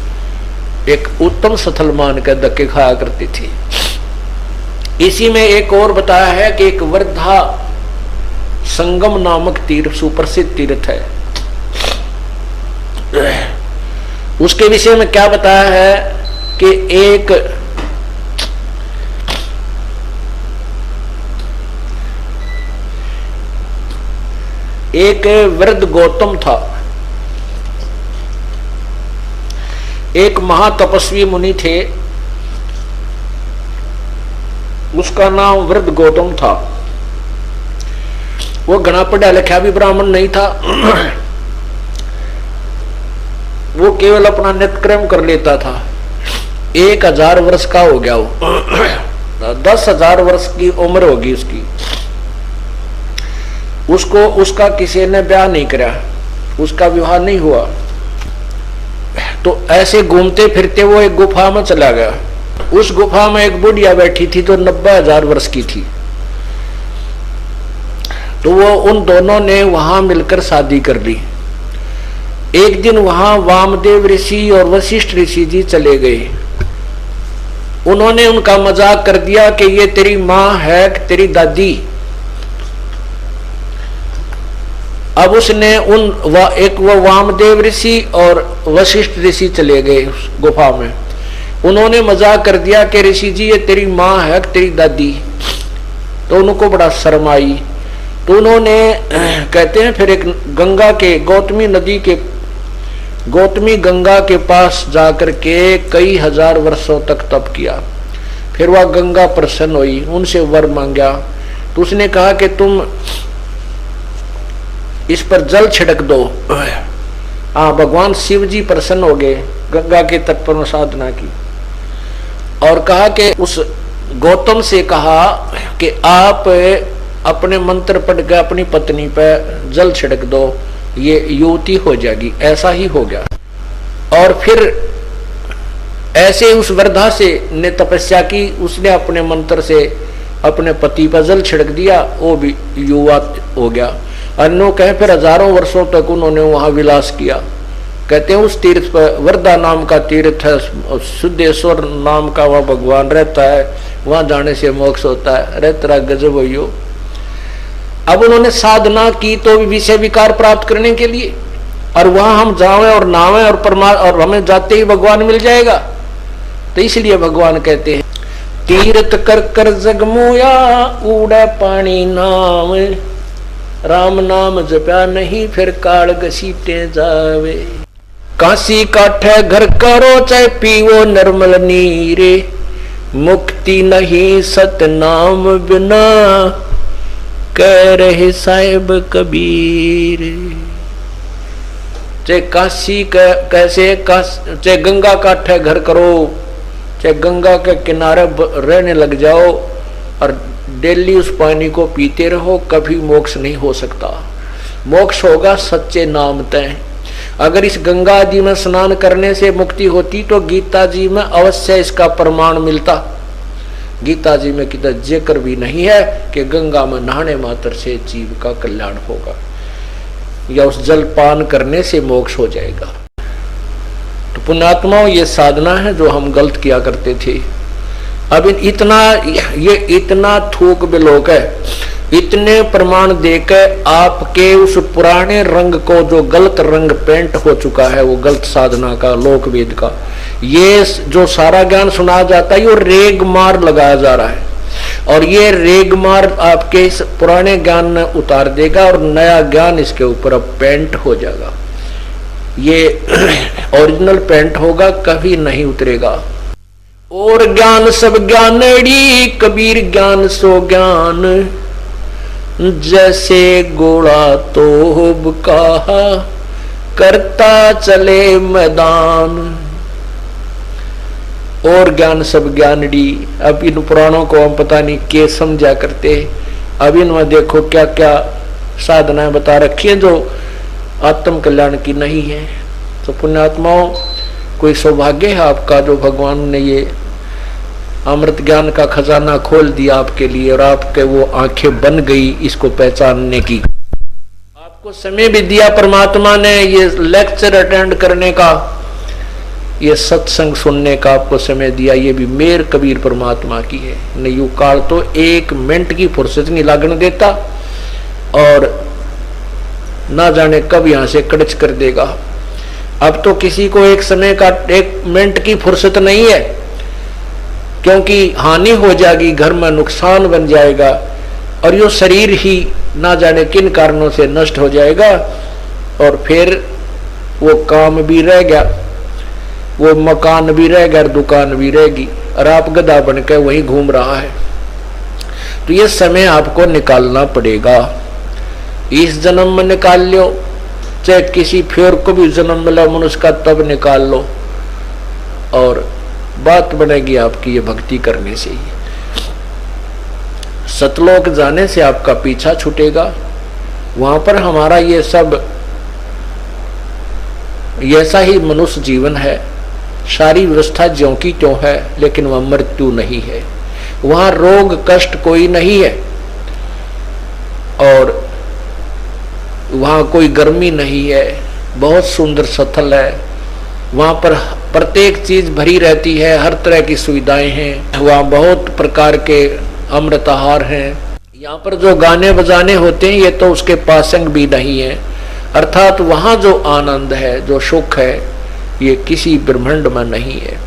एक उत्तम स्थल मान कर धक्के खाया करती थी। इसी में एक और बताया है कि एक वर्धा संगम नामक तीर्थ सुप्रसिद्ध तीर्थ है। उसके विषय में क्या बताया है कि एक वृद्ध गौतम था, एक महातपस्वी मुनि थे, उसका नाम वृद्ध गौतम था। वो घना पढ़ा लिखा भी ब्राह्मण नहीं था, वो केवल अपना नित्यक्रम कर लेता था। 1000 वर्ष का हो गया वो 10,000 वर्ष की उम्र होगी उसकी। उसका किसी ने ब्याह नहीं करा, उसका विवाह नहीं हुआ। तो ऐसे घूमते फिरते वो एक गुफा में चला गया। उस गुफा में एक बुढ़िया बैठी थी तो 90,000 वर्ष की थी। तो वो उन दोनों ने वहां मिलकर शादी कर ली। एक दिन वहां वामदेव ऋषि और वशिष्ठ ऋषि जी चले गए। उन्होंने उनका मजाक कर दिया कि ये तेरी माँ है कि तेरी दादी। अब उसने वो वामदेव ऋषि और वशिष्ठ ऋषि चले गए उस गुफा में। उन्होंने मजाक कर दिया कि ऋषि जी ये तेरी माँ है कि तेरी दादी। तो उनको बड़ा शर्म आई। तो उन्होंने कहते हैं फिर एक गंगा के गौतमी गंगा के पास जाकर के कई हजार वर्षों तक तप किया। फिर वह गंगा प्रसन्न हुई, उनसे वर मांगा। तो उसने कहा कि तुम इस पर जल छिड़क दो। हाँ, भगवान शिव जी प्रसन्न हो गए, गंगा के तट पर साधना की और कहा कि उस गौतम से कहा कि आप अपने मंत्र पढ़ के अपनी पत्नी पर जल छिड़क दो, ये युवती हो जाएगी। ऐसा ही हो गया। और फिर ऐसे उस वृद्धा से ने तपस्या की, उसने अपने मंत्र से अपने पति पर जल छिड़क दिया, वो भी युवा हो गया। अन्यों कहे फिर हजारों वर्षों तक उन्होंने वहां विलास किया। कहते हैं उस तीर्थ पर, वर्धा नाम का तीर्थ है, सिद्धेश्वर नाम का वह भगवान रहता है, वहां जाने से मोक्ष होता है। अरे तेरा गजब हो। अब उन्होंने साधना की तो विषय विकार प्राप्त करने के लिए, और वहां हम जाएं और नहावें और हमें जाते ही भगवान मिल जाएगा। तो इसलिए भगवान कहते हैं तीर्थ कर कर जगमोया उड़ा पानी नाम, राम नाम जप्या नहीं फिर काल घसीटे जावे। काशी काठे घर करो चाहे पीवो निर्मल नीरे, मुक्ति नहीं सतनाम बिना कह रहे साहिब कबीर। चाहे काशी कैसे चाहे गंगा काठे घर करो, चाहे गंगा के किनारे रहने लग जाओ और डेली उस पानी को पीते रहो, कभी मोक्ष नहीं हो सकता। मोक्ष होगा सच्चे नाम तय। अगर इस गंगा जी में स्नान करने से मुक्ति होती तो गीता जी में अवश्य इसका प्रमाण मिलता। गीता जी में कितना जिक्र भी नहीं है कि गंगा में नहाने मात्र से जीव का कल्याण होगा या उस जल पान करने से मोक्ष हो जाएगा। तो पुण्यात्माओं, ये साधना है जो हम गलत किया करते थे। अब इतना थूक बिलोक है, इतने प्रमाण देकर आपके उस पुराने रंग को, जो गलत रंग पेंट हो चुका है, वो गलत साधना का, लोक वेद का, ये जो सारा ज्ञान सुनाया जाता है, ये रेग मार लगाया जा रहा है। और ये रेग मार आपके इस पुराने ज्ञान में उतार देगा और नया ज्ञान इसके ऊपर अब पेंट हो जाएगा। ये ओरिजिनल पेंट होगा, कभी नहीं उतरेगा। और ज्ञान सब ज्ञानड़ी, कबीर ज्ञान सो ज्ञान, जैसे गोड़ा तोब कहा करता चले मैदान। और ज्ञान सब ज्ञानड़ी। अब इन पुराणों को हम पता नहीं क्या समझा करते। अब इनमें देखो क्या क्या साधनाएं बता रखी है जो आत्म कल्याण की नहीं है। तो पुण्यात्माओं, कोई सौभाग्य है आपका जो भगवान ने ये अमृत ज्ञान का खजाना खोल दिया आपके लिए, और आपके वो आंखें बन गई इसको पहचानने की। आपको समय भी दिया परमात्मा ने, ये लेक्चर अटेंड करने का, ये सत्संग सुनने का आपको समय दिया। ये भी मेर कबीर परमात्मा की है। नहीं यू काल तो एक मिनट की फुर्सत नहीं लगने देता और ना जाने कब यहां से कड़च कर देगा। अब तो किसी को एक समय का, एक मिनट की फुर्सत नहीं है, क्योंकि हानि हो जाएगी, घर में नुकसान बन जाएगा और यो शरीर ही ना जाने किन कारणों से नष्ट हो जाएगा। और फिर वो काम भी रह गया, वो मकान भी रह गया, दुकान भी रहेगी, और आप गधा बनकर वहीं घूम रहा है। तो ये समय आपको निकालना पड़ेगा। इस जन्म में निकाल लो, चाहे किसी फिर को भी जन्म मिला मनुष्य का, तब निकाल लो, और बात बनेगी आपकी ये भक्ति करने से ही। सतलोक जाने से आपका पीछा छूटेगा। वहां पर हमारा ये सब ऐसा ही मनुष्य जीवन है, सारी व्यवस्था ज्यों की त्यों है, लेकिन वह मृत्यु नहीं है। वहां रोग कष्ट कोई नहीं है, और वहां कोई गर्मी नहीं है, बहुत सुंदर स्थल है। वहां पर प्रत्येक चीज भरी रहती है, हर तरह की सुविधाएं हैं। वहां बहुत प्रकार के अमृत आहार हैं। यहाँ पर जो गाने बजाने होते हैं ये तो उसके पासंग भी नहीं है। अर्थात वहां जो आनंद है, जो सुख है, ये किसी ब्रह्मांड में नहीं है।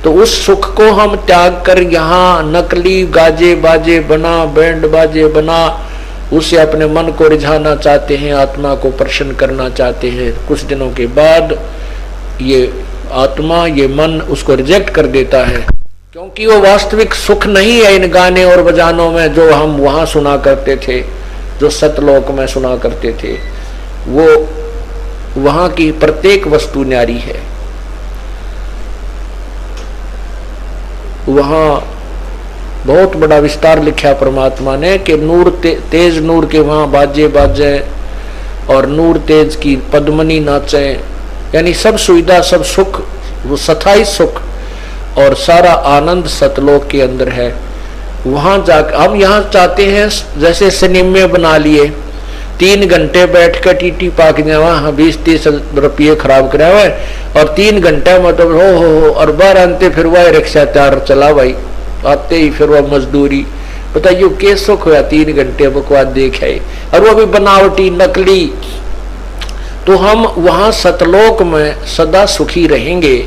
तो उस सुख को हम त्याग कर यहाँ नकली गाजे बाजे बना, बैंड बाजे बना, उससे अपने मन को रिझाना चाहते हैं, आत्मा को प्रसन्न करना चाहते हैं। कुछ दिनों के बाद ये आत्मा, ये मन उसको रिजेक्ट कर देता है क्योंकि वो वास्तविक सुख नहीं है इन गाने और बजानों में जो हम वहां सुना करते थे, जो सतलोक में सुना करते थे। वो वहां की प्रत्येक वस्तु न्यारी है। वहां बहुत बड़ा विस्तार लिखा परमात्मा ने कि नूर तेज नूर के वहां बाजे बाजे और नूर तेज की पद्मनी नाचे, यानी सब सुविधा, सब सुख, वो सथाई सुख और सारा आनंद सतलोक के अंदर है। वहां जाकर हम यहाँ चाहते हैं जैसे सिनेमे बना लिए, 3 घंटे बैठ कर टीटी पाक जावा, 20-30 रुपये खराब करा हुआ है और 3 घंटे मतलब हो और बाहर आते फिर वह रिक्शा तैयार चला भाई, आते ही फिर वह मजदूरी। बताइए के सुख हुआ 3 घंटे बकवास देखे, और वो भी बनावटी नकली। तो हम वहां सतलोक में सदा सुखी रहेंगे।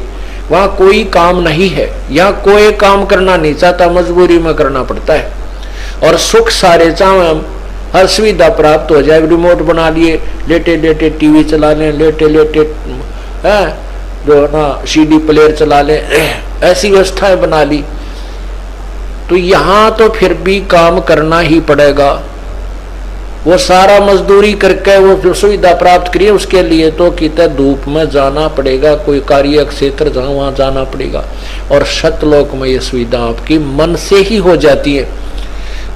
वहां कोई काम नहीं है, यहाँ कोई काम करना नहीं चाहता, मजबूरी में करना पड़ता है। और सुख सारे चाहे हम, हर सुविधा प्राप्त हो जाए, रिमोट बना लिए, लेटे लेटे टीवी चला लें, लेटे लेटे जो ना सीडी प्लेयर चला लें, ऐसी व्यवस्थाएं बना ली। तो यहाँ तो फिर भी काम करना ही पड़ेगा। वो सारा मजदूरी करके वो जो सुविधा प्राप्त करिए, उसके लिए तो कितने धूप में जाना पड़ेगा, कोई कार्य क्षेत्र जहाँ वहां जाना पड़ेगा। और सतलोक में ये सुविधा आपकी मन से ही हो जाती है।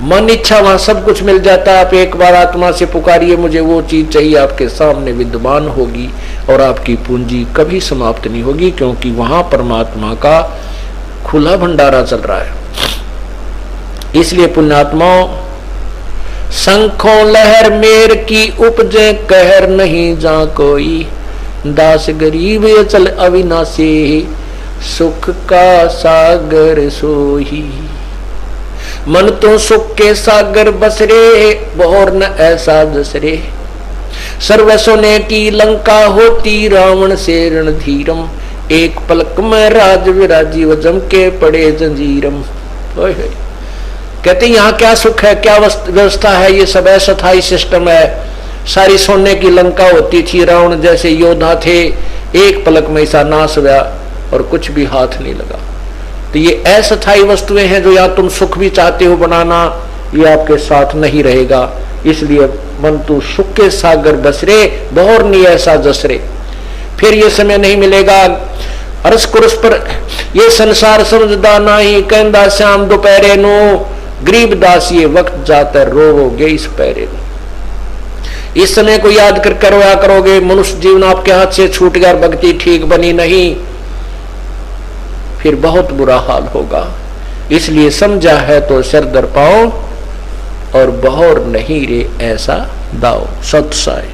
मन इच्छा वहां सब कुछ मिल जाता है। आप एक बार आत्मा से पुकारिए, मुझे वो चीज चाहिए, आपके सामने विद्यमान होगी और आपकी पूंजी कभी समाप्त नहीं होगी, क्योंकि वहां परमात्मा का खुला भंडारा चल रहा है। इसलिए पुण्यात्माओं, शंखों लहर मेर की उपजे कहर नहीं जा कोई, दास गरीब अचल अविनाशी, सुख का सागर सोही। मन तो सुख के सागर बसरे, बहुर न ऐसा दसरे, सर्व सोने की लंका होती, रावण से रणधीरम, एक पलक में राज विराजीव, जम के पड़े जंजीरम। कहते यहाँ क्या सुख है, क्या व्यवस्था है, ये सब अस्थायी सिस्टम है। सारी सोने की लंका होती थी, रावण जैसे योद्धा थे, एक पलक में ऐसा नाश हुआ और कुछ भी हाथ नहीं लगा। तो ये अस्थायी वस्तुएं हैं जो यहाँ तुम सुख भी चाहते हो बनाना, ये आपके साथ नहीं रहेगा। इसलिए मन तू सुख के सागर बसरे, बहुर नहीं ऐसा जसरे। फिर ये समय नहीं मिलेगा। अरस कुरस पर ये संसार समझदा नहीं, कहंदा श्याम दोपहरे नो, गरीब दास ये वक्त जाता रोवोगे इस पैरे में। इस समय को याद कर रोया करोगे, मनुष्य जीवन आपके हाथ से छूट गया, भक्ति ठीक बनी नहीं, फिर बहुत बुरा हाल होगा। इसलिए समझा है तो सर दर पाओ और बहुर नहीं रे ऐसा दाओ। सत्साई।